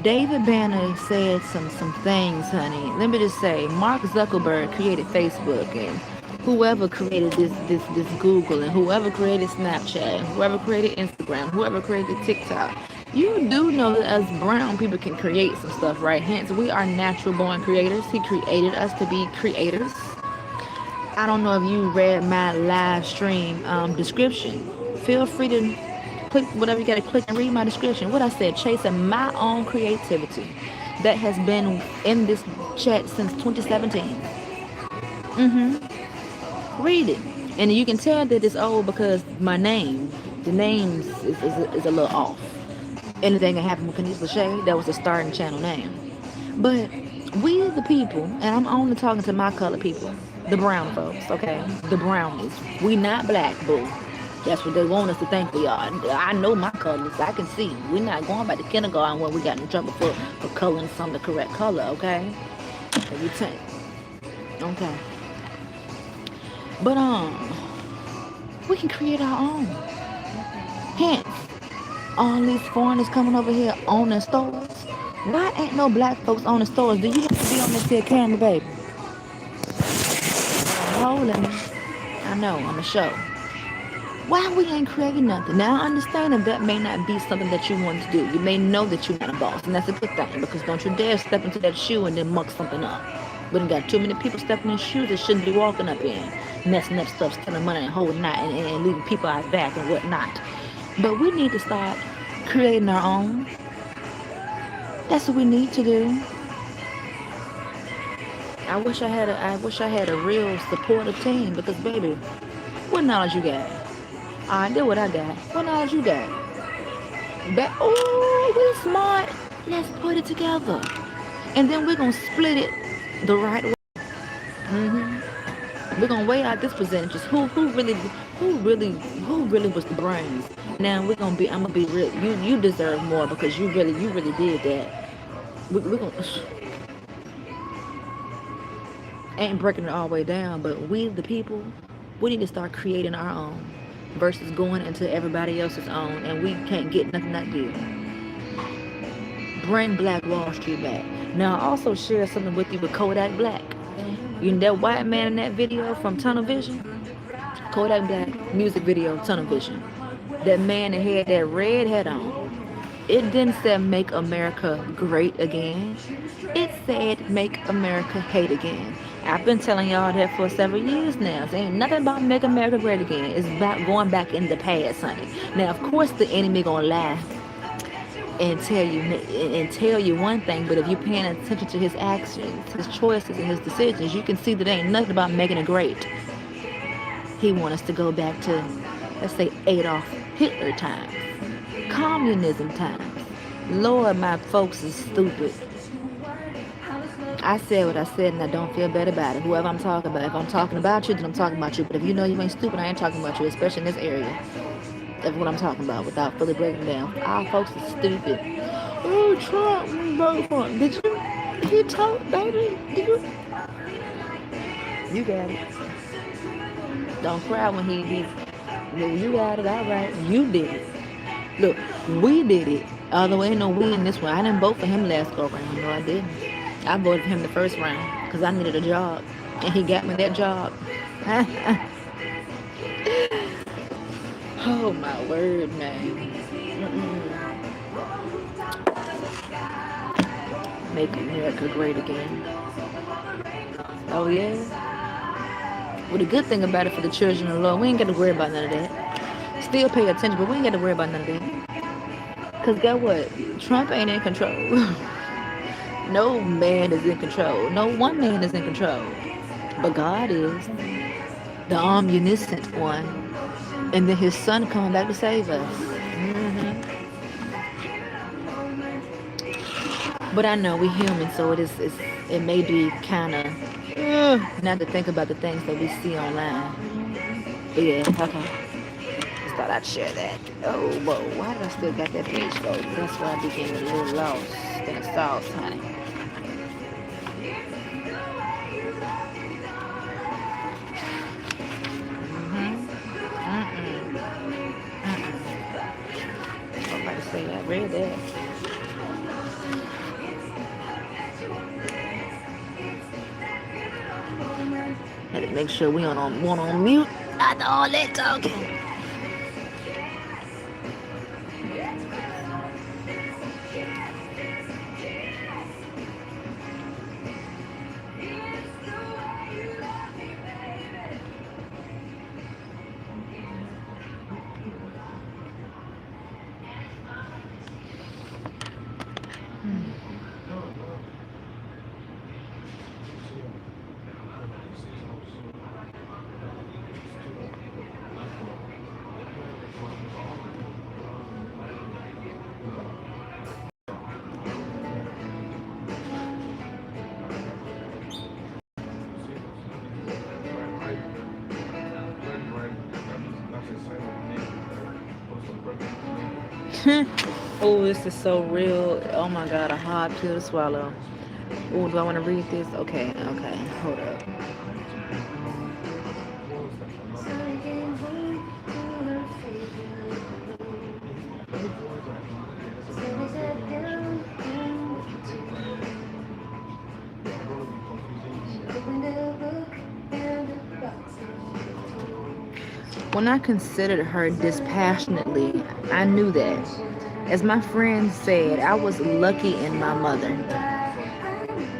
David Banner said some things, honey. Let me just say, Mark Zuckerberg created Facebook, and whoever created this Google, and whoever created Snapchat, and whoever created Instagram, whoever created TikTok. You do know that us brown people can create some stuff, right? Hence, we are natural born creators. He created us to be creators. I don't know if you read my live stream description. Feel free to click whatever you got to click and read my description. What I said, chasing my own creativity that has been in this chat since 2017. Read it. And you can tell that it's old because my name, the names is a little off. Anything can happen with Kenise Lachey, that was the starting channel name. But we the people, and I'm only talking to my colored people, the brown folks, okay? The brownies. We not black, boo. That's what they want us to think we are. I know my colors. I can see. We're not going back to kindergarten when we got in trouble for coloring some the correct color, okay? And you think. Okay. But we can create our own. Hence, all these foreigners coming over here owning stores. Why ain't no black folks owning stores? Do you have to be on this here camera, baby? Holding me. I know, I'm a show. Why we ain't creating nothing? Now I understand that may not be something that you want to do. You may know that you're not a boss, and that's a good thing, because don't you dare step into that shoe and then muck something up. We done got too many people stepping in shoes that shouldn't be walking up in, messing up stuff, stealing money and holding out and leaving people out back and whatnot. But we need to start creating our own. That's what we need to do. I wish I had a real supportive team, because baby, what knowledge you got? I did what I got. What knowledge you got? Oh, we smart. Let's put it together, and then we're gonna split it the right way. We're gonna weigh out this percentages. Who really was the brains? Now I'm gonna be real. You deserve more, because you really did that. We're gonna ain't breaking it all the way down, but we the people, we need to start creating our own versus going into everybody else's own, and we can't get nothing that good. Bring Black Wall Street back. Now I also share something with you with Kodak Black. You know that white man in that video from Tunnel Vision? Kodak Black music video, Tunnel Vision. That man that had that red hat on. It didn't say make America great again. It said make America hate again. I've been telling y'all that for several years now. It ain't nothing about make America great again. It's about going back in the past, honey. Now, of course, the enemy gonna lie and tell you one thing, but if you're paying attention to his actions, his choices, and his decisions, you can see that ain't nothing about making it great. He wants us to go back to, let's say, Adolf Hitler times, communism times. Lord, my folks is stupid. I said what I said, and I don't feel bad about it. Whoever I'm talking about, if I'm talking about you, then I'm talking about you. But if you know you ain't stupid, I ain't talking about you, especially in this area. That's what I'm talking about, without fully breaking down. Our folks is stupid. Oh, Trump, we voted for him. Did you? He told, baby. Did you? You got it. Don't cry when he no, you got it. All right, you did it. Look, we did it. Although ain't no we in this one. I didn't vote for him last go round. No, I didn't. I voted for him the first round because I needed a job, and he got me that job. Oh my word, man. Make America great again. Oh yeah. Well, the good thing about it for the children of the Lord, we ain't got to worry about none of that. Still pay attention, but we ain't got to worry about none of that. Because guess what? Trump ain't in control. No man is in control. No one man is in control. But God is. The omniscient one. And then his son coming back to save us. But I know we human, so it may be kind of not to think about the things that we see online. But yeah, okay. Just thought I'd share that. Oh, whoa, why did I still got that page though? That's why I became a little lost in the sauce, honey. Had to make sure we on one on mute after all that talking. Oh, this is so real. Oh my God, a hard pill to swallow. Oh, do I want to read this? Okay, hold up. When I considered her dispassionately, I knew that. As my friend said, I was lucky in my mother.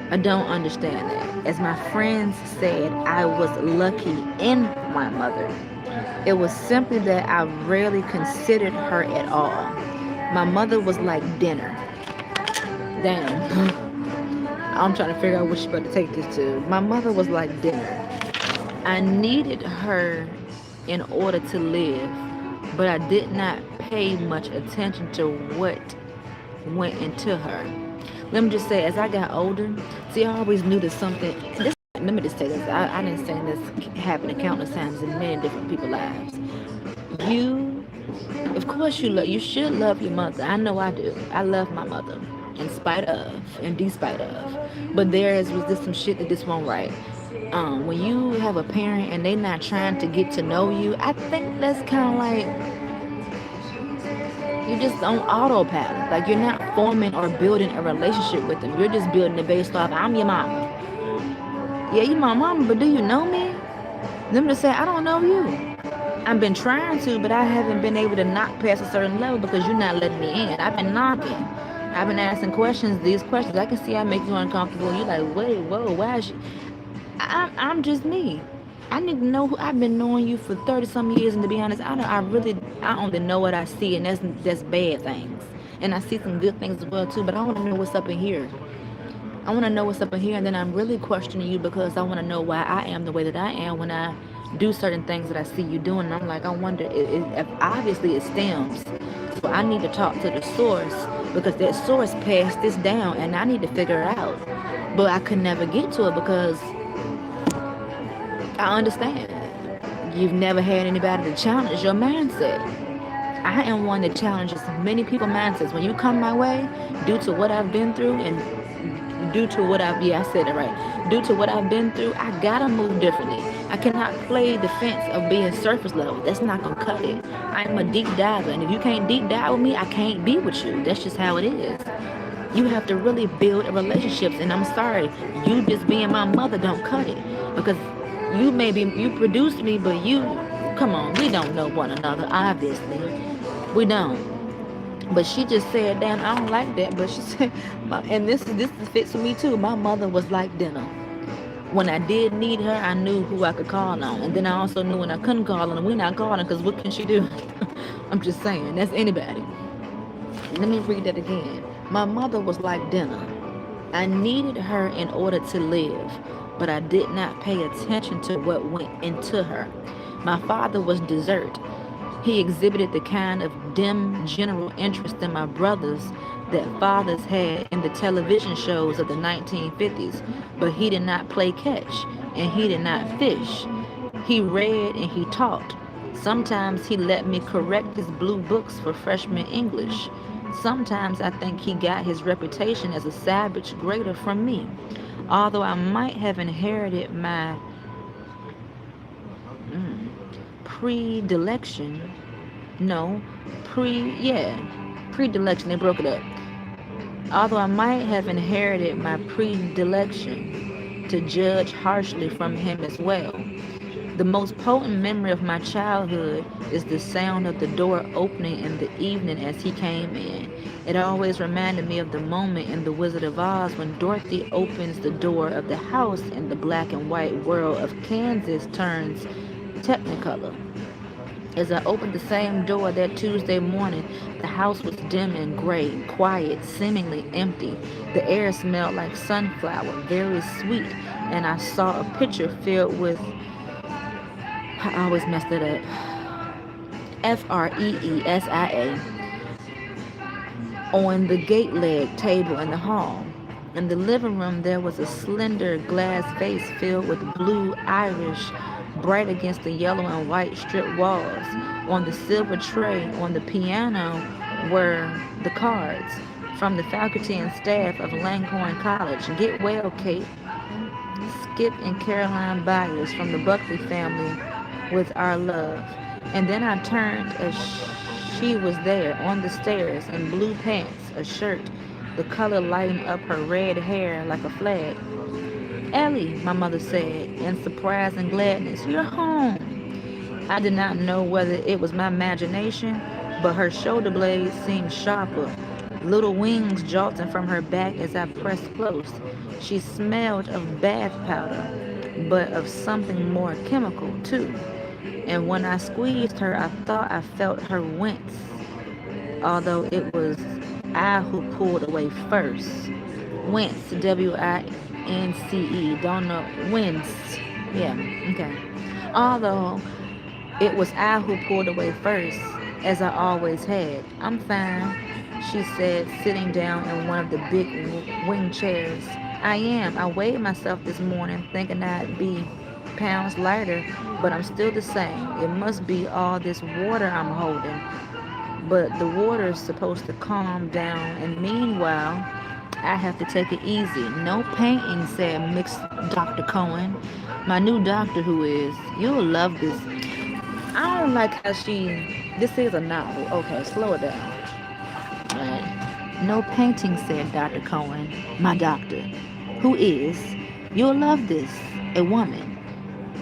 I don't understand that. As my friends said, I was lucky in my mother. It was simply that I rarely considered her at all. My mother was like dinner. Damn. I'm trying to figure out what she's about to take this to. My mother was like dinner. I needed her in order to live, but I did not pay much attention to what went into her. Let me just say, as I got older, see, I always knew that something. Let me just say this. I didn't say this happened countless times in many different people's lives. Of course, you should love your mother. I know I do. I love my mother, in spite of and despite of. But was just some shit that just won't right. When you have a parent and they not trying to get to know you, I think that's kind of like you're just on autopilot. Like you're not forming or building a relationship with them. You're just building it based off, I'm your mama. Yeah, you my mama, but do you know me? Them to say, I don't know you. I've been trying to, but I haven't been able to knock past a certain level because you're not letting me in. I've been knocking. I've been asking these questions. I can see I make you uncomfortable. You're like, wait, whoa, why is she? I'm just me. I need to know who I've been knowing you for 30-some years, and to be honest, I only know what I see, and that's bad things. And I see some good things as well too, but I want to know what's up in here. I want to know what's up in here, and then I'm really questioning you because I want to know why I am the way that I am when I do certain things that I see you doing. And I'm like, I wonder if obviously it stems. So I need to talk to the source because that source passed this down, and I need to figure it out. But I could never get to it because I understand. You've never had anybody to challenge your mindset. I am one that challenges many people's mindsets. When you come my way, due to what I've been through and due to what I said it right. Due to what I've been through, I gotta move differently. I cannot play the fence of being surface level. That's not gonna cut it. I'm a deep diver, and if you can't deep dive with me, I can't be with you. That's just how it is. You have to really build relationships, and I'm sorry, you just being my mother don't cut it because you produced me, but come on, we don't know one another, obviously. We don't. But she just said, damn, I don't like that. But she said, and this fits with me too. My mother was like dinner. When I did need her, I knew who I could call on. And then I also knew when I couldn't call on, we're not calling because what can she do? I'm just saying, that's anybody. Let me read that again. My mother was like dinner. I needed her in order to live, but I did not pay attention to what went into her. My father was dessert. He exhibited the kind of dim general interest in my brothers that fathers had in the television shows of the 1950s, but he did not play catch, and he did not fish. He read and he talked. Sometimes he let me correct his blue books for freshman English. Sometimes I think he got his reputation as a savage grader from me, although I might have inherited my predilection. Predilection, they broke it up. Although I might have inherited my predilection to judge harshly from him as well. The most potent memory of my childhood is the sound of the door opening in the evening as he came in. It always reminded me of the moment in The Wizard of Oz when Dorothy opens the door of the house and the black and white world of Kansas turns technicolor. As I opened the same door that Tuesday morning, the house was dim and gray, quiet, seemingly empty. The air smelled like sunflower, very sweet, and I saw a picture filled with, I always messed it up, Freesia, on the gate leg table in the hall. In the living room, there was a slender glass vase filled with blue iris, bright against the yellow and white strip walls. On the silver tray on the piano were the cards from the faculty and staff of Langhorne College. Get well, Kate. Skip and Caroline Byers from the Buckley family with our love. And then I turned as she was there on the stairs in blue pants, a shirt, the color lighting up her red hair like a flag. Ellie, my mother said, in surprise and gladness, you're home. I did not know whether it was my imagination, but her shoulder blades seemed sharper, little wings jolting from her back as I pressed close. She smelled of bath powder, but of something more chemical, too. And when I squeezed her, I thought I felt her wince, although it was I who pulled away first. Wince, W-I-N-C-E, don't know, wince, yeah, okay. Although it was I who pulled away first, as I always had. I'm fine, she said, sitting down in one of the big wing chairs. I am. I weighed myself this morning, thinking I'd be pounds lighter, but I'm still the same. It must be all this water I'm holding. But the water's supposed to calm down, and meanwhile, I have to take it easy. No painting, said Mixed Dr. Cohen, my new doctor who is. You'll love this. I don't like how this is a novel. Okay, slow it down. Right. No painting, said Dr. Cohen, my doctor, who is. You'll love this. A woman.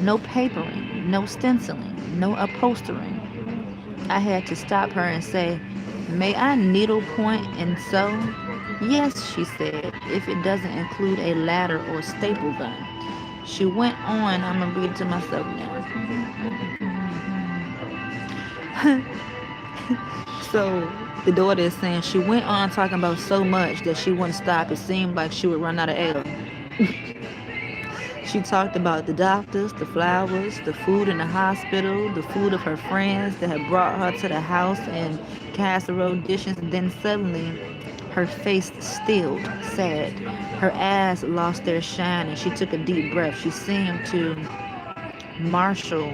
No papering, no stenciling, no upholstering. I had to stop her and say, may I needlepoint and sew? Yes, she said, if it doesn't include a ladder or staple gun. She went on, I'm going to read it to myself now. So the daughter is saying she went on talking about so much that she wouldn't stop. It seemed like she would run out of air. She talked about the doctors, the flowers, the food in the hospital, the food of her friends that had brought her to the house and casserole dishes, and then suddenly her face stilled, sad. Her eyes lost their shine and she took a deep breath. She seemed to marshal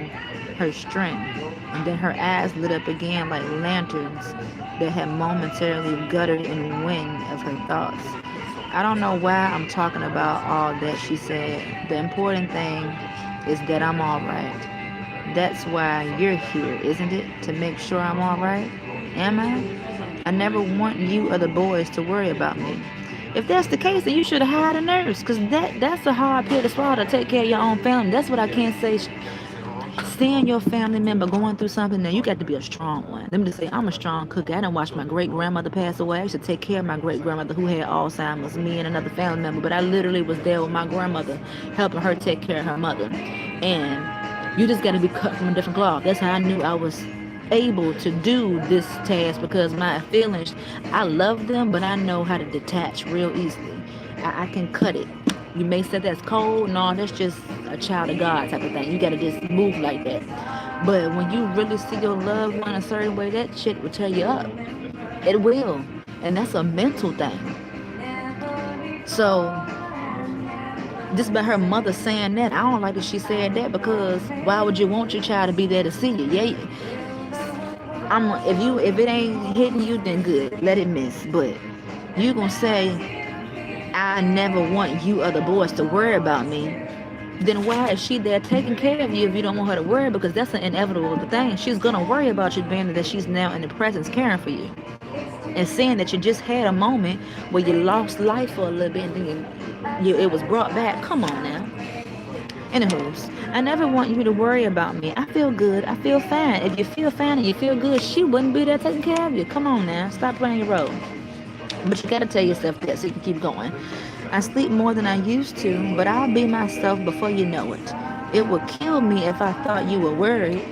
her strength, and then her eyes lit up again like lanterns that had momentarily guttered in wind of her thoughts. I don't know why I'm talking about all that, she said. The important thing is that I'm all right. That's why you're here, isn't it? To make sure I'm all right? Am I? I never want you or the boys to worry about me. If that's the case, then you should have hired a nurse, because that's a hard pill to swallow, to take care of your own family. That's what I can't say. Seeing your family member going through something, now you got to be a strong one. Let me just say, I'm a strong cookie. I didn't watch my great-grandmother pass away. I used to take care of my great-grandmother who had Alzheimer's, me and another family member. But I literally was there with my grandmother, helping her take care of her mother. And you just got to be cut from a different cloth. That's how I knew I was able to do this task, because my feelings, I love them, but I know how to detach real easily. I can cut it. You may say that's cold. No, that's just a child of God type of thing. You got to just move like that. But when you really see your loved one a certain way, that shit will tear you up. It will. And that's a mental thing. So, just by her mother saying that, I don't like that she said that, because why would you want your child to be there to see you? Yeah. If it ain't hitting you, then good. Let it miss. But you gonna say, I never want you or the boys to worry about me, then why is she there taking care of you if you don't want her to worry? Because that's an inevitable thing. She's going to worry about you, being that she's now in the presence caring for you. And seeing that you just had a moment where you lost life for a little bit, and then It was brought back. Come on now. Anywho's, I never want you to worry about me. I feel good. I feel fine. If you feel fine and you feel good, she wouldn't be there taking care of you. Come on now. Stop playing your role. But you gotta tell yourself that so you can keep going. I sleep more than I used to, but I'll be myself before you know it. It would kill me if I thought you were worried.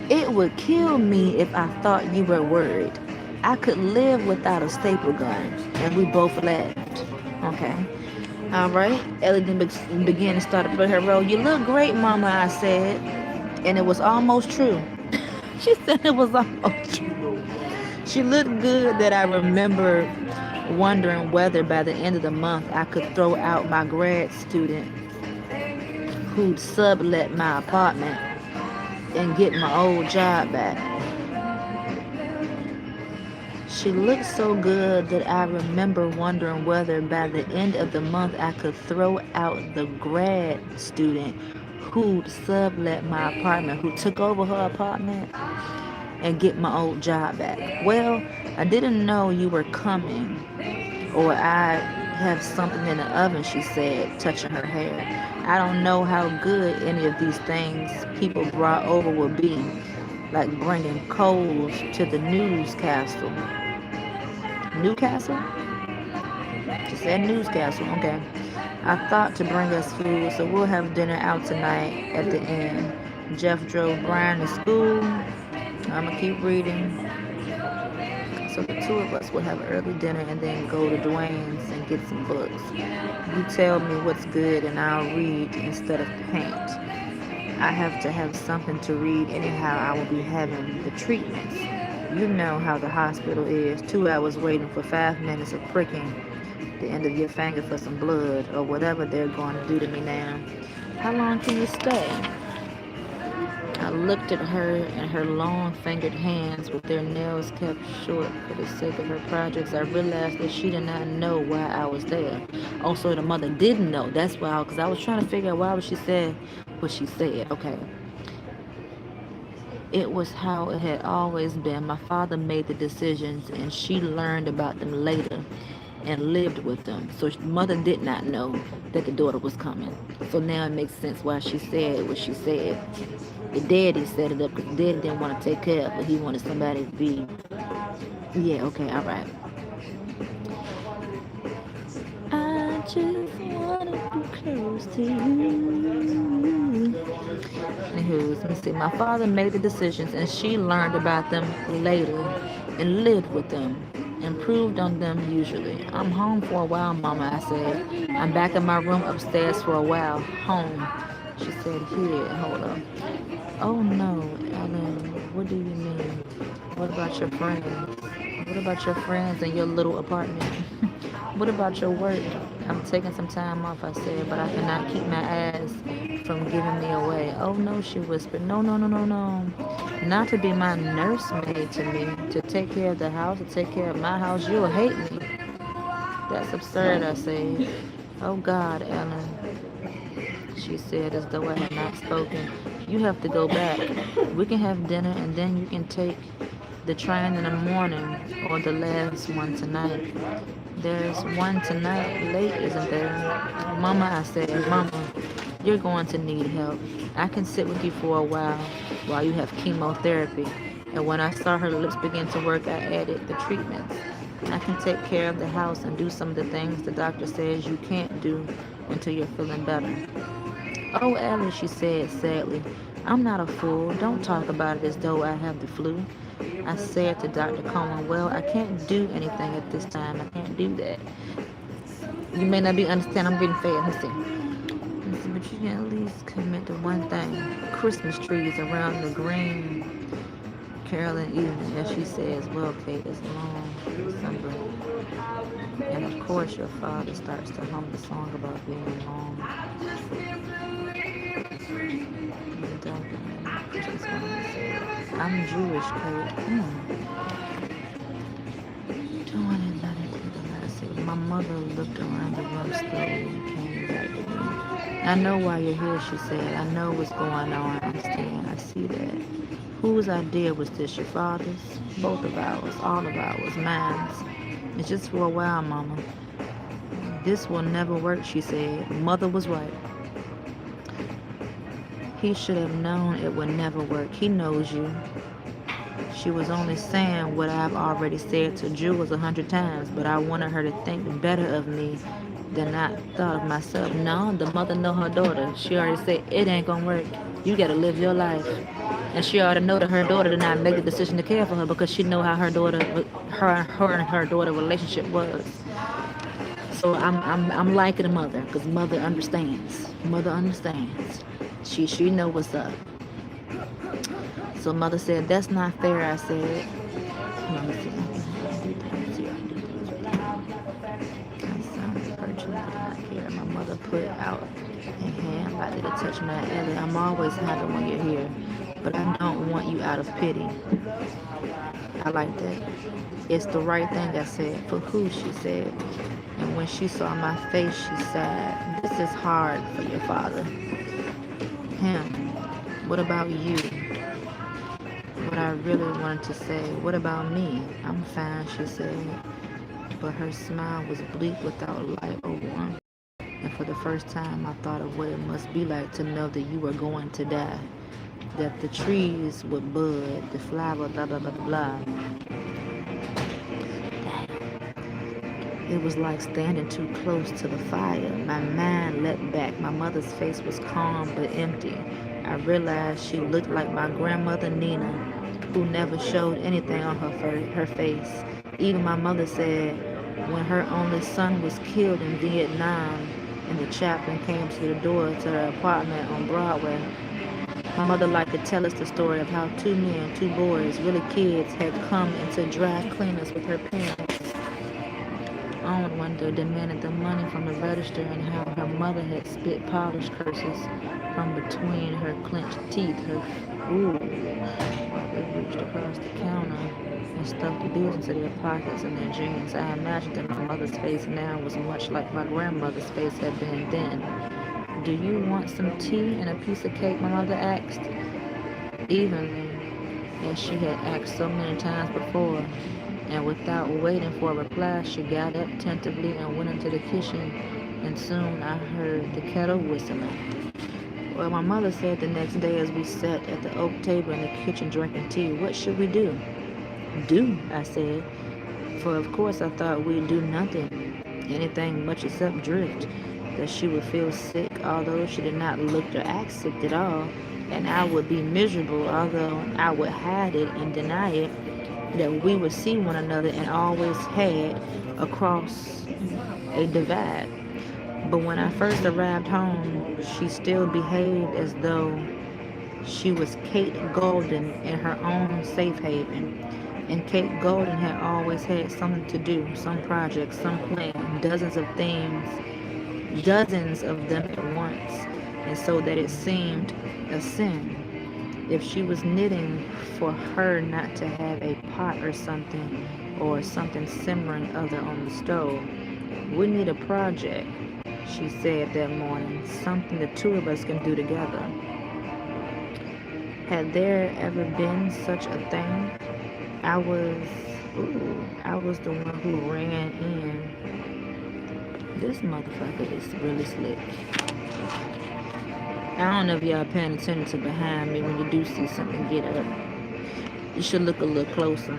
It would kill me if I thought you were worried. I could live without a staple gun. And we both laughed. Okay. All right. Ellie then began to start to play her role. You look great, Mama, I said. And it was almost true. She said it was almost true. She looked good that I remember wondering whether by the end of the month I could throw out my grad student who'd sublet my apartment and get my old job back. She looked so good that I remember wondering whether by the end of the month I could throw out the grad student who'd sublet my apartment, who took over her apartment, and get my old job back. Well, I didn't know you were coming, or I have something in the oven, she said, touching her hair. I don't know how good any of these things people brought over will be, like bringing coals to the newscastle. Newcastle? She said newscastle, okay. I thought to bring us food, so we'll have dinner out tonight at the inn. Jeff drove Brian to school. I'm gonna keep reading. So the two of us will have early dinner and then go to Dwayne's and get some books. You tell me what's good and I'll read instead of paint. I have to have something to read anyhow. I will be having the treatments. You know how the hospital is. 2 hours waiting for 5 minutes of pricking the end of your finger for some blood or whatever they're going to do to me now. How long can you stay? I looked at her and her long-fingered hands with their nails kept short for the sake of her projects. I realized that she did not know why I was there. Also, the mother didn't know. That's why, because I was trying to figure out why she said what she said. Okay. It was how it had always been. My father made the decisions and she learned about them later and lived with them. So mother did not know that the daughter was coming. So now it makes sense why she said what she said. The daddy set it up because daddy didn't want to take care of it. He wanted somebody to be, yeah, okay, all right. I just want to be close to you. Anywho, let me see. My father made the decisions and she learned about them later and lived with them. Improved on them usually. I'm home for a while, Mama, I said. I'm back in my room upstairs for a while. Home. She said, here, hold up. Oh no, Ellen, what do you mean? What about your friends? What about your friends and your little apartment? What about your work? I'm taking some time off, I said, but I cannot keep my ass from giving me away. Oh no, she whispered. No, no, no, no, no. Not to be my nursemaid to me, to take care of the house, to take care of my house. You'll hate me. That's absurd, I said. Oh God, Ellen, she said as though I had not spoken. You have to go back. We can have dinner and then you can take the train in the morning or the last one tonight. There's one tonight late, isn't there? Mama, I said, Mama, you're going to need help. I can sit with you for a while you have chemotherapy. And when I saw her lips begin to work, I added the treatments. I can take care of the house and do some of the things the doctor says you can't do until you're feeling better. Oh, Ellie, she said sadly, I'm not a fool. Don't talk about it as though I have the flu. I said to Dr. Coleman, well, I can't do anything at this time. I can't do that. You may not be understanding. I'm reading fast. Let's see. But you can at least commit to one thing. Christmas trees around the green Carolyn evening, as she says, well, Kate, it's long December. And of course your father starts to hum the song about being long. I'm Jewish, Kate. My mother looked around the room slowly and came back to me. I know why you're here, she said. I know what's going on. I understand. I see that. Whose idea was this? Your father's? Both of ours, all of ours, mine's. It's just for a while, Mama. This will never work, she said. Mother was right. He should have known it would never work. He knows you. She was only saying what I've already said to Jules 100 times, but I wanted her to think better of me than I thought of myself. No, the mother know her daughter. She already said it ain't gonna work. You gotta live your life. And she already know that her daughter did not make the decision to care for her because she know how her daughter, her and her daughter relationship was. So I'm liking the mother because mother understands. Mother understands. She know what's up. So mother said, that's not fair, I said. Let me see. My son purchased, but not care. My mother put out a hand likely to touch my Ellie. I'm always happy when you're here, but I don't want you out of pity. I like that. It's the right thing, I said. For who, she said. And when she saw my face, she said, this is hard for your father. Him. What about you? What I really wanted to say, what about me? I'm fine, she said. But her smile was bleak without light or warmth. And for the first time, I thought of what it must be like to know that you were going to die. That the trees would bud, the flower, blah, blah, blah, blah. It was like standing too close to the fire. My mind leapt back. My mother's face was calm but empty. I realized she looked like my grandmother Nina, who never showed anything on her face. Even my mother said when her only son was killed in Vietnam and the chaplain came to the door to her apartment on Broadway, my mother liked to tell us the story of how two men, two boys, really kids, had come into dry cleaners with her parents on one day demanded the money from the register and how her mother had spit polished curses from between her clenched teeth. They reached across the counter and stuffed the bills into their pockets and their jeans. I imagined that my mother's face now was much like my grandmother's face had been then. Do you want some tea and a piece of cake? My mother asked, evenly, as she had asked so many times before. And without waiting for a reply, she got up tentatively and went into the kitchen, and soon I heard the kettle whistling. Well, my mother said the next day as we sat at the oak table in the kitchen drinking tea, what should we do? Do, I said, for of course I thought we'd do nothing, anything much except drift, that she would feel sick, although she did not look or act sick at all, and I would be miserable, although I would hide it and deny it, that we would see one another and always had across a divide. But when I first arrived home, she still behaved as though she was Kate Golden in her own safe haven. And Kate Golden had always had something to do, some project, some plan, dozens of things, dozens of them at once, and so that it seemed a sin. If she was knitting, for her not to have a pot or something simmering other on the stove. We need a project, she said that morning, something the two of us can do together. Had there ever been such a thing? I was the one who ran in. This motherfucker is really slick. I don't know if y'all paying attention to behind me when you do see something get up. You should look a little closer.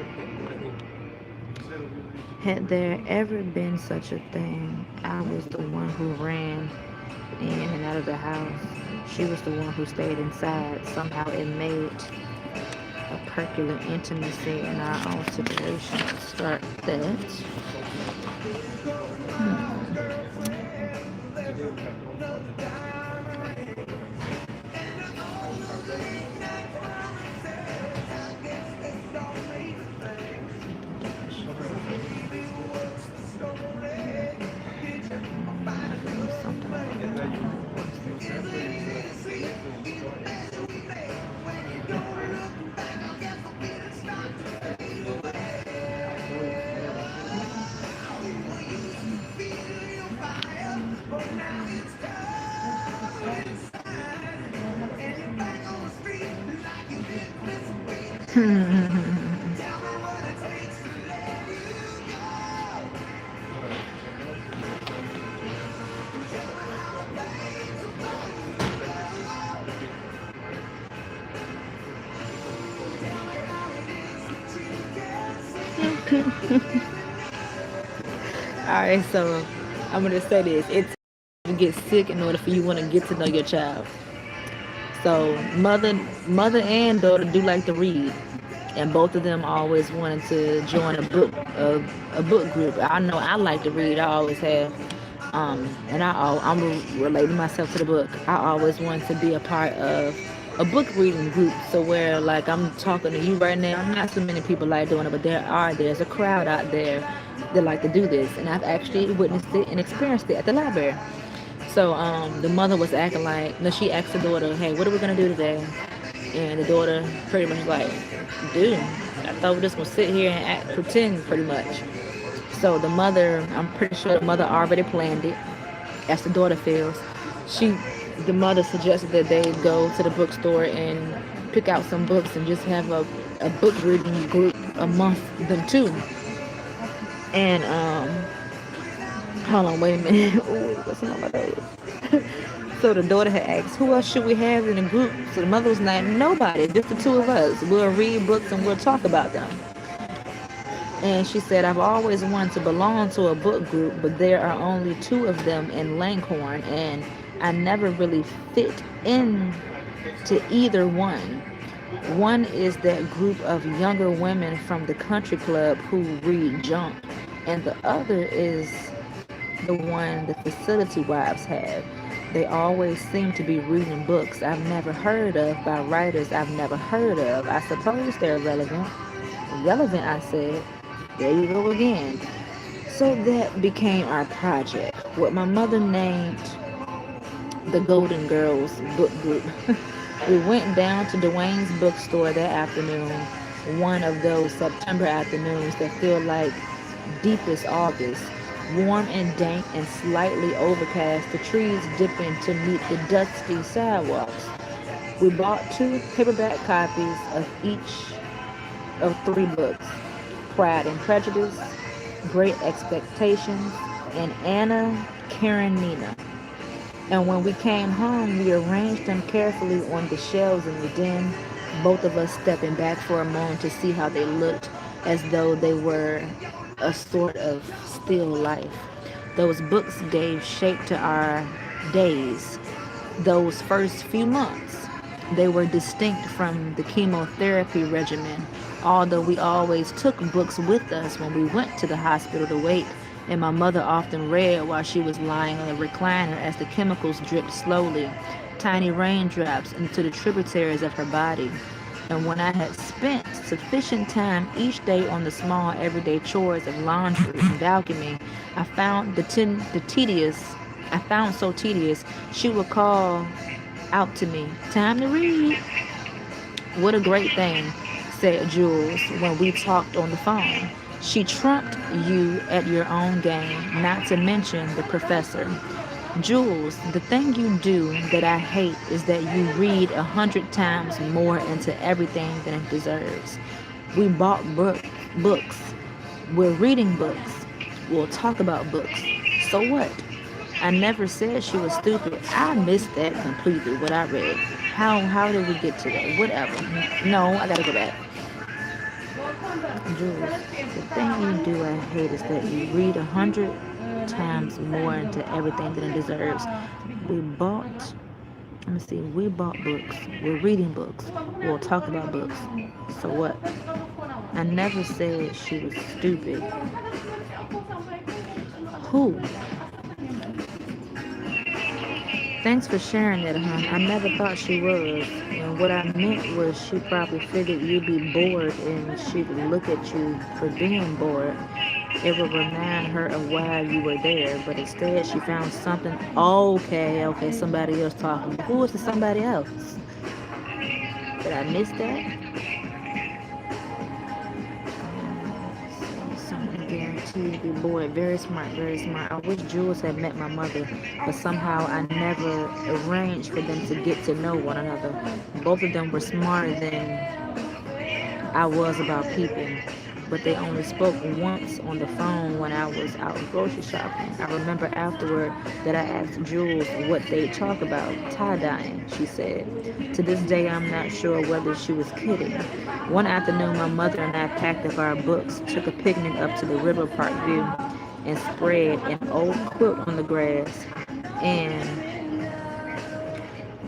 Had there ever been such a thing, I was the one who ran in and out of the house. She was the one who stayed inside. Somehow it made a perculant intimacy in our own situation. Start that. Alright, so I'm gonna say this. It's to get sick in order for you want to get to know your child. So mother and daughter do like to read, and both of them always wanted to join a book group. I know I like to read. I always have. And I'm relating myself to the book. I always wanted to be a part of a book reading group. So where like I'm talking to you right now, not so many people like doing it, but there's a crowd out there that like to do this, and I've actually witnessed it and experienced it at the library. So the mother was acting like, no, she asked the daughter, hey, what are we gonna do today? And the daughter pretty much like, dude, I thought we were just gonna sit here and pretend pretty much. So the mother, I'm pretty sure the mother already planned it, as the daughter feels. The mother suggested that they go to the bookstore and pick out some books and just have a book reading group amongst them too. And hold on, wait a minute. Ooh, what's on my nose? So the daughter had asked, who else should we have in the group? So the mother was like, nobody, just the two of us. We'll read books and we'll talk about them. And she said, I've always wanted to belong to a book group, but there are only two of them in Langhorne, and I never really fit in to either one. One is that group of younger women from the country club who read junk, and the other is the one the facility wives have. They always seem to be reading books I've never heard of by writers I've never heard of. I suppose they're relevant. Relevant, I said. There you go again. So that became our project, what my mother named the Golden Girls Book Group. We went down to Dwayne's bookstore that afternoon, one of those September afternoons that feel like deepest August, warm and dank and slightly overcast, the trees dipping to meet the dusty sidewalks. We bought 2 paperback copies of each of 3 books, Pride and Prejudice, Great Expectations, and Anna Karenina. And when we came home, we arranged them carefully on the shelves in the den, both of us stepping back for a moment to see how they looked, as though they were a sort of still life. Those books gave shape to our days, those first few months. They were distinct from the chemotherapy regimen, although we always took books with us when we went to the hospital to wait, and my mother often read while she was lying on a recliner as the chemicals dripped slowly, tiny raindrops into the tributaries of her body. And when I had spent sufficient time each day on the small everyday chores of laundry and vacuuming, I found so tedious, she would call out to me, time to read. What a great thing, said Jules when we talked on the phone. She trumped you at your own game, not to mention the professor. Jules, the thing you do that I hate is that you read 100 times more into everything than it deserves. We bought books. We're reading books. We'll talk about books. So what? I never said she was stupid. I missed that completely, what I read. How did we get to that? Whatever. No, I gotta go back. Jules, the thing you do I hate is that you read 100 times more into everything than it deserves. We bought books. We're reading books. We'll talk about books. So what? I never said she was stupid. Who? Thanks for sharing that, hon. I never thought she was. And what I meant was she probably figured you'd be bored and she would look at you for being bored. It would remind her of why you were there, but instead she found something. Okay, somebody else talking. Who is the somebody else? Did I miss that? Guaranteed to be bored. Very smart, very smart. I wish Jules had met my mother, but somehow I never arranged for them to get to know one another. Both of them were smarter than I was about people, but they only spoke once on the phone when I was out grocery shopping. I remember afterward that I asked Jules what they talk about, tie-dyeing, she said. To this day, I'm not sure whether she was kidding. One afternoon, my mother and I packed up our books, took a picnic up to the River Park View, and spread an old quilt on the grass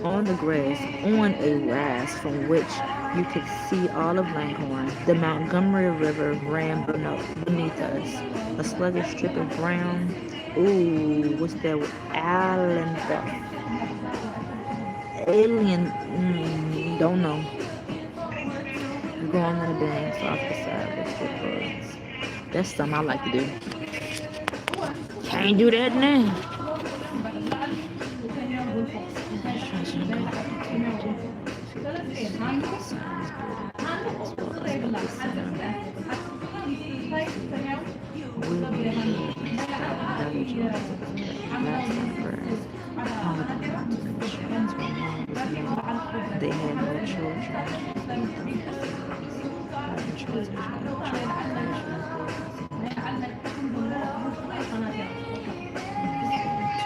on a rise from which you could see all of Langhorne. The Montgomery River ran beneath us, a sluggish strip of brown. Ooh, what's that? Alien, don't know. Going on the banks off the side of the roads. That's something I like to do. Can't do that now. They had no children.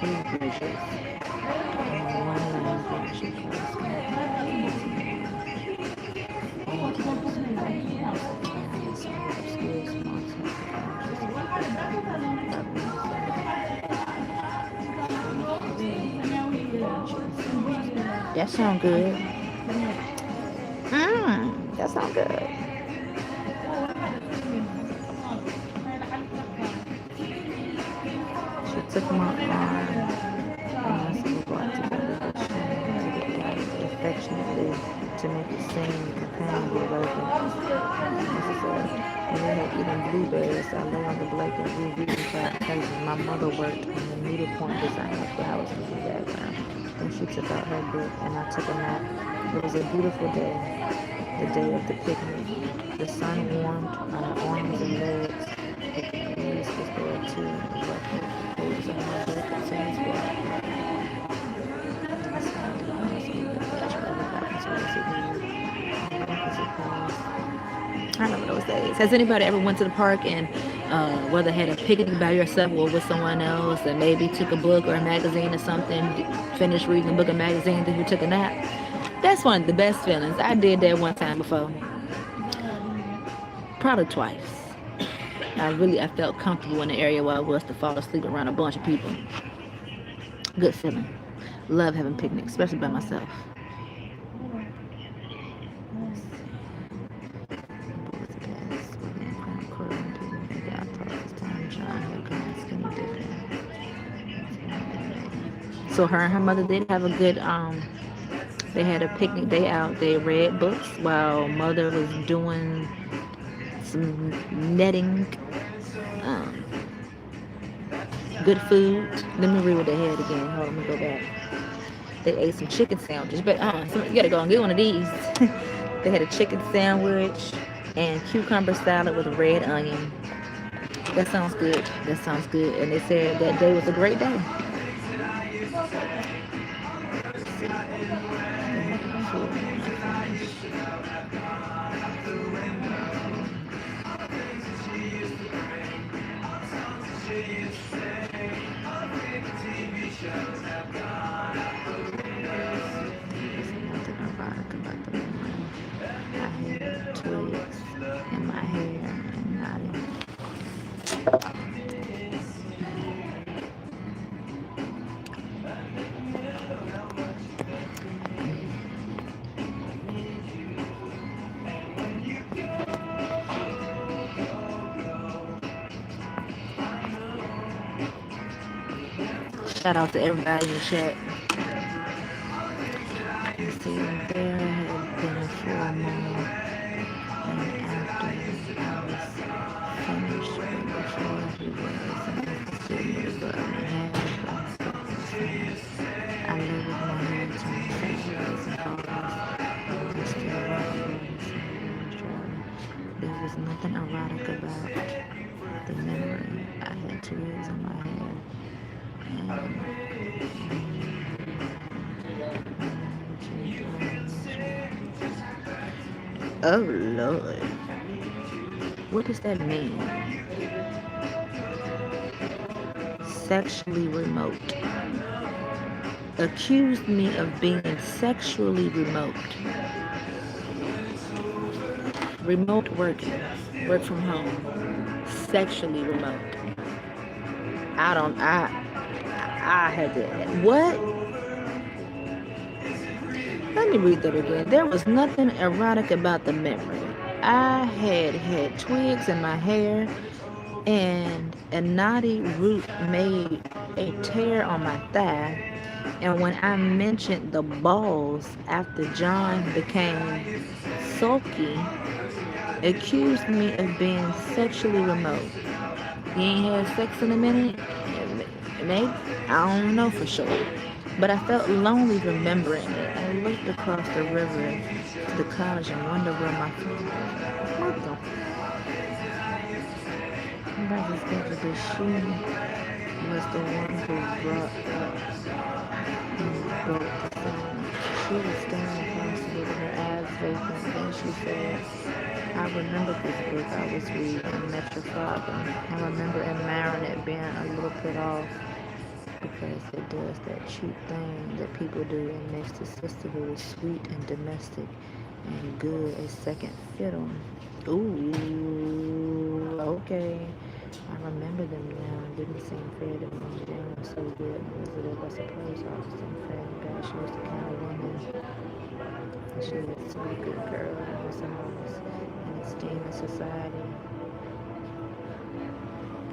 Two bridges. One language. That sound good. That sound good. She took my arm and us we brought together the affectionately to make it seem companionable rather than necessary. When we had eaten blueberries, I lay on the blanket and reading five pages. My mother worked on the needlepoint design of flowers in the background. Then she took out her book and I took a nap. It was a beautiful day, the day of the picnic. The sun warmed our arms and legs. The breeze was there too. The cold on my back and sands were. I remember those days. Has anybody ever went to the park and whether had a picnic by yourself or with someone else, and maybe took a book or a magazine or something, finished reading a book or magazine, then you took a nap? That's one of the best feelings. I did that one time before. Probably twice. I felt comfortable in the area where I was to fall asleep around a bunch of people. Good feeling. Love having picnics, especially by myself. So her and her mother did have a good, they had a picnic day out. They read books while mother was doing some netting. Good food. Let me read what they had again. Hold on, let me go back. They ate some chicken sandwiches, but you gotta go and get one of these. They had a chicken sandwich and cucumber salad with a red onion. That sounds good. That sounds good. And they said that day was a great day. In my hair and nodding. Shout out to everybody in the chat. See, there had been a full moon, and after I was finished, but before he was, and I stood near above my head, I lay with my hands on my face and always was still rocking. There was nothing erotic about the memory. I had tears in my head. Oh Lord. What does that mean? Sexually remote. Accused me of being sexually remote. Remote working. Work from home. Sexually remote. I had to. What? Let me read that again. There was nothing erotic about the memory. I had twigs in my hair, and a knotty root made a tear on my thigh. And when I mentioned the balls after John became sulky, accused me of being sexually remote. You ain't had sex in a minute? Maybe. I don't know for sure. But I felt lonely remembering it. I looked across the river to the college and wondered where my what the I discovered that she was the one who brought up and broke the silence. She was staring across the river, her eyes vacant. Then she said, I remember this book I was reading, I Met Your Father. I remember admiring it being a little put off because it does that cheap thing that people do and makes the sisterhood sweet and domestic and good as second fiddle. Ooh, okay. I remember them now. It didn't seem fair to me. They were so good and Elizabeth, I suppose, officer and fair and bad. She was the kind of woman. She was a sweet, good girl. And was always in esteem in society.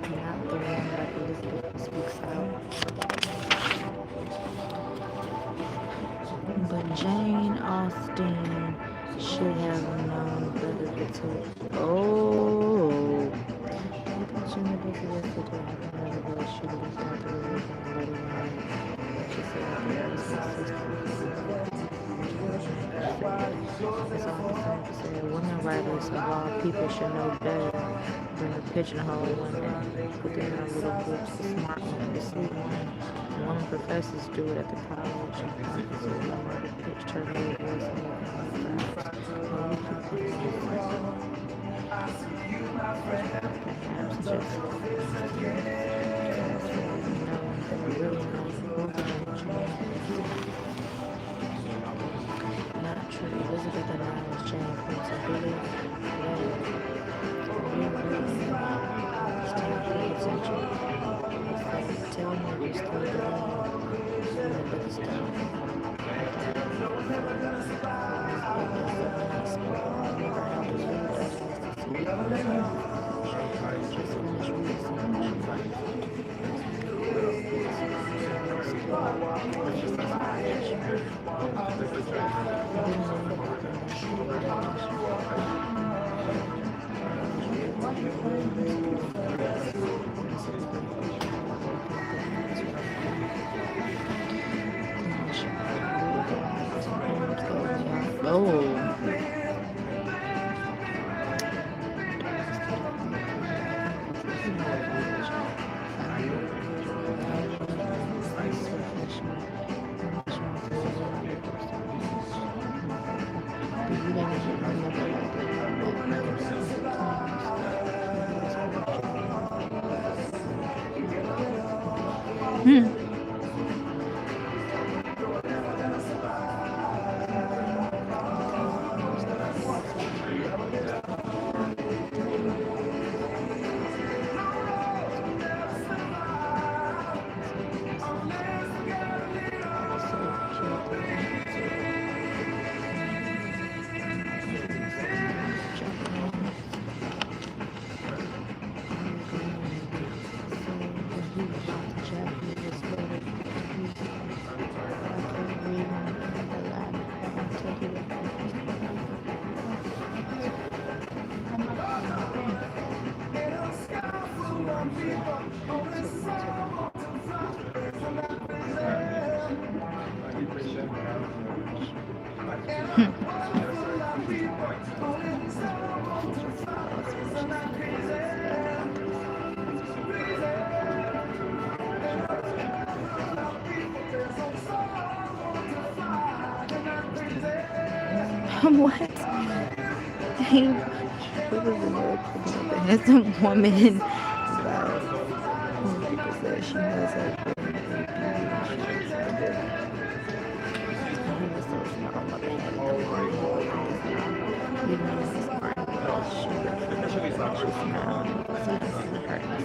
Not the one like Elizabeth who speaks out. But Jane Austen should have known better to take. Oh. Jimmy Baker yesterday had another boy shooting after the week and let him run. She said that was my sister. That's all I'm saying to say. Women writers of all people should know better than to pigeonhole women, put them in a little groups, the smart one, the sweet one. Women professors do it at the college and conferences. My mother pitched her new voice and making her friends. And we keep perhaps just really not true. Elizabeth and I was Jane Prince of Billy. Tell me you still believe in the big stuff. Oh. What? Who was the word? The handsome woman. Like, people say she has her beauty and she looks so good. And he was so smart. My bad. Even though he's smart, she looks so good. She smiled. So this is hurt me.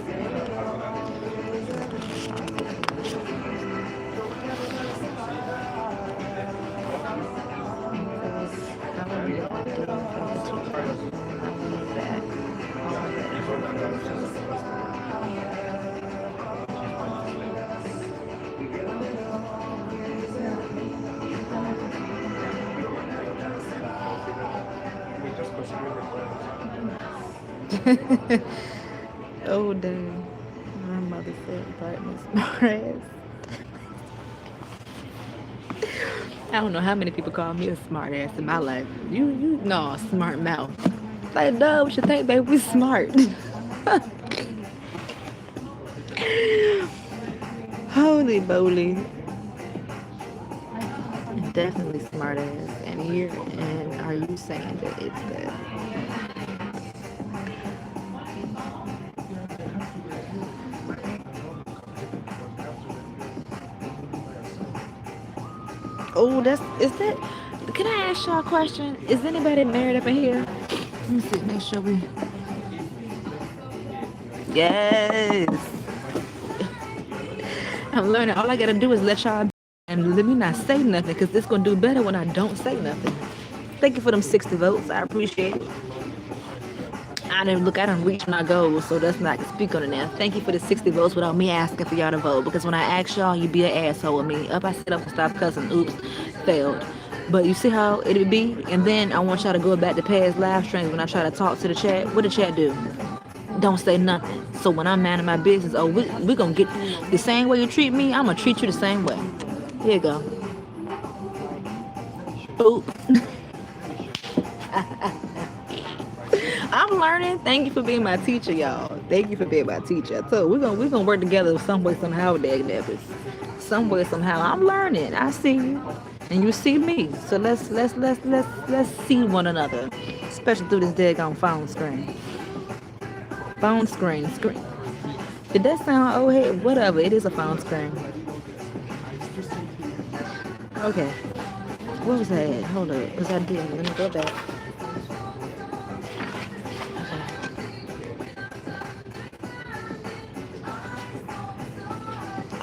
Oh damn. My mother said brightness smart ass. I don't know how many people call me a smart ass in my life. You no smart mouth. Like, duh, what you think, baby? We smart. Holy moly. Definitely smart ass. And here, and are you saying that it's that? Oh, is that, can I ask y'all a question? Is anybody married up in here? Let me see, make sure we, yes. I'm learning, all I gotta do is let y'all and let me not say nothing, because it's gonna do better when I don't say nothing. Thank you for them 60 votes, I appreciate it. I didn't reach my goal, so that's not to speak on it now. Thank you for the 60 votes without me asking for y'all to vote, because when I ask y'all, you be an asshole with me. Up, I sit up and stop cussing. Oops, failed. But you see how it would be? And then I want y'all to go back to past live streams when I try to talk to the chat. What the chat do? Don't say nothing. So when I'm minding my business, oh, we gonna get the same way you treat me, I'm gonna treat you the same way. Here you go. Oops. I'm learning. Thank you for being my teacher, y'all. Thank you for being my teacher. So we're gonna work together some way, somehow, dag nabbits. Some way, somehow. I'm learning. I see you, and you see me. So let's see one another, especially through this daggone phone screen. Phone screen. Did that sound old head? Whatever. It is a phone screen. Okay. What was that? Hold up, because I didn't. Let me go back.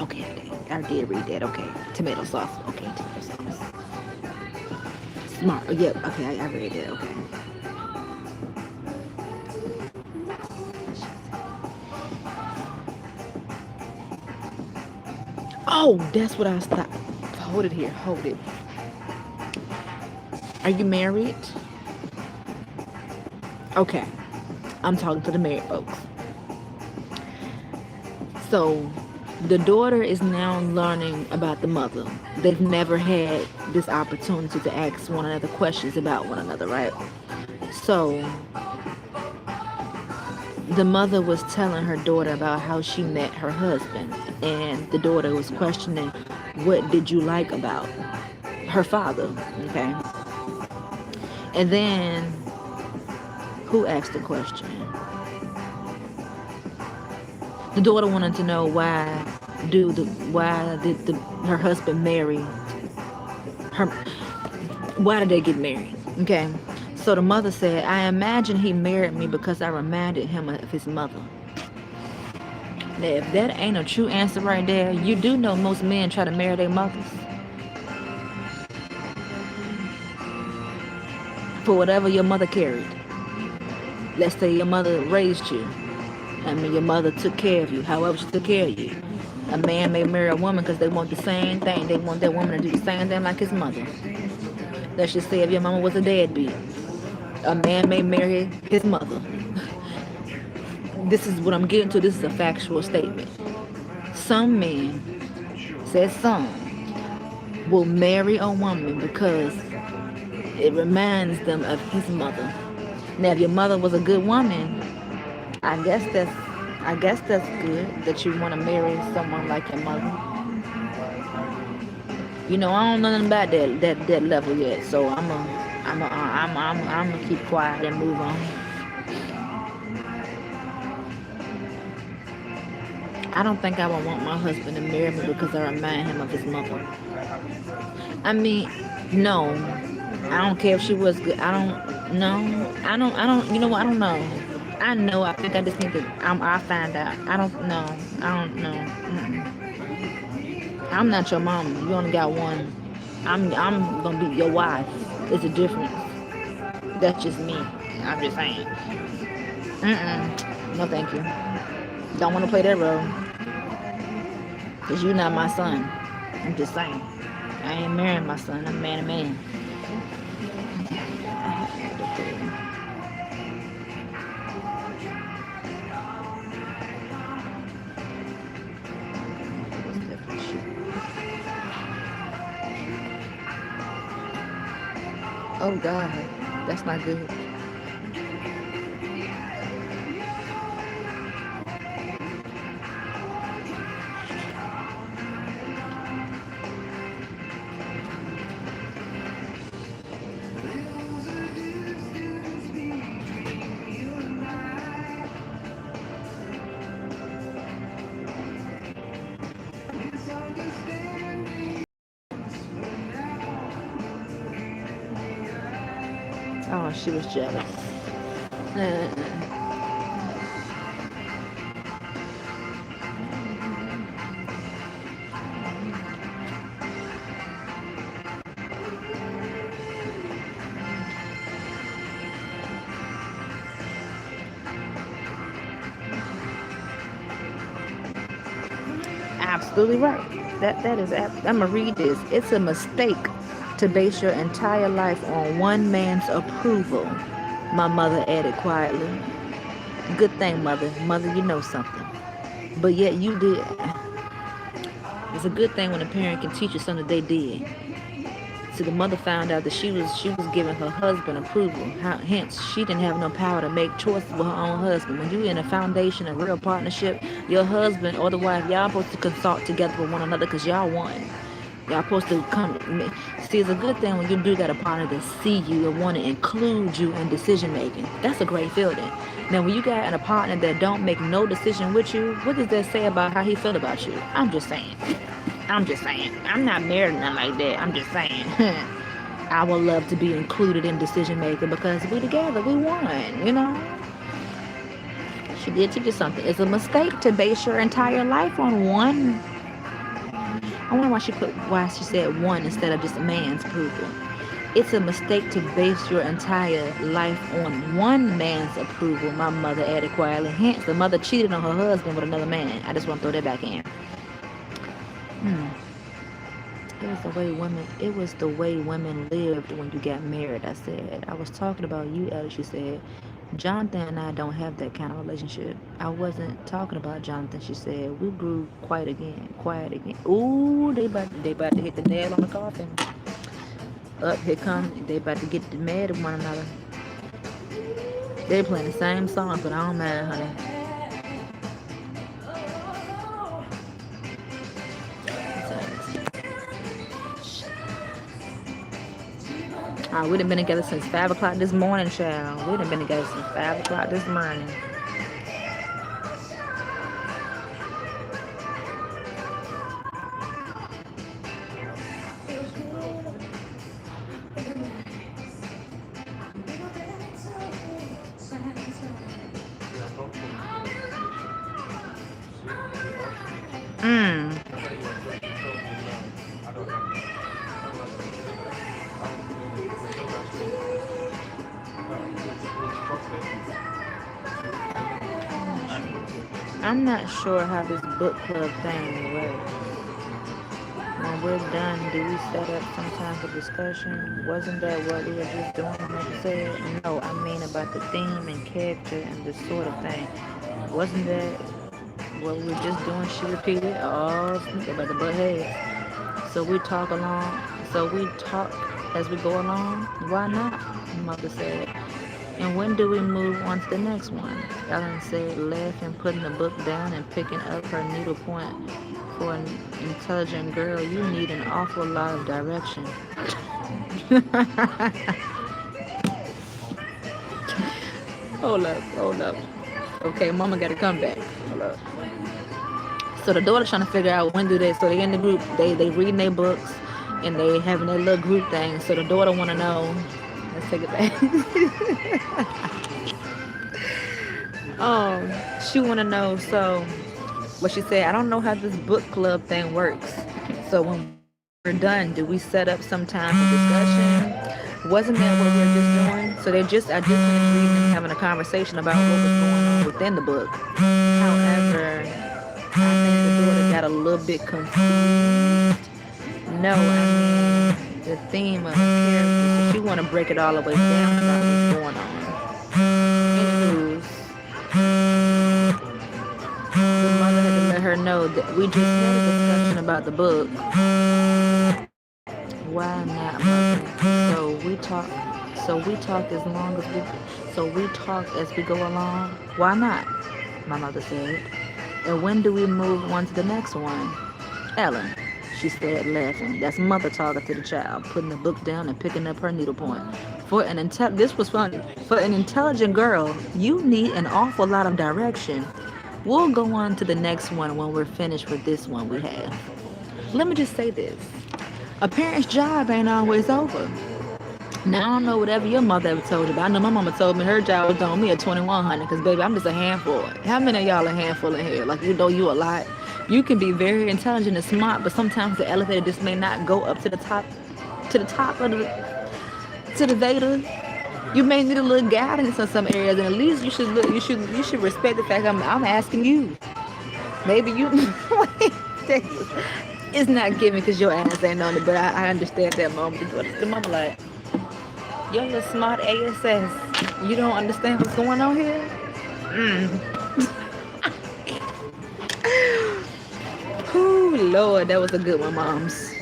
Okay, I did read that. Okay, tomato sauce. Okay, tomato sauce. Smart. Yep. Okay, I read that. Okay. Oh, that's what I stopped. Hold it here. Hold it. Are you married? Okay. I'm talking to the married folks. So the daughter is now learning about the mother. They've never had this opportunity to ask one another questions about one another, right? So the mother was telling her daughter about how she met her husband, and the daughter was questioning, what did you like about her father? Okay. And then who asked the question? The daughter wanted to know why did her husband marry her? Why did they get married? Okay. So the mother said, I imagine he married me because I reminded him of his mother. Now, if that ain't a true answer right there, you do know most men try to marry their mothers. For whatever your mother carried. Let's say your mother raised you. I mean, your mother took care of you, however she took care of you. A man may marry a woman because they want the same thing. They want that woman to do the same thing like his mother. Let's just say if your mama was a deadbeat. A man may marry his mother. This is what I'm getting to. This is a factual statement. Some men, says some, will marry a woman because it reminds them of his mother. Now, if your mother was a good woman, I guess that's good that you want to marry someone like your mother. You know, I don't know nothing about that level yet, so I'm gonna I'm gonna keep quiet and move on. I don't think I would want my husband to marry me because I remind him of his mother. I mean, no. I don't care if she was good. I don't know. I don't you know what? I don't know. I know. I think I just need to I'll find out. I don't know. I don't know. I'm not your mama. You only got one. I'm gonna be your wife. It's a difference. That's just me. I'm just saying. No thank you. Don't wanna play that role. Cause you're not my son. I'm just saying. I ain't marrying my son. I'm man to man. Oh God, that's not good. Oh, she was jealous. Absolutely right. That is. I'm gonna read this. It's a mistake to base your entire life on one man's approval. My mother added quietly. Good thing, mother. Mother, you know something. But yet you did. It's a good thing when a parent can teach you something they did. So the mother found out that she was giving her husband approval. Hence, she didn't have no power to make choices with her own husband. When you're in a foundation, a real partnership, your husband or the wife, y'all supposed to consult together with one another because y'all one. Y'all supposed to come. See, it's a good thing when you do got a partner that see you and want to include you in decision making. That's a great feeling. Now, when you got a partner that don't make no decision with you, what does that say about how he feel about you? I'm just saying. I'm not married to nothing like that. I'm just saying. I would love to be included in decision making because we together, we won, you know? She did teach you something. It's a mistake to base your entire life on one. I wonder why she said one instead of just a man's approval. It's a mistake to base your entire life on one man's approval, my mother added quietly. Hence, the mother cheated on her husband with another man. I just want to throw that back in. It was the way women lived when you got married, I said. I was talking about you, Alice, she said. Jonathan and I don't have that kind of relationship. I wasn't talking about Jonathan, she said. We grew quiet again. Ooh, they about to hit the nail on the coffin. Up, here come, they about to get mad at one another. They playing the same songs, but I don't mind, honey. We done been together since 5 o'clock this morning, child. We done been together since 5 o'clock this morning. I'm not sure how this book club thing works. When we're done, do we set up some type of discussion? Wasn't that what we were just doing, like you said? No, I mean about the theme and character and this sort of thing. Wasn't that what we were just doing? She repeated. Oh, about the butt head. So we talk as we go along. Why not? Mother said. And when do we move on to the next one? Ellen said, laughing, putting the book down and picking up her needlepoint. For an intelligent girl, you need an awful lot of direction. Hold up, hold up. Okay, mama gotta come back. Hold up. So the daughter trying to figure out when do they. So they in the group. They reading their books, and they having their little group thing. So the daughter want to know. Let's take it back. She want to know. So what she said. I don't know how this book club thing works. So when we're done, do we set up some time for discussion? Wasn't that what we were just doing? So I just finished reading and having a conversation about what was going on within the book. However, I think the daughter got a little bit confused. No, I mean the theme of the characters. So she want to break it all the way down about what's going on. Anywho, the mother had to let her know that we just had a discussion about the book. Why not, mother? So we talk as long as we. So we talk as we go along. Why not? My mother said. And when do we move on to the next one? Ellen, she said, laughing. That's mother talking to the child, putting the book down and picking up her needlepoint. This was funny. For an intelligent girl, you need an awful lot of direction. We'll go on to the next one when we're finished with this one we have. Let me just say this. A parent's job ain't always over. Now, I don't know whatever your mother ever told you, but I know my mama told me her job was on me at 2100, because, baby, I'm just a handful. How many of y'all a handful in here? Like, you know you a lot. You can be very intelligent and smart, but sometimes the elevator just may not go up to the top of the Veda. You may need a little guidance in some areas, and at least you should respect the fact I'm asking you. Maybe you... It's not giving because your ass ain't on it, but I understand that moment. The mama like... You're a little smart ASS. You don't understand what's going on here? Ooh, Lord, that was a good one, moms.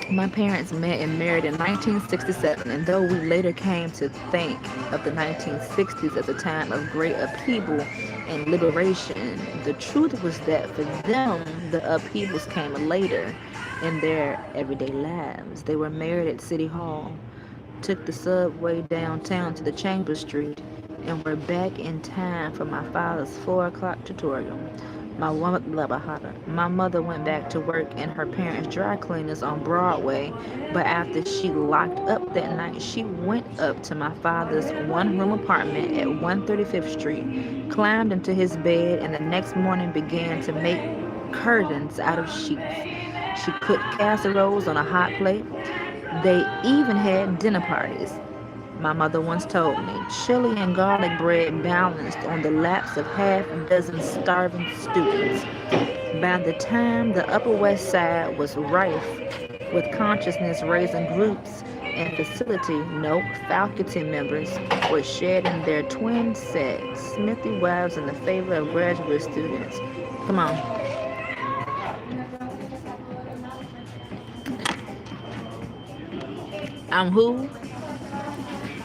My parents met and married in 1967, and though we later came to think of the 1960s as a time of great upheaval and liberation, the truth was that for them, the upheavals came later in their everyday lives. They were married at City Hall, took the subway downtown to the Chambers Street, and were back in time for my father's 4 o'clock tutorial. My mother went back to work in her parents' dry cleaners on Broadway, but after she locked up that night, she went up to my father's one-room apartment at 135th Street, climbed into his bed, and the next morning began to make curtains out of sheets. She put casseroles on a hot plate. They even had dinner parties. My mother once told me, chili and garlic bread balanced on the laps of half a dozen starving students. By the time the Upper West Side was rife with consciousness-raising groups and faculty members were shedding their twin sets, Smithy wives in the favor of graduate students. Come on. I'm who?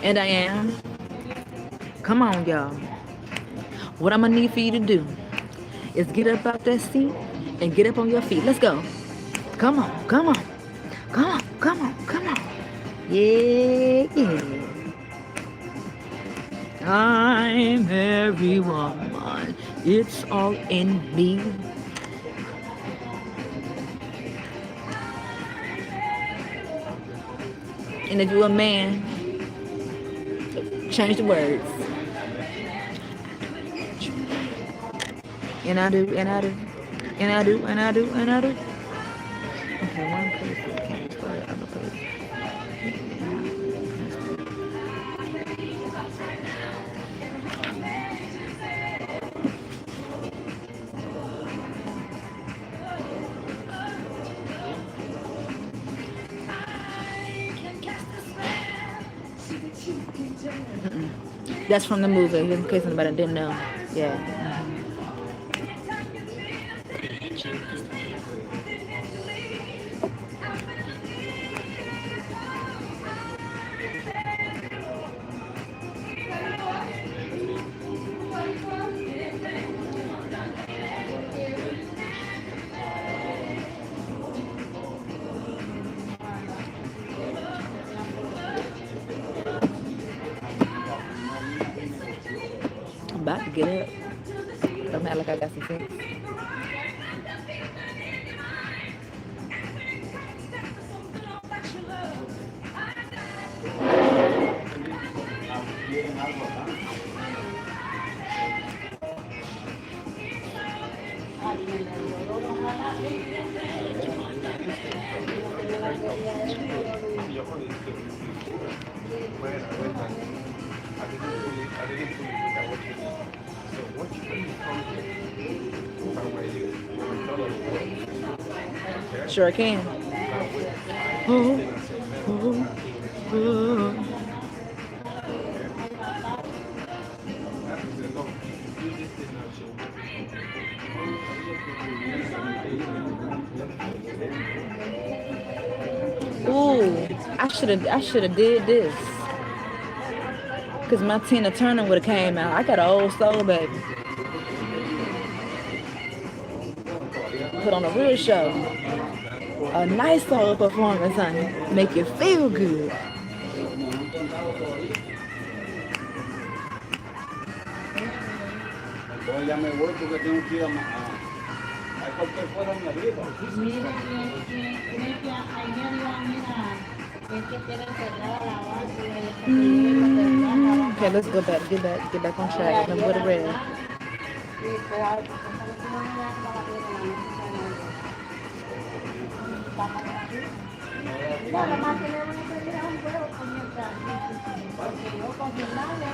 And I am. Come on, y'all. What I'm gonna need for you to do is get up out that seat and get up on your feet. Let's go. Come on, come on. Come on, come on, come on. Yeah, yeah. I'm every woman. It's all in me. And if you're a man, change the words. And I do, and I do, and I do, and I do, and I do. Okay, one place can't start the other place. That's from the movie, in case anybody didn't know. Yeah. about to get up. Don't act like I got some sense. Sure can. Ooh, ooh, ooh. Ooh, I should have did this. Cause my Tina Turner would have came out. I got an old soul, baby. Put on a real show. A nice soul performance, honey. Make you feel good. Entonces ya me voy porque tengo que ir a cualquier fuera me abrigo. Mire, tiene que ayer iba, mira, es que quiere cerrar la base. Okay, let's go back. Get back on track. Remember the red.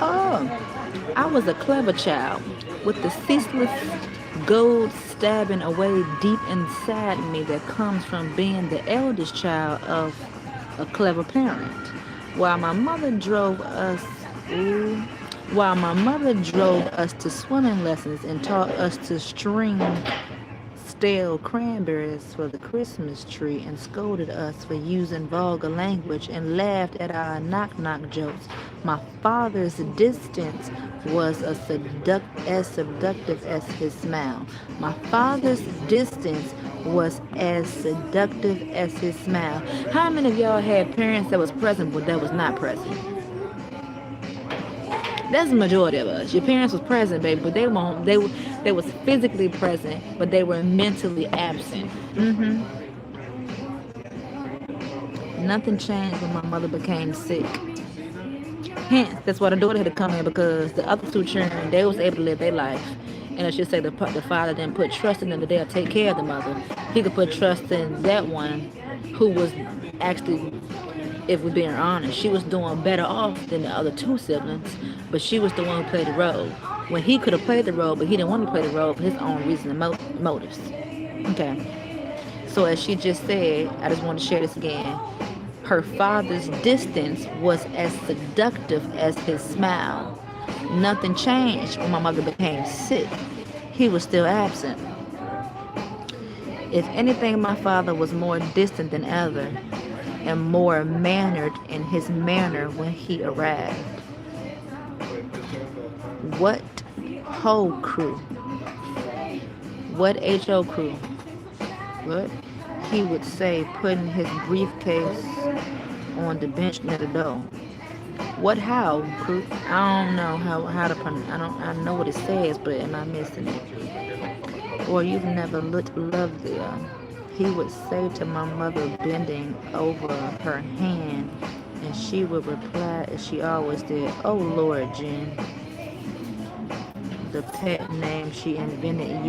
Oh, I was a clever child with the ceaseless gold stabbing away deep inside me that comes from being the eldest child of a clever parent. While my mother drove us, ooh, while my mother drove us to swimming lessons and taught us to string stale cranberries for the Christmas tree and scolded us for using vulgar language and laughed at our knock-knock jokes. My father's distance was as seductive as his smile. My father's distance was as seductive as his smile. How many of y'all had parents that was present but that was not present? That's the majority of us. Your parents was present, baby, but they won't. They was physically present, but they were mentally absent. Nothing changed when my mother became sick. Hence, that's why the daughter had to come in because the other two children, they was able to live their life. And I should say the father didn't put trust in them that they'll take care of the mother. He could put trust in that one who was actually, if we're being honest, she was doing better off than the other two siblings, but she was the one who played the role. When he could have played the role, but he didn't want to play the role for his own reason and motives. Okay. So as she just said, I just want to share this again. Her father's distance was as seductive as his smile. Nothing changed when my mother became sick. He was still absent. If anything, my father was more distant than ever and more mannered in his manner when he arrived. What ho crew? What HO crew? What? He would say, putting his briefcase on the bench near the door. What how crew? I don't know how to pronounce. I know what it says, but am I missing it? Or you've never looked lovelier. He would say to my mother, bending over her hand, and she would reply as she always did, "Oh Lord, Jen." The pet name she invented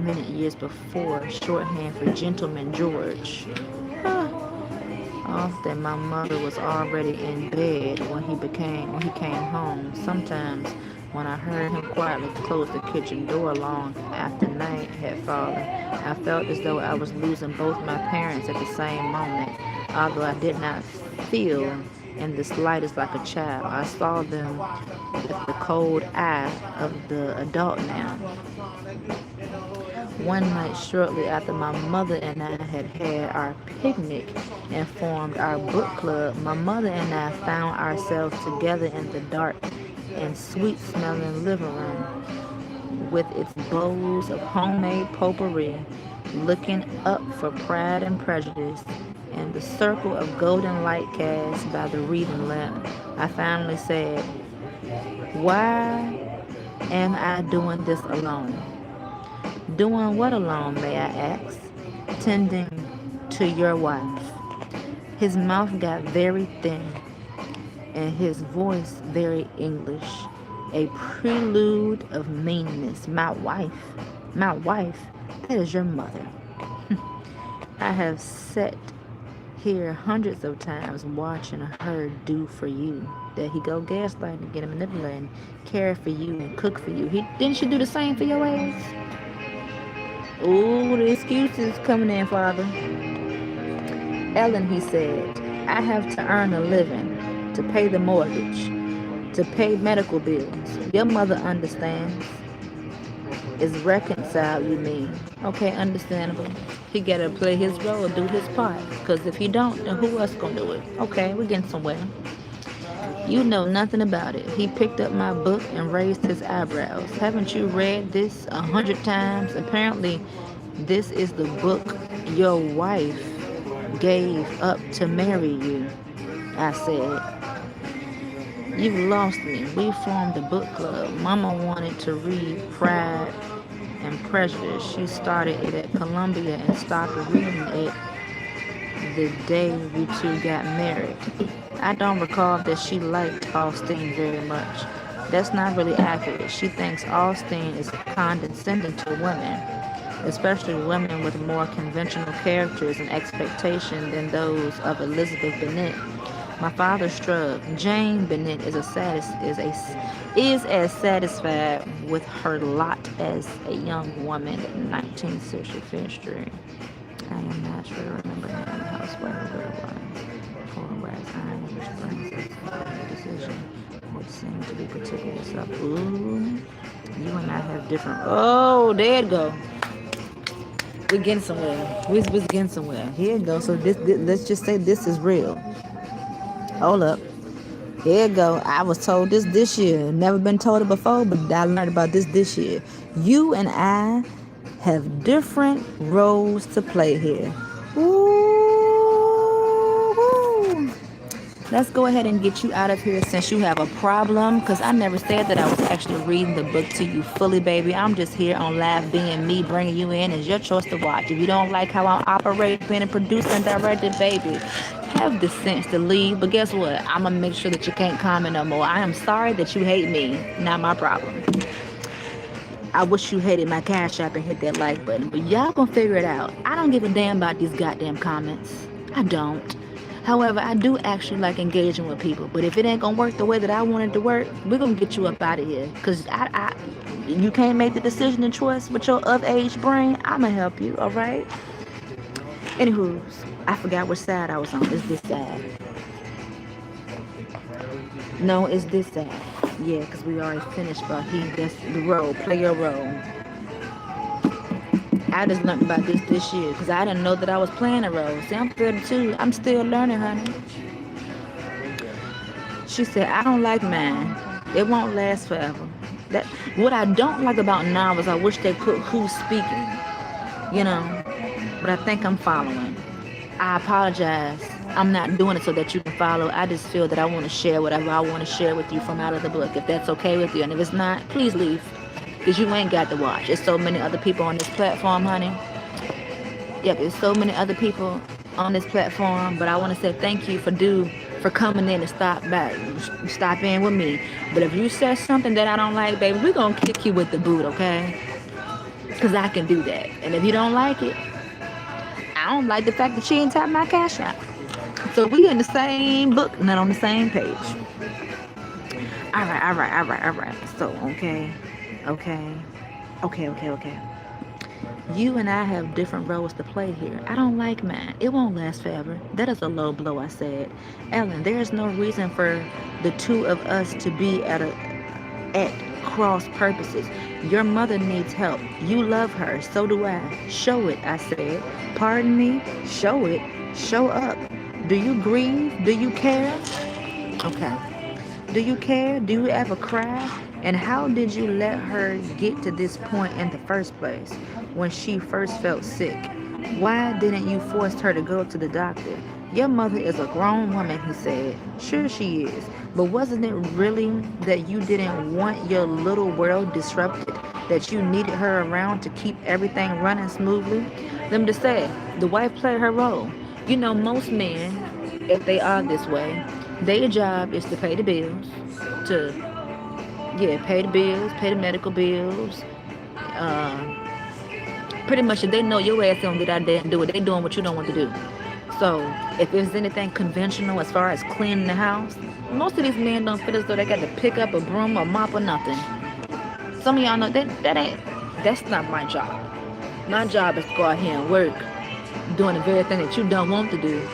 many years before, shorthand for Gentleman George. Often my mother was already in bed when he came home. Sometimes when I heard him quietly close the kitchen door long after night had fallen, I felt as though I was losing both my parents at the same moment. Although I did not feel in the slightest like a child, I saw them with the cold eye of the adult now. One night shortly after my mother and I had had our picnic and formed our book club, my mother and I found ourselves together in the dark and sweet-smelling living room with its bowls of homemade potpourri, looking up for Pride and Prejudice and the circle of golden light cast by the reading lamp. I finally said, Why am I doing this alone? Doing what alone, may I ask? Tending to your wife. His mouth got very thin and his voice very English. A prelude of meanness. My wife, that is your mother. I have sat here hundreds of times watching her do for you. There he go gaslighting, getting manipulating, care for you and cook for you. Didn't she do the same for your ass? Ooh, the excuses coming in, Father. Ellen, he said, I have to earn a living, to pay the mortgage, to pay medical bills. Your mother understands. Is reconciled, you mean? Okay, understandable. He gotta play his role, do his part. Because if he don't, then who else gonna do it? Okay, we're getting somewhere. You know nothing about it. He picked up my book and raised his eyebrows. Haven't you read this 100 times? Apparently, this is the book your wife gave up to marry you. I said, you've lost me. We formed a book club. Mama wanted to read Pride and Prejudice. She started it at Columbia and stopped reading it the day we two got married. I don't recall that she liked Austin very much. That's not really accurate. She thinks Austin is condescending to women, especially women with more conventional characters and expectations than those of Elizabeth Bennet. My father shrugged. Jane Bennet is as satisfied with her lot as a young woman in 19th century. I am not sure to remember now the housewife of it was. For whereas which brings us to the decision, which seemed to be particularly sub. Ooh, you and I have different. Oh, there it go. We're getting somewhere. We're getting somewhere. Here it goes. So this, let's just say this is real. Hold up. Here you go. I was told this year. Never been told it before, but I learned about this year. You and I have different roles to play here. Ooh. Let's go ahead and get you out of here since you have a problem, because I never said that I was actually reading the book to you fully, baby. I'm just here on live being me, bringing you in. It's your choice to watch. If you don't like how I'm operating, being a producer and director, baby, have the sense to leave. But guess what? I'm going to make sure that you can't comment no more. I am sorry that you hate me. Not my problem. I wish you hated my Cash App and hit that like button, but y'all gonna figure it out. I don't give a damn about these goddamn comments. I don't. However, I do actually like engaging with people, but if it ain't gonna work the way that I want it to work, we're gonna get you up out of here. Cause you can't make the decision and choice with your of age brain. I'ma help you, all right? Anywho, I forgot which side I was on. It's this side. No, it's this side. Yeah, because we already finished, but that's the role. Play your role. I just learned about this year because I didn't know that I was playing a role. See, I'm 32. I'm still learning, honey. She said, I don't like mine. It won't last forever. What I don't like about novels, I wish they put who's speaking, you know, but I think I'm following. I apologize. I'm not doing it so that you can follow. I just feel that I want to share whatever I want to share with you from out of the book, if that's okay with you. And if it's not, please leave, because you ain't got to watch. There's so many other people on this platform, honey. Yep, there's so many other people on this platform, but I want to say thank you for coming in and stop in with me. But if you said something that I don't like, baby, we're going to kick you with the boot, okay? Because I can do that. And if you don't like it, I don't like the fact that she ain't tapped my Cash App. So we in the same book, not on the same page. All right. So, okay. You and I have different roles to play here. I don't like mine. It won't last forever. That is a low blow, I said. Ellen, there is no reason for the two of us to be at cross purposes. Your mother needs help. You love her. So do I. Show it, I said. Pardon me? Show it. Show up. Do you grieve? Do you care? Okay. Do you care? Do you ever cry? And how did you let her get to this point in the first place when she first felt sick? Why didn't you force her to go to the doctor? Your mother is a grown woman, he said. Sure she is. But wasn't it really that you didn't want your little world disrupted? That you needed her around to keep everything running smoothly? Them to say, the wife played her role. You know, most men, if they are this way, their job is to pay the bills, to, yeah, pay the bills, pay the medical bills. Pretty much if they know your ass don't get out there and do it, they doing what you don't want to do. So if there's anything conventional as far as cleaning the house, most of these men don't feel as though they got to pick up a broom or mop or nothing. Some of y'all know that's not my job. My job is to go out here and work, doing the very thing that you don't want to do.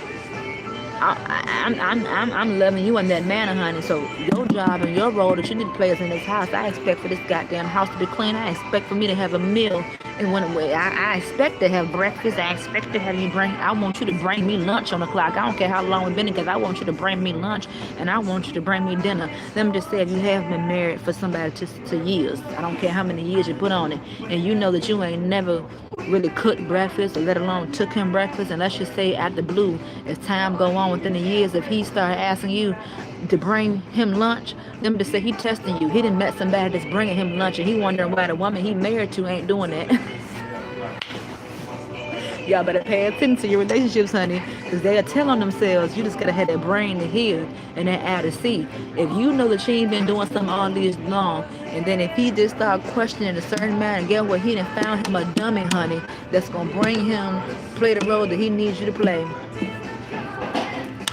I'm loving you in that manner, honey. So your job and your role that you need to play is in this house. I expect for this goddamn house to be clean. I expect for me to have a meal. And when I expect to have breakfast, I expect to have you I want you to bring me lunch on the clock. I don't care how long it's been, because I want you to bring me lunch and I want you to bring me dinner. Let me just say, if you have been married for somebody to years, I don't care how many years you put on it, and you know that you ain't never really cooked breakfast or let alone took him breakfast, and let's just say out the blue, as time go on within the years, if he started asking you to bring him lunch, them to say he testing you. He done met somebody that's bringing him lunch and he wondering why the woman he married to ain't doing that. Y'all better pay attention to your relationships, honey, because they are telling themselves you just gotta have that brain to hear and that eye to see. If you know that she ain't been doing something all this long, and then if he just start questioning a certain man, get what, he done found him a dummy, honey, that's gonna bring him play the role that he needs you to play.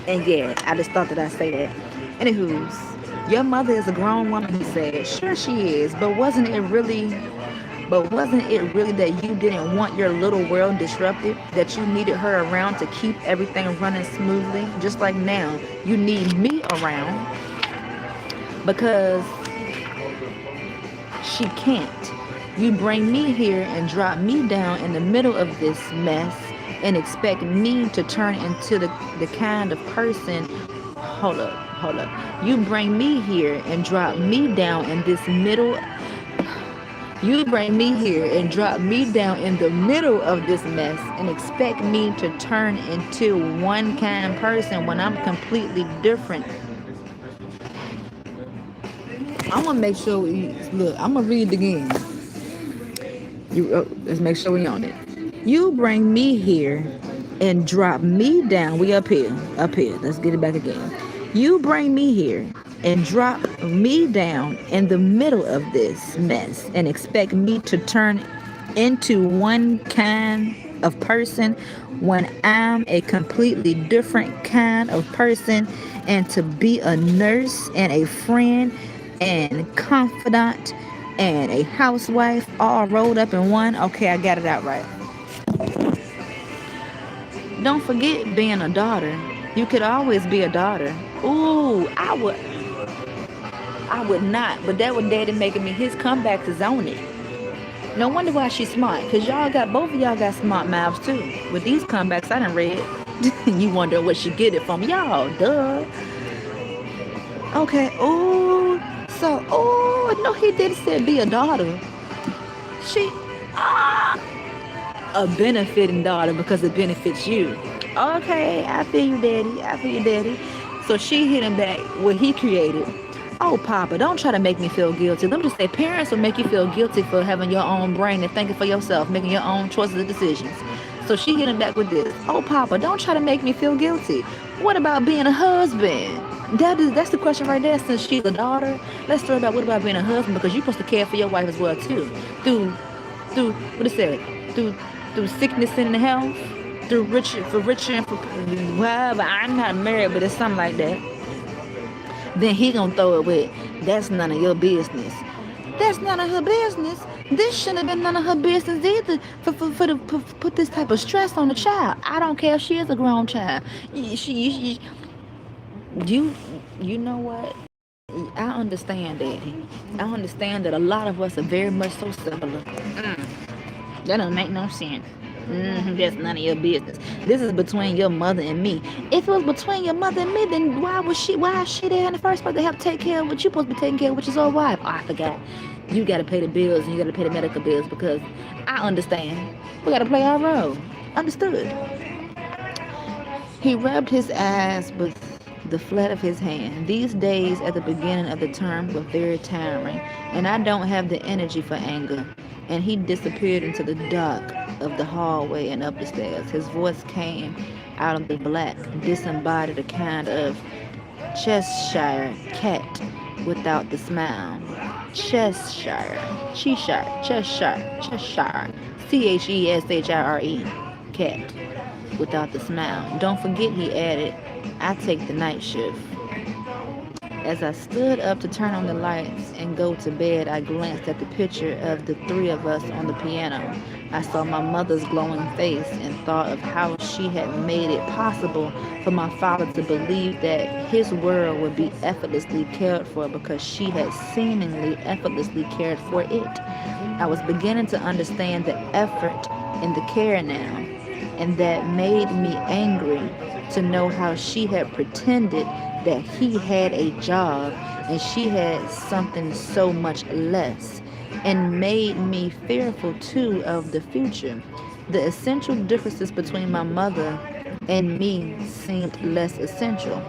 And yeah, I just thought that I'd say that. Anywho's, your mother is a grown woman, he said. Sure she is, but wasn't it really that you didn't want your little world disrupted? That you needed her around to keep everything running smoothly? Just like now, you need me around because she can't. You bring me here and drop me down in the middle of this mess and expect me to turn into the kind of person. Hold up. You bring me here and drop me down in this middle. You bring me here and drop me down in the middle of this mess and expect me to turn into one kind of person when I'm completely different. I'm gonna make sure I'm gonna read it again. Let's make sure we on it. You bring me here and drop me down. We up here. Let's get it back again. You bring me here and drop me down in the middle of this mess and expect me to turn into one kind of person when I'm a completely different kind of person, and to be a nurse and a friend and confidant and a housewife all rolled up in one. Okay, I got it out right. Don't forget being a daughter. You could always be a daughter. Ooh, I would not, but that was daddy making me. His comebacks is on it. No wonder why she's smart, because both of y'all got smart mouths too. With these comebacks I done read. You wonder where she get it from. Y'all, duh. Okay, no, he did say be a daughter. A benefiting daughter because it benefits you. Okay, I feel you, daddy. So she hit him back what he created. Oh, Papa, don't try to make me feel guilty. Let me just say, parents will make you feel guilty for having your own brain and thinking for yourself, making your own choices and decisions. So she hit him back with this. Oh, Papa, don't try to make me feel guilty. What about being a husband? That's the question right there. Since she's a daughter, let's talk about what about being a husband, because you're supposed to care for your wife as well too. Through what it said, through sickness and health, through richer and for whatever. I'm not married, but it's something like that. Then he gonna throw it with, that's none of your business. That's none of her business. This shouldn't have been none of her business either. For put this type of stress on the child. I don't care if she is a grown child. You know what? I understand, Daddy. I understand that a lot of us are very much so similar. That don't make no sense. That's none of your business. This is between your mother and me. If it was between your mother and me, then why is she there in the first place to help take care of what you're supposed to be taking care of, which is your wife? Oh, I forgot. You got to pay the bills and you got to pay the medical bills, because I understand. We got to play our role. Understood. He rubbed his eyes with the flat of his hand. These days at the beginning of the term were very tiring, and I don't have the energy for anger. And he disappeared into the dark of the hallway and up the stairs. His voice came out of the black, disembodied a kind of Cheshire cat without the smile. Cheshire, Cheshire, Cheshire, cat without the smile. Don't forget, he added, I take the night shift. As I stood up to turn on the lights and go to bed, I glanced at the picture of the three of us on the piano. I saw my mother's glowing face and thought of how she had made it possible for my father to believe that his world would be effortlessly cared for because she had seemingly effortlessly cared for it. I was beginning to understand the effort and the care now, and that made me angry to know how she had pretended that he had a job and she had something so much less, and made me fearful too of the future. The essential differences between my mother and me seemed less essential.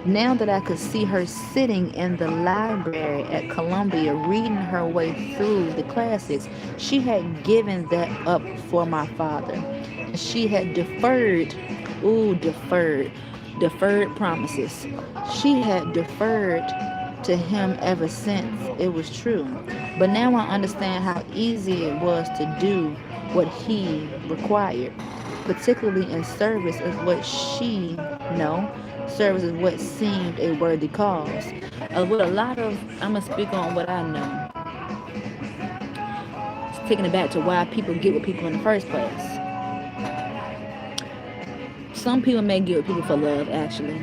Now that I could see her sitting in the library at Columbia reading her way through the classics, she had given that up for my father. She had deferred promises. She had deferred to him ever since it was true. But now I understand how easy it was to do what he required, particularly in service of what service is what seemed a worthy cause. With a lot of, I'm going to speak on what I know. It's taking it back to why people get with people in the first place. Some people may get with people for love, actually.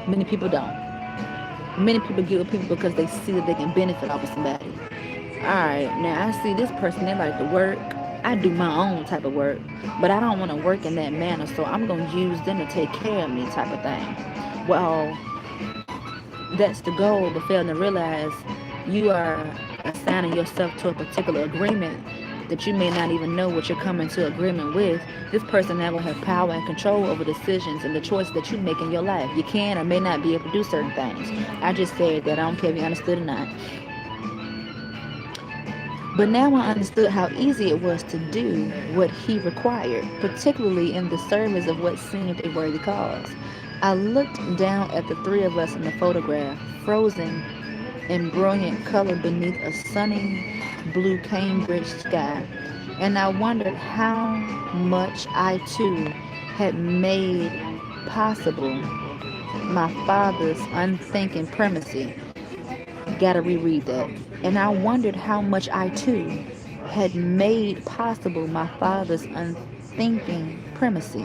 Many people don't. Many people get with people because they see that they can benefit off of somebody. Alright, now I see this person, they like to work. I do my own type of work, but I don't want to work in that manner, so I'm going to use them to take care of me type of thing. Well, that's the goal, but failing to realize you are assigning yourself to a particular agreement that you may not even know what you're coming to agreement with. This person now will have power and control over decisions and the choices that you make in your life. You can or may not be able to do certain things. I just said that. I don't care if you understood or not. But now I understood how easy it was to do what he required, particularly in the service of what seemed a worthy cause. I looked down at the three of us in the photograph, frozen in brilliant color beneath a sunny blue Cambridge sky, and I wondered how much I too had made possible my father's unthinking primacy. Gotta reread that. And I wondered how much I too had made possible my father's unthinking primacy.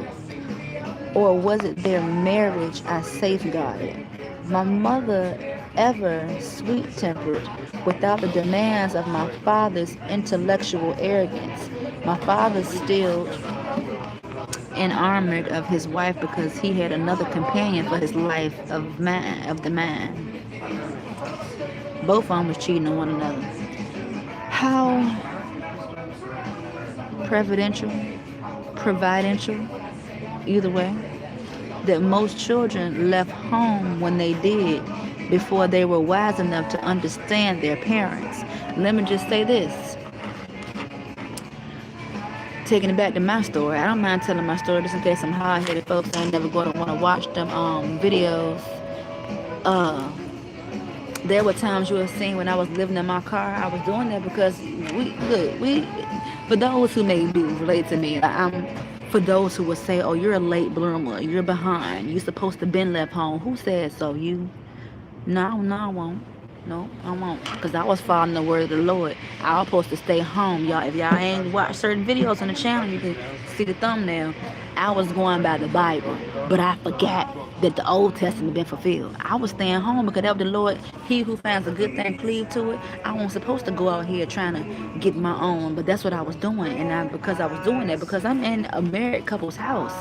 Or was it their marriage I safeguarded? My mother, ever sweet-tempered, without the demands of my father's intellectual arrogance. My father still enamored of his wife because he had another companion for his life of the mind. Both of them was cheating on one another. How providential, either way, that most children left home when they did before they were wise enough to understand their parents. Let me just say this. Taking it back to my story, I don't mind telling my story just in case some hard-headed folks ain't never going to want to watch them videos. There were times you have seen when I was living in my car, I was doing that because for those who may be related to me, for those who would say, oh, you're a late bloomer, you're behind, you're supposed to been left home. Who said so? You? No, I won't. No, I won't. Because I was following the word of the Lord. I was supposed to stay home, y'all. If y'all ain't watched certain videos on the channel, you can see the thumbnail. I was going by the Bible, but I forgot that the Old Testament been fulfilled. I was staying home because that was the Lord. He who finds a good thing, cleave to it. I wasn't supposed to go out here trying to get my own, but that's what I was doing. And because I was doing that, because I'm in a married couple's house.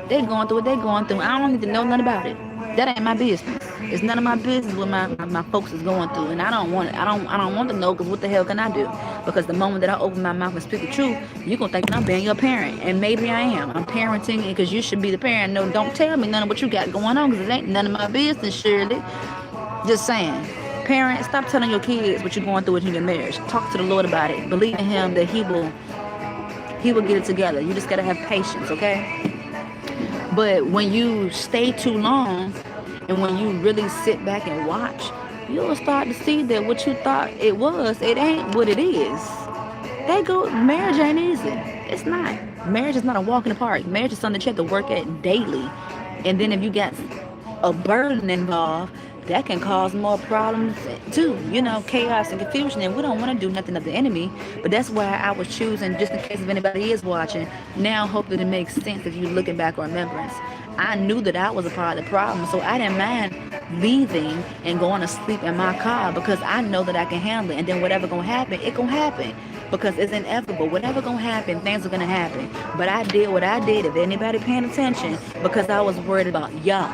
They going through what they going through. I don't need to know nothing about it. That ain't my business. It's none of my business what my folks is going through, and I don't want it. I don't want to know, because what the hell can I do? Because the moment that I open my mouth and speak the truth, you're gonna think that I'm being your parent, and maybe I am. I'm parenting because you should be the parent. No, don't tell me none of what you got going on, because it ain't none of my business, Shirley. Just saying. Parents, stop telling your kids what you're going through in your marriage. Talk to the Lord about it. Believe in Him that He will get it together. You just gotta have patience, okay? But when you stay too long, and when you really sit back and watch, you'll start to see that what you thought it was, it ain't what it is. Marriage ain't easy. It's not. Marriage is not a walk in the park. Marriage is something that you have to work at daily. And then if you got a burden involved, that can cause more problems too. You know, chaos and confusion. And we don't want to do nothing of the enemy. But that's why I was choosing, just in case if anybody is watching, now hopefully it makes sense if you're looking back on remembrance. I knew that I was a part of the problem, so I didn't mind leaving and going to sleep in my car, because I know that I can handle it. And then whatever gonna happen, it gonna happen, because it's inevitable. Whatever gonna happen, things are gonna happen. But I did what I did, if anybody paying attention, because I was worried about y'all.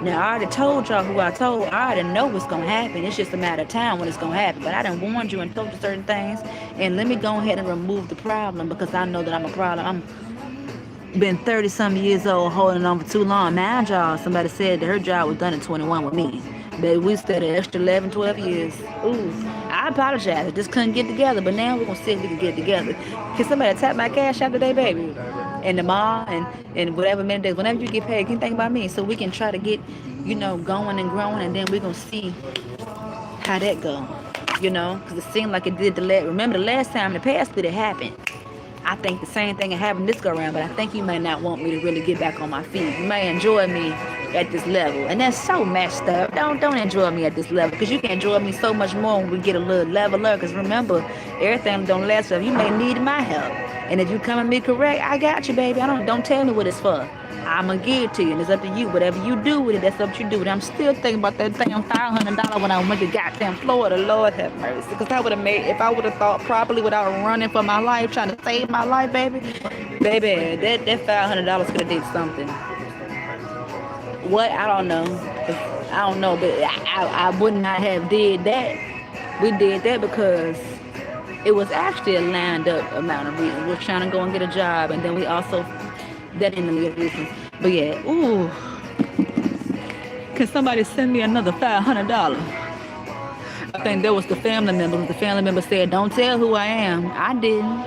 Now, I already told y'all who I told. I already know what's going to happen. It's just a matter of time when it's going to happen. But I done warned you and told you certain things. And let me go ahead and remove the problem, because I know that I'm a problem. I'm been 30-some years old, holding on for too long. Mind y'all, somebody said that her job was done at 21 with me. But we stayed an extra 11, 12 years. Ooh, I apologize. I just couldn't get together. But now we're going to see if we can get together. Can somebody tap my cash out today, baby? And the mall and whatever many days, whenever you get paid, can you think about me, so we can try to get, going and growing, and then we're gonna see how that go, because it seemed like it did remember the last time in the past that it happened. I think the same thing happened this go around, but I think you may not want me to really get back on my feet. You may enjoy me at this level, and that's so messed up. Don't enjoy me at this level, because you can enjoy me so much more when we get a little leveler. Because remember, everything don't last forever. You may need my help, and if you come at me correct, I got you, baby. Don't tell me what it's for. I'm gonna give it to you, and it's up to you. Whatever you do with it, that's up to you do. And I'm still thinking about that damn $500 when I went to goddamn Florida. Lord have mercy, because I would have if I would have thought properly without running for my life, trying to save my life, baby, that $500 could have did something. What? I don't know, but I would not have did that. We did that because it was actually a lined up amount of reasons. We're trying to go and get a job, and then we also, that ain't the reasons. But yeah, ooh. Can somebody send me another $500? I think that was the family member. The family member said, "Don't tell who I am." I didn't.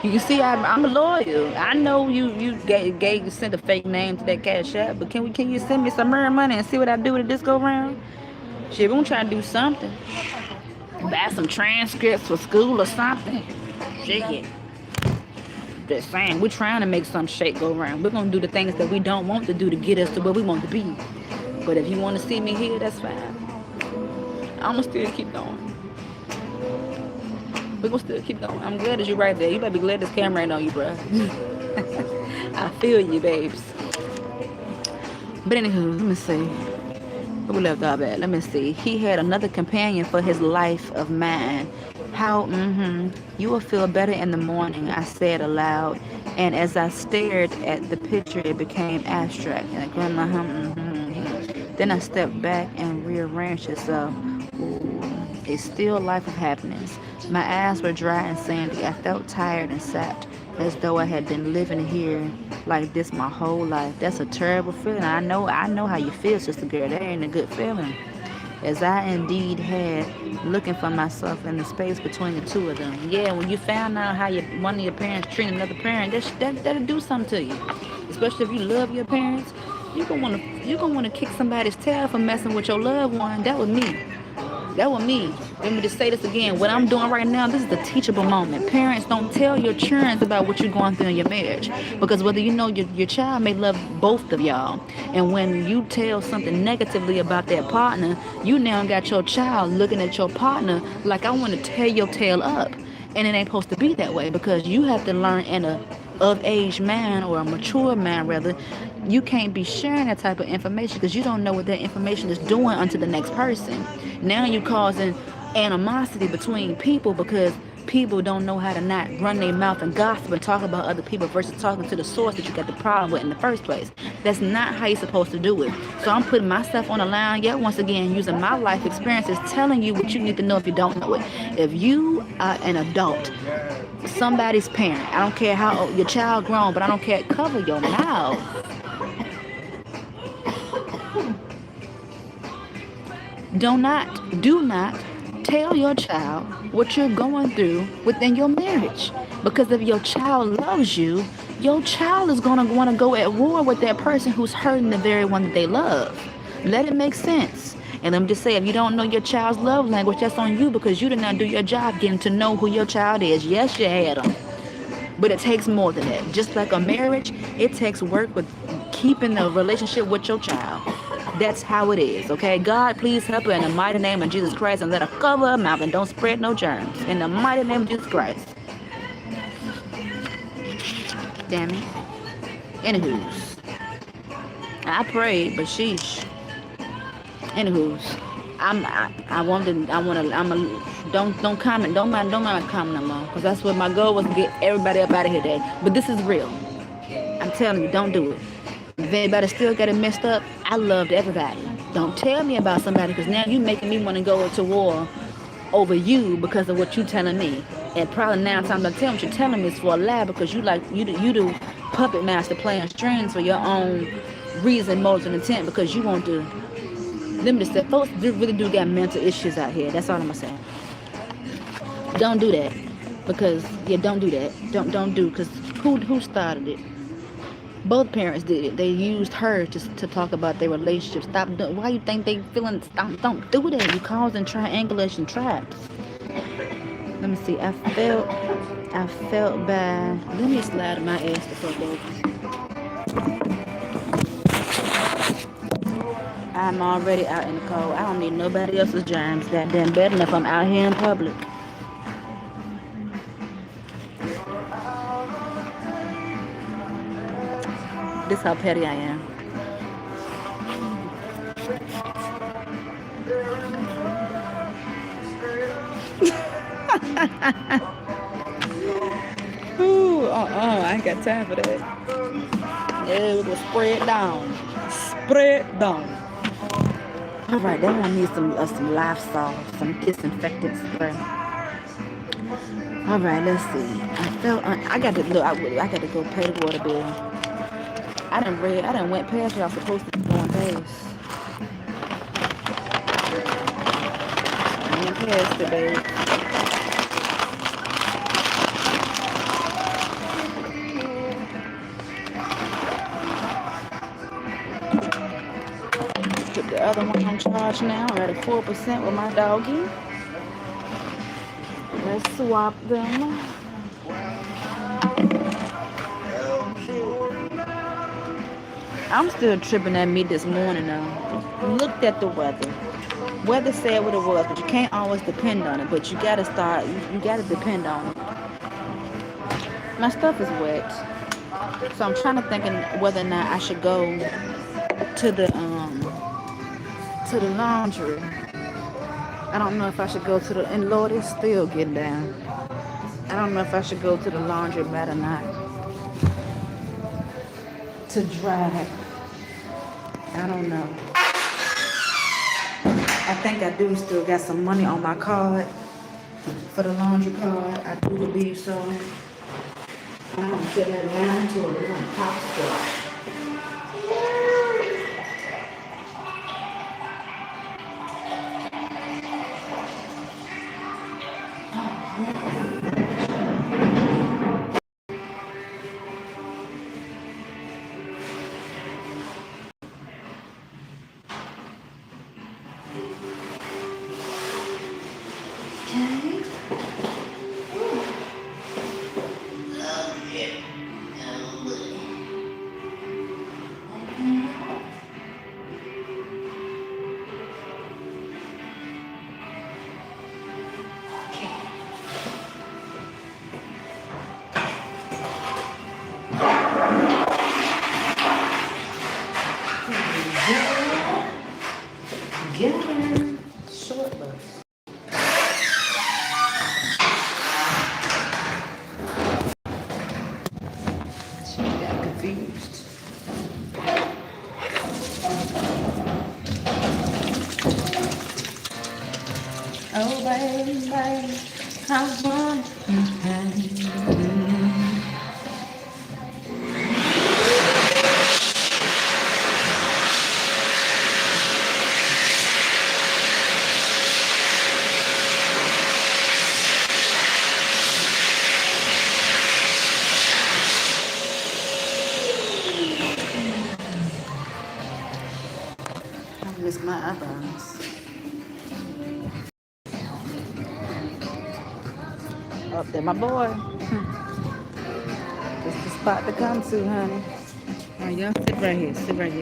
You see, I'm loyal. I know you sent a fake name to that cash app, but can you send me some more money and see what I do with this go round? Shit, we gonna try to do something. Buy some transcripts for school or something. Shit. Just saying, we're trying to make some shit go around. We're gonna do the things that we don't want to do to get us to where we want to be. But if you want to see me here, that's fine. I'ma still keep going. We're gonna still keep going. I'm glad that you're right there. You better be glad this camera ain't on you, bro. I feel you, babes. But anywho, let me see. Where we left off at? Let me see. He had another companion for his life of mine. How, you will feel better in the morning, I said aloud. And as I stared at the picture, it became abstract. And I grinned, Then I stepped back and rearranged itself. Ooh, a still life of happiness. My eyes were dry and sandy. I felt tired and sapped, as though I had been living here like this my whole life. That's a terrible feeling. I know how you feel, sister girl. That ain't a good feeling. As I indeed had, looking for myself in the space between the two of them. Yeah, when you found out how one of your parents treated another parent, that'll do something to you. Especially if you love your parents, you gonna wanna kick somebody's tail for messing with your loved one. That was me. Let me just say this again. What I'm doing right now, this is the teachable moment. Parents, don't tell your children about what you're going through in your marriage, because whether you know your child may love both of y'all, and when you tell something negatively about their partner, you now got your child looking at your partner like, I want to tear your tail up, and it ain't supposed to be that way, because you have to learn in a of-age man, or a mature man rather. You can't be sharing that type of information, because you don't know what that information is doing unto the next person. Now you're causing animosity between people, because people don't know how to not run their mouth and gossip and talk about other people versus talking to the source that you got the problem with in the first place. That's not how you're supposed to do it. So I'm putting myself on the line yet once again, using my life experiences, telling you what you need to know if you don't know it. If you are an adult, somebody's parent, I don't care how old, your child grown, but I don't care, cover your mouth. Do not tell your child what you're going through within your marriage. Because if your child loves you, your child is going to want to go at war with that person who's hurting the very one that they love. Let it make sense. And let me just say, if you don't know your child's love language, that's on you because you did not do your job getting to know who your child is. Yes, you had them. But it takes more than that. Just like a marriage, it takes work with keeping the relationship with your child. That's how it is, okay? God, please help her in the mighty name of Jesus Christ and let her cover her mouth and don't spread no germs. In the mighty name of Jesus Christ. Damn it. Anywho's. I prayed, but sheesh. Anywho's. Don't comment. Don't mind my comment no more. Because that's what my goal was, to get everybody up out of here today. But this is real. I'm telling you, don't do it. If anybody still got it messed up, I loved everybody. Don't tell me about somebody because now you making me want to go to war over you because of what you telling me. And probably now time to tell what you're telling me is for a lie because you do puppet master playing strings for your own reason, motives, and intent because you want to. Let me just say, folks really do got mental issues out here. That's all I'm gonna say. Don't do that because don't do that. Don't do because who started it? Both parents did it. They used her to talk about their relationship. Stop doing. Why you think they feeling? Don't do that. You causing triangulation traps. Let me see. I felt bad. Let me slide my ass the fuck over. I'm already out in the cold. I don't need nobody else's germs. Goddamn bad enough I'm out here in public. This how petty I am. Ooh, I ain't got time for that. Yeah, we're gonna spread down. Spread down. All right, then I need some Lysol, some disinfectant spray. All right, let's see. I got to look. I got to go pay the water bill. I done went past what I was supposed to be going past. I went past it, babe. Put the other one on charge now. I'm at 4% with my doggy. Let's swap them. I'm still tripping at me this morning though. Looked at the weather. Weather said what it was, but you can't always depend on it. But you gotta start. You gotta depend on it. My stuff is wet, so I'm trying to think whether or not I should go to the laundry. I don't know if I should go to the, and Lord, it's still getting down. I don't know if I should go to the laundry mat or not to dry it. I don't know. I think I do still got some money on my card for the laundry card. I do believe so. I'm gonna get that line to it. We're gonna pop stuff. confused. Oh, baby, I want I miss my eyebrows. Up there, my boy. This is the spot to come to, honey. All right, y'all sit right here. Sit right here.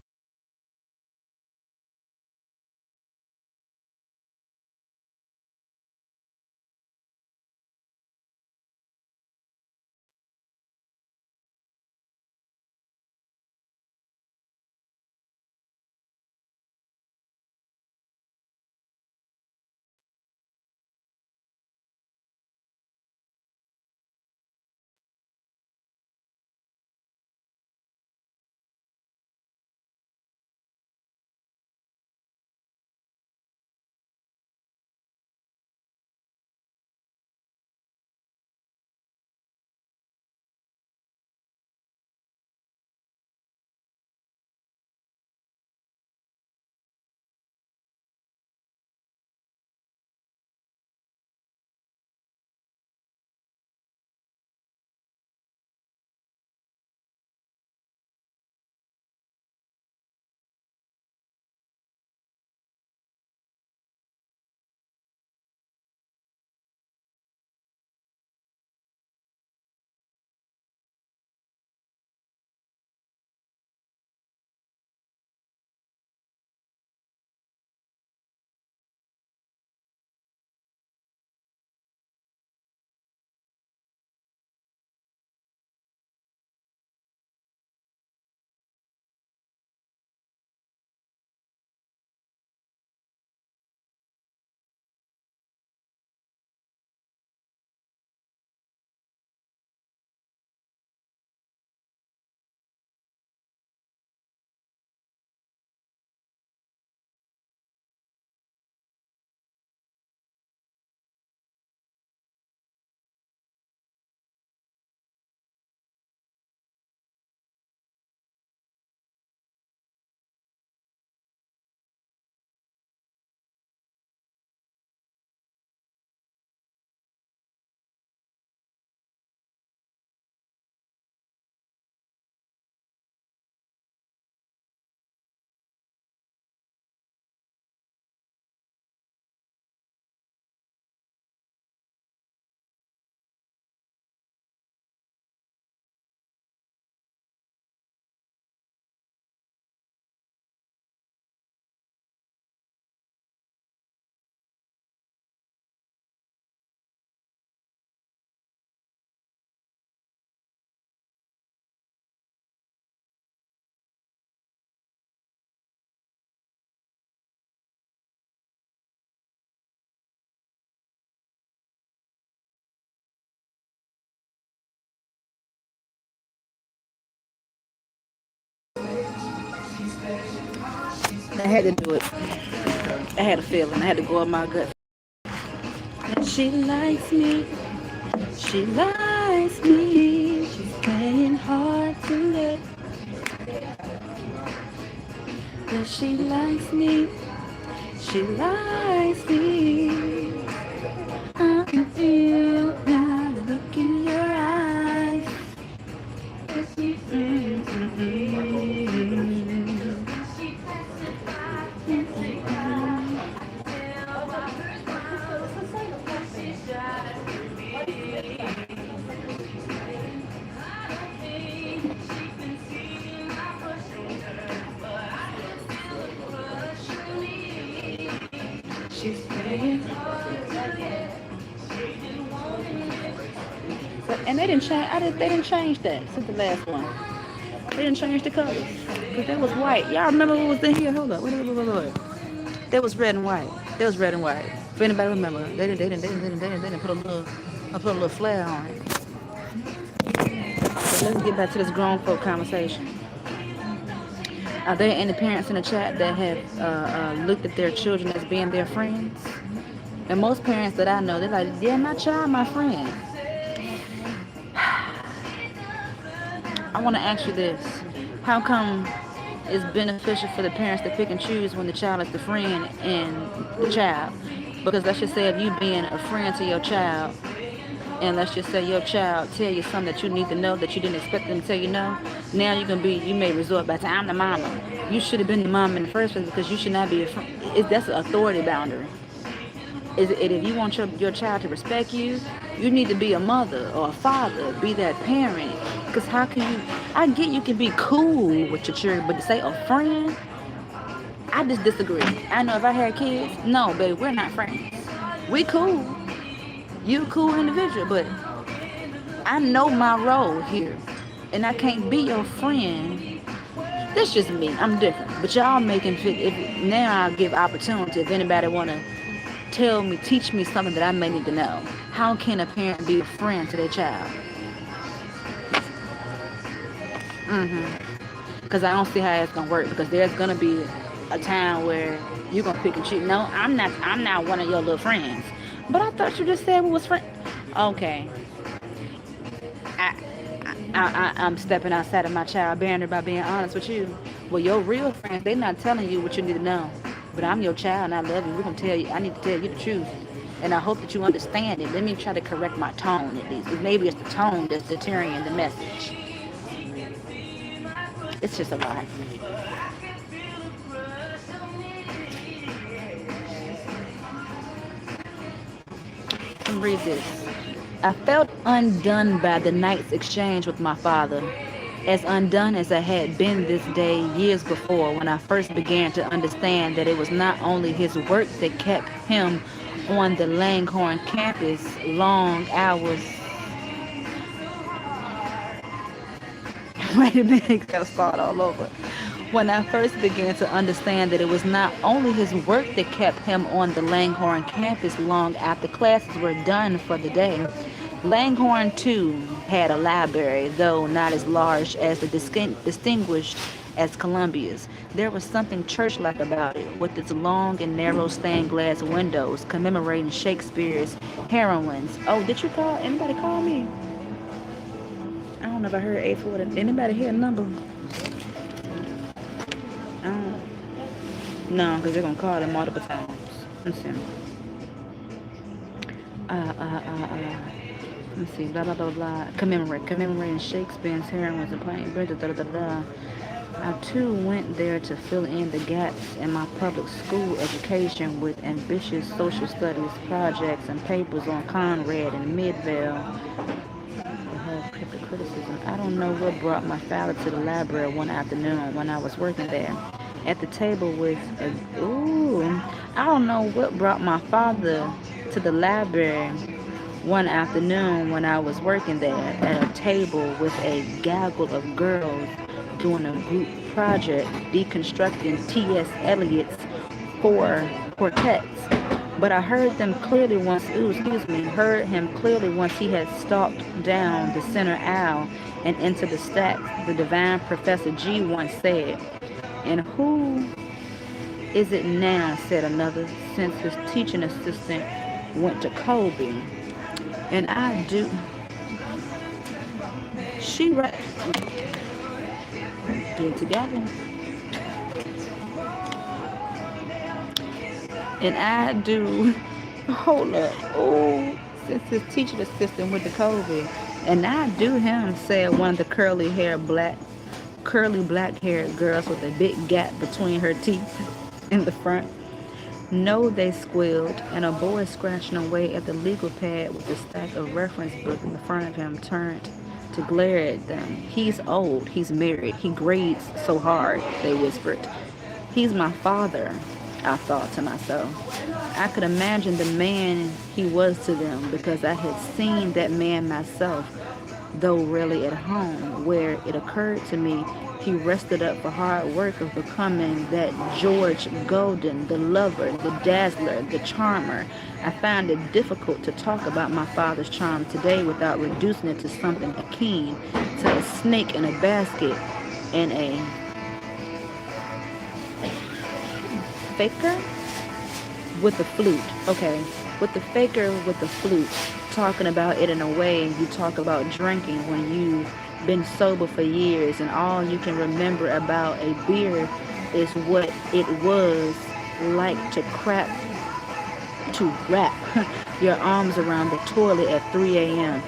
I had to do it. I had a feeling. I had to go on my gut. And she likes me. She likes me. She's playing hard to let. But she likes me. She likes me. I can feel that look in your eyes. She's playing. And they didn't change. They didn't change that since the last one. They didn't change the colors. Cause that was white. Y'all remember what was in here? Hold up. Wait. That was red and white. That was red and white. If anybody remember, they didn't put a little flare on it. let's get back to this grown folk conversation. Are there any parents in the chat that have looked at their children as being their friends? And most parents that I know, they're like, yeah, my child, my friend. I want to ask you this. How come it's beneficial for the parents to pick and choose when the child is the friend and the child? Because let's just say if you being a friend to your child, and let's just say your child tell you something that you need to know that you didn't expect them to tell you no, now you may resort back to, I'm the mama. You should have been the mom in the first place because you should not be a friend. That's an authority boundary. If you want your child to respect you, you need to be a mother or a father, be that parent. Because how can you, I get you can be cool with your children, but to say a friend, I just disagree. I know if I had kids, no, baby, we're not friends. We cool. You a cool individual, but I know my role here. And I can't be your friend. That's just me. I'm different. But y'all making fit. Now I'll give opportunity if anybody want to teach me something that I may need to know. How can a parent be a friend to their child? Because I don't see how it's going to work. Because there's going to be a time where you're going to pick and choose. No, I'm not one of your little friends. But I thought you just said we was friends. Okay. I'm stepping outside of my child boundary by being honest with you. Well, your real friends, they're not telling you what you need to know. But I'm your child and I love you. We're going to tell you, I need to tell you the truth. And I hope that you understand it. Let me try to correct my tone at least. Maybe it's the tone that's deterring the message. It's just a lie. Read this. I felt undone by the night's exchange with my father, as undone as I had been this day years before when I first began to understand that it was not only his work that kept him on the Langhorne campus long hours. Wait a minute, gotta start all over. When I first began to understand that it was not only his work that kept him on the Langhorne campus long after classes were done for the day. Langhorne, too, had a library, though not as large as the distinguished as Columbia's. There was something church-like about it, with its long and narrow stained glass windows commemorating Shakespeare's heroines. Oh, did you call? Anybody call me? I don't know if I heard 840. Anybody hear a number? No, because they're going to call them multiple times. Let's see. Let's see. Blah, blah, blah, blah. Commemorating Shakespeare's heroines and playing Bridget, da, da, da, da. I, too, went there to fill in the gaps in my public school education with ambitious social studies projects and papers on Conrad and Midvale. Criticism. I don't know what brought my father to the library one afternoon when I was working there. At the table with I don't know what brought my father to the library one afternoon when I was working there at a table with a gaggle of girls doing a group project deconstructing T.S. Eliot's four quartets. But I heard him clearly once he had stalked down the center aisle and into the stacks. The divine Professor G once said, "And who is it now?" said another, "since his teaching assistant went to Kobe." And I do. She right. Get together. And I do. Hold up. Oh, since his teaching assistant went to Kobe. And I do him, said one of the curly black haired girls with a big gap between her teeth in the front. No, they squealed, and a boy scratching away at the legal pad with a stack of reference books in the front of him turned to glare at them. "He's old, he's married, he grades so hard," they whispered. "He's my father," I thought to myself. I could imagine the man he was to them because I had seen that man myself, though rarely at home, where it occurred to me He rested up for hard work of becoming that George Golden, the lover, the dazzler, the charmer. I find it difficult to talk about my father's charm today without reducing it to something akin to a snake in a basket and a faker with the flute. Okay, with the faker with the flute, talking about it in a way you talk about drinking when you've been sober for years and all you can remember about a beer is what it was like to wrap your arms around the toilet at 3 a.m.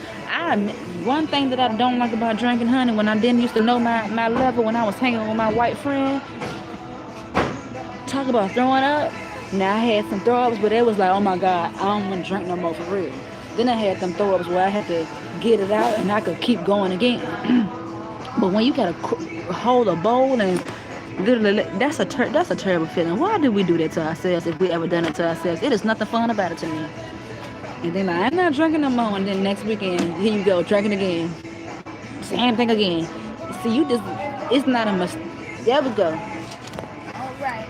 One thing that I don't like about drinking, honey, when I didn't used to know my level when I was hanging with my white friend, talk about throwing up. Now I had some throw ups, but it was like, oh my God, I don't want to drink no more for real. Then I had them throw ups where I had to get it out and I could keep going again. But when you gotta hold a bowl and literally, that's a terrible feeling. Why do we do that to ourselves if we ever done it to ourselves? It is nothing fun about it to me. And then like, I'm not drinking no more. And then next weekend, here you go, drinking again. Same thing again. See, you just, it's not a mistake. There we go. All right.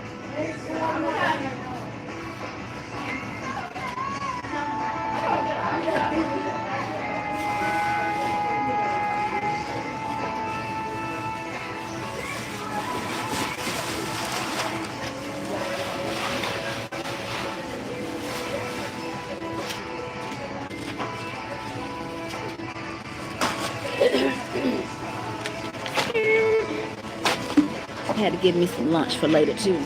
I had to give me some lunch for later too.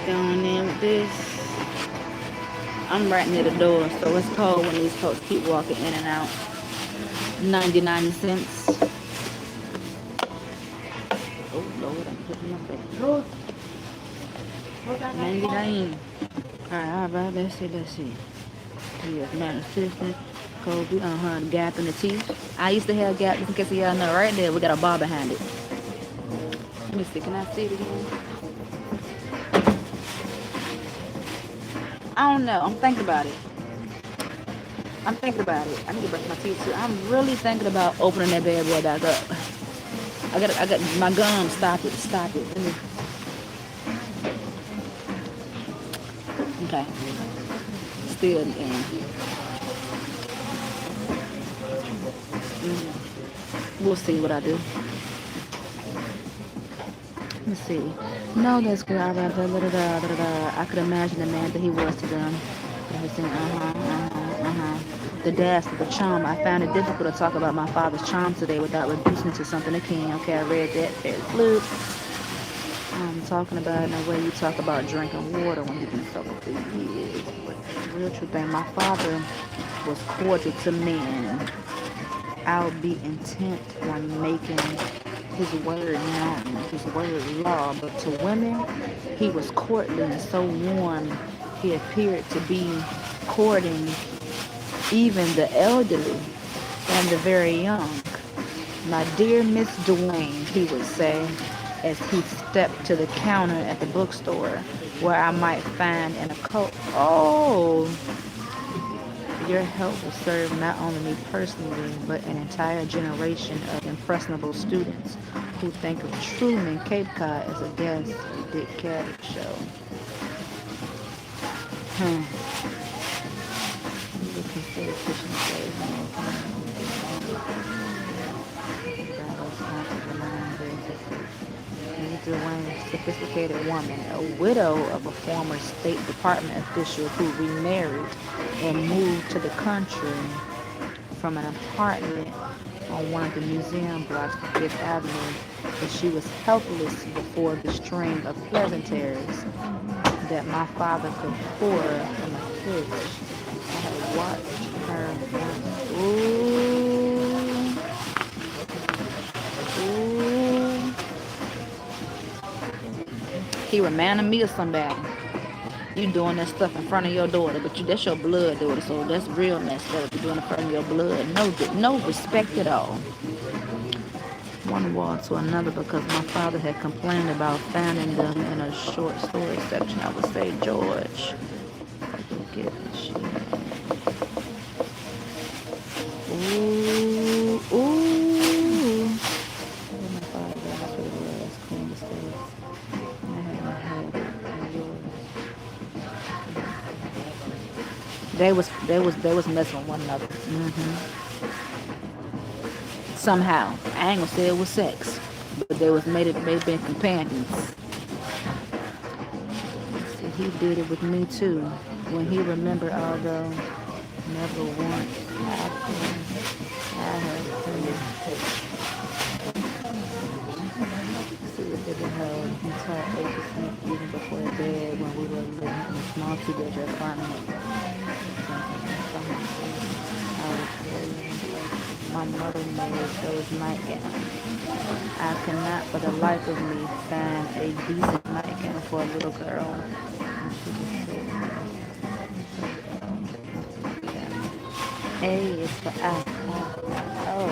Going in with this. I'm right near the door, so it's cold when these folks keep walking in and out. 99 cents. Oh Lord, I'm putting my back. 99. Alright, let's see. Yes, man, assistant. Kobe, gap in the teeth. I used to have gap, just in case y'all know, right there, we got a bar behind it. Let me see, can I see it again? I don't know, I'm thinking about it. I need to brush my teeth too. I'm really thinking about opening that bad boy back up. I got my gum, stop it. Let me. Okay. Still in. We'll see what I do. Let's see. No, that's good. I could imagine the man that he was to them. The dazzler, the charm. I found it difficult to talk about my father's charm today without reducing it to something akin. Okay, I read that. Very flute. I'm talking about in a way you talk about drinking water when you've been sober for years. But the real true thing, my father was cordial to men. I'll be intent on making his word known, his word law, but to women, he was courtly and so warm, he appeared to be courting even the elderly and the very young. My dear Miss Dwayne, he would say, as he stepped to the counter at the bookstore, where I might find an occult. Oh! Your help will serve not only me personally, but an entire generation of impressionable students who think of Truman Cape Cod as a guest at the Dick Cavett show. You consider fishing Dwayne, sophisticated woman, a widow of a former State Department official who remarried and moved to the country from an apartment on one of the museum blocks of Fifth Avenue, but she was helpless before the string of pleasantries that my father could pour from a fridge. I had watched her. He reminded me of somebody. You doing that stuff in front of your daughter, but that's your blood daughter, so that's real messed up. You're doing it in front of your blood. No respect at all. One wall to another because my father had complained about finding them in a short story section. I would say, George, get this shit. Ooh. They was messing with one another. Somehow, I ain't gonna say it was sex, but they was may have been companions. See, he did it with me too. When he remembered, although never once after I had see if they would have he taught 8% even before bed when we were living in a small two-bedroom apartment. My mother made those nightgowns. I cannot for the life of me find a decent nightgown for a little girl. And she was so A is for apple. Oh.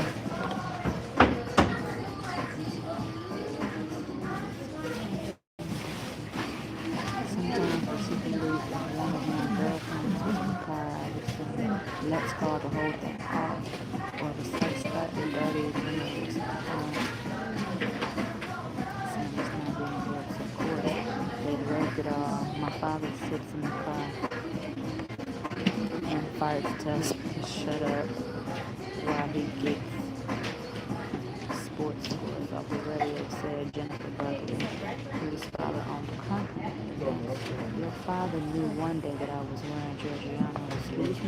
Sometimes I see the loop and one of my girlfriends was in the car. I would say, let's call the whole thing off. Or the sex slightly dirty minutes. Sam was not being drugs, of course. They dragged it all. My father sits in the car and fights tells me to shut up while he gets sports scores off the radio, said Jennifer Buckley, whose father owned the company. Your father knew one day that I was wearing Giorgiano's speech for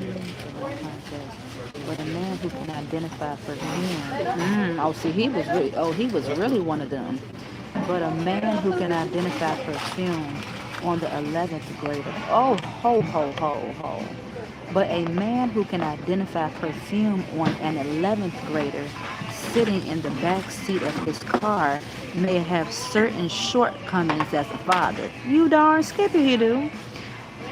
the contest, but a man who can identify for him. Oh, see, he was really one of them. But a man who can identify perfume on the 11th grader. Oh, ho, ho, ho, ho. But a man who can identify perfume on an 11th grader sitting in the back seat of his car may have certain shortcomings as a father. You darn skippy he do.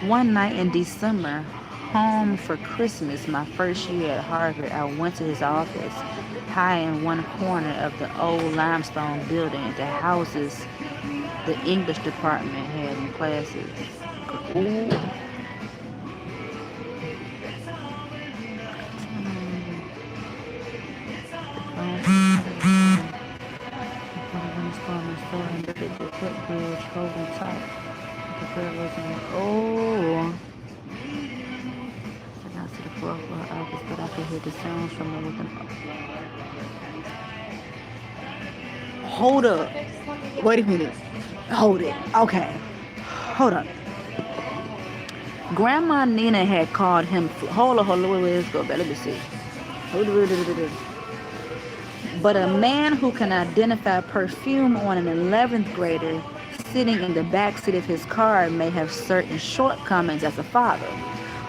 One night in December, home for Christmas, my first year at Harvard, I went to his office, high in one corner of the old limestone building that houses the English department had in classes. Ooh. Holding tight. The girl wasn't. Oh. I got to the fourth floor office, but I could hear the sounds from it with them. Hold up. Wait a minute. Hold it. Okay. Hold up. Grandma Nina had called him. Hold on. Let's go back. Let me see. But a man who can identify perfume on an 11th grader sitting in the backseat of his car may have certain shortcomings as a father.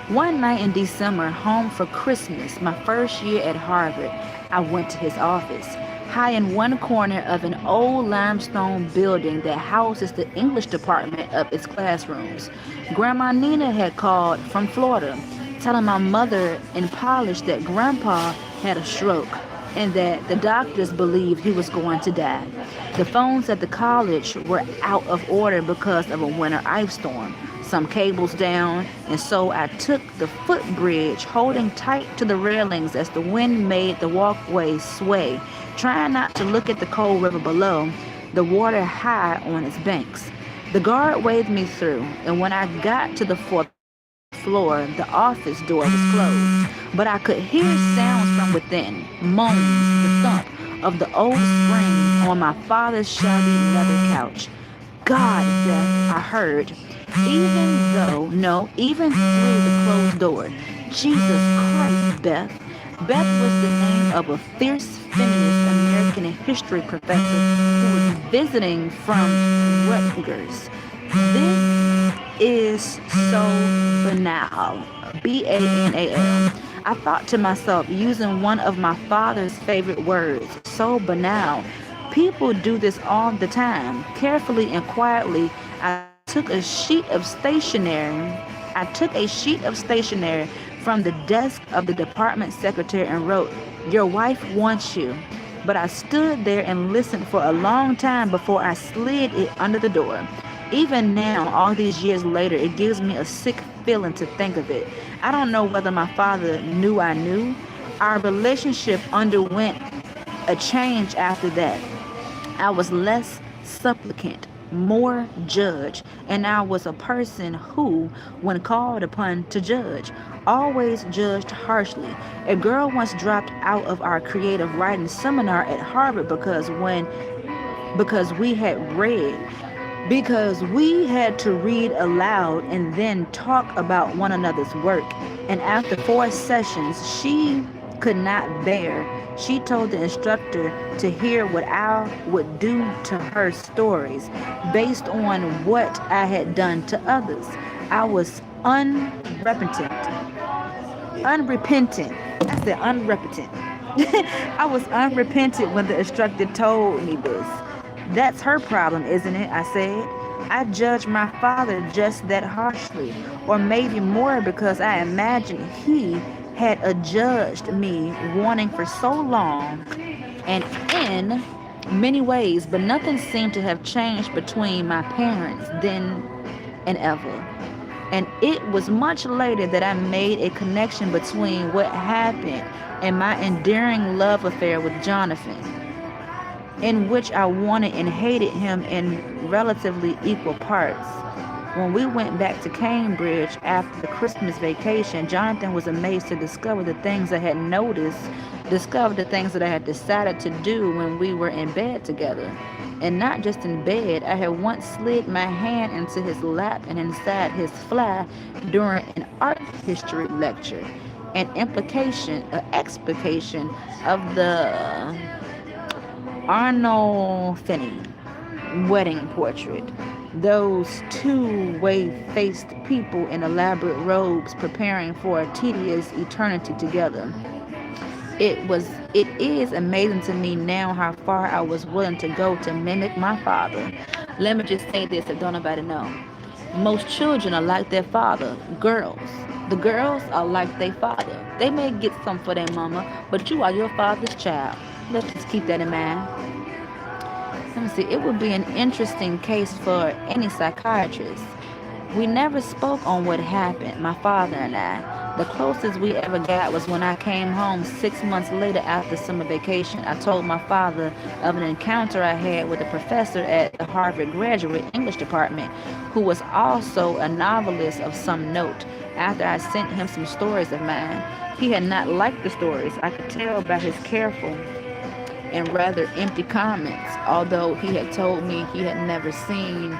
One night in December, home for Christmas, my first year at Harvard, I went to his office, high in one corner of an old limestone building that houses the English department of its classrooms. Grandma Nina had called from Florida, telling my mother in Polish that Grandpa had a stroke and that the doctors believed he was going to die. The phones at the college were out of order because of a winter ice storm. Some cables down, and so I took the footbridge, holding tight to the railings as the wind made the walkway sway, trying not to look at the cold river below, the water high on its banks. The guard waved me through, and when I got to the fourth floor, the office door was closed, but I could hear sounds from within, moans, the thump of the old spring on my father's shabby leather couch. God, Beth, I heard. Even through the closed door. Jesus Christ, Beth. Beth was the name of a fierce feminist American history professor who was visiting from Rutgers. This is so banal. B-A-N-A-L. I thought to myself, using one of my father's favorite words, so banal. People do this all the time. Carefully and quietly, I took a sheet of stationery from the desk of the department secretary and wrote, "Your wife wants you." But I stood there and listened for a long time before I slid it under the door. Even now, all these years later, it gives me a sick feeling to think of it. I don't know whether my father knew I knew. Our relationship underwent a change after that. I was less supplicant, more judge, and I was a person who, when called upon to judge, always judged harshly. A girl once dropped out of our creative writing seminar at Harvard because we had read because we had to read aloud and then talk about one another's work. And after 4 sessions, she could not bear. She told the instructor to hear what I would do to her stories based on what I had done to others. I was unrepentant. Unrepentant. I said unrepentant. I was unrepentant when the instructor told me this. That's her problem, isn't it? I said. I judged my father just that harshly, or maybe more because I imagined he had adjudged me wanting for so long and in many ways, but nothing seemed to have changed between my parents then and ever. And it was much later that I made a connection between what happened and my endearing love affair with Jonathan, in which I wanted and hated him in relatively equal parts. When we went back to Cambridge after the Christmas vacation, Jonathan was amazed to discover the things I had decided to do when we were in bed together. And not just in bed, I had once slid my hand into his lap and inside his fly during an art history lecture, an explication of the Arnolfini wedding portrait. Those two-way-faced people in elaborate robes preparing for a tedious eternity together. It is amazing to me now how far I was willing to go to mimic my father. Let me just say this that don't nobody know. Most children are like their father. The girls are like their father. They may get some for their mama, but you are your father's child. Let's just keep that in mind. Let me see. It would be an interesting case for any psychiatrist. We never spoke on what happened, my father and I. The closest we ever got was when I came home 6 months later after summer vacation. I told my father of an encounter I had with a professor at the Harvard Graduate English Department who was also a novelist of some note. After I sent him some stories of mine, he had not liked the stories. I could tell by his careful and rather empty comments, although he had told me he had never seen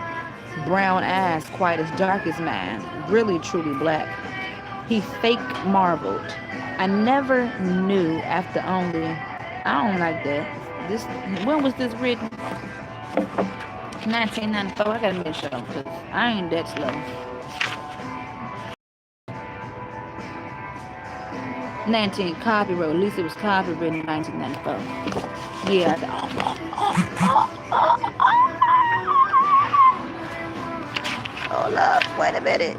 brown eyes quite as dark as mine, really truly black. He fake marveled. I never knew after only, I don't like that. When was this written? 1994. I gotta make sure, because I ain't that slow. 19 copyright. At least it was copywritten in 1994. Yeah. Hold up. Wait a minute.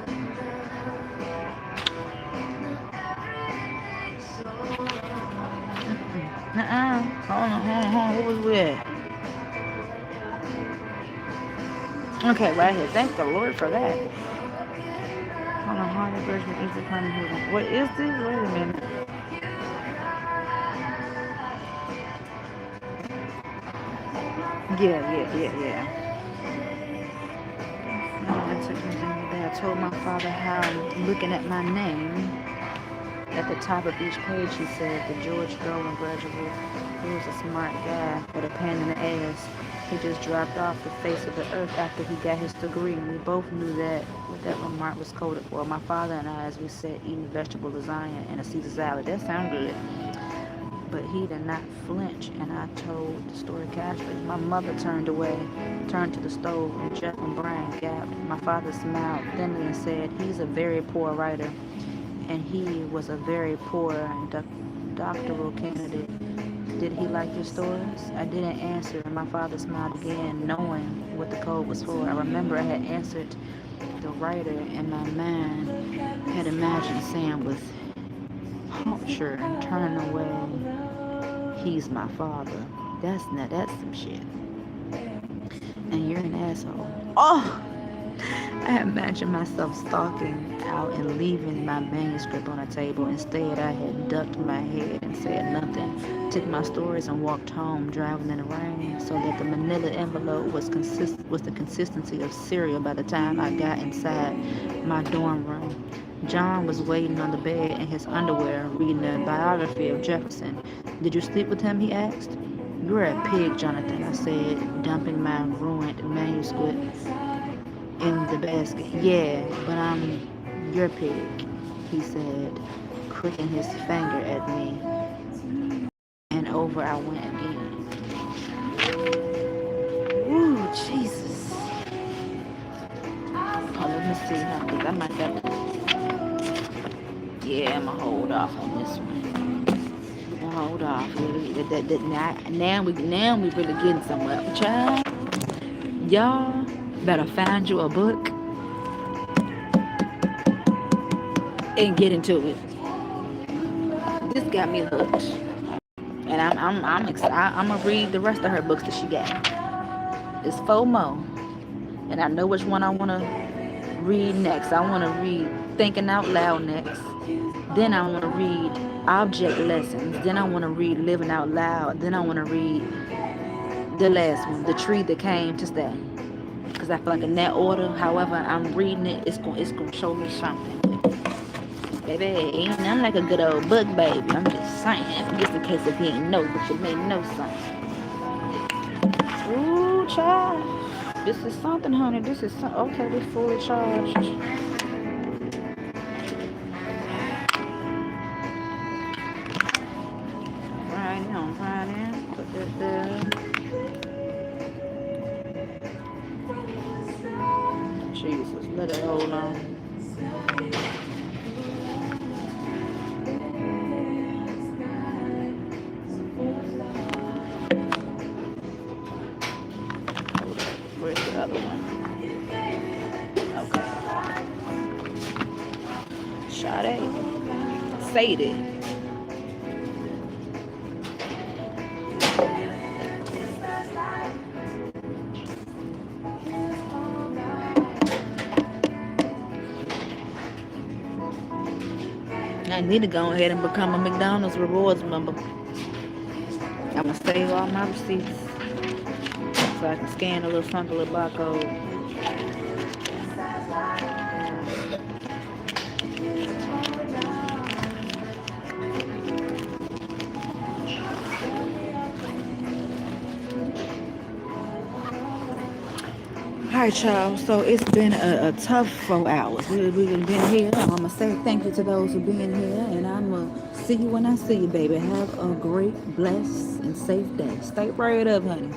Hold on. What was we at? Okay, right here. Thank the Lord for that. Hold on. Harvard Graduate is the kind of what is this? Wait a minute. Yeah. I told my father how, looking at my name, at the top of each page, he said, the George Golden graduate. He was a smart guy, but a pain in the ass. He just dropped off the face of the earth after he got his degree. And we both knew that what that remark was coded for. My father and I, as we sat eating vegetable lasagna and a Caesar salad. That sounded good. But he did not flinch, and I told the story casually. My mother turned to the stove, and Jeff and Brian gasped. My father smiled thinly and said, he's a very poor writer, and he was a very poor doctoral candidate. Did he like your stories? I didn't answer, and my father smiled again, knowing what the code was for. I remember I had answered the writer, and my mind had imagined Sam with puncture and turning away. He's my father. That's some shit. And you're an asshole. Oh! I imagined myself stalking out and leaving my manuscript on a table. Instead, I had ducked my head and said nothing. Took my stories and walked home, driving in the rain, so that the manila envelope was the consistency of cereal by the time I got inside my dorm room. John was waiting on the bed in his underwear, reading a biography of Jefferson. Did you sleep with him? He asked. You're a pig, Jonathan, I said, dumping my ruined manuscript in the basket. Yeah, but I'm your pig, he said, cricking his finger at me. And over I went again. Ooh, Jesus. Oh, let me see how this. I might have to. Yeah, I'm gonna hold off on this one. I'm gonna hold off. Now we really getting somewhere. Child, y'all better find you a book and get into it. This got me hooked, and I'm excited. I'm gonna read the rest of her books that she got. It's 4 more, and I know which one I wanna read next. I wanna read Thinking Out Loud next. Then I wanna read Object Lessons. Then I wanna read Living Out Loud. Then I wanna read the last one, The Tree That Came to Stay. Because I feel like in that order, however I'm reading it, it's gonna show me something. Baby, ain't I'm like a good old book baby. I'm just saying, just in case if you ain't know, but you may know something. Ooh, child. This is something, honey. This is okay, we're fully charged. Right now. Put this there. Jesus, let it hold on. Where's the other one? Okay. Sade. Sadie. I need to go ahead and become a McDonald's rewards member. I'm gonna save all my receipts so I can scan a little funky little barcode. Alright, y'all, so it's been a tough 4 hours. We've been here. I'm gonna say thank you to those who been here, and I'm gonna see you when I see you, baby. Have a great, blessed, and safe day. Stay prayed up, honey.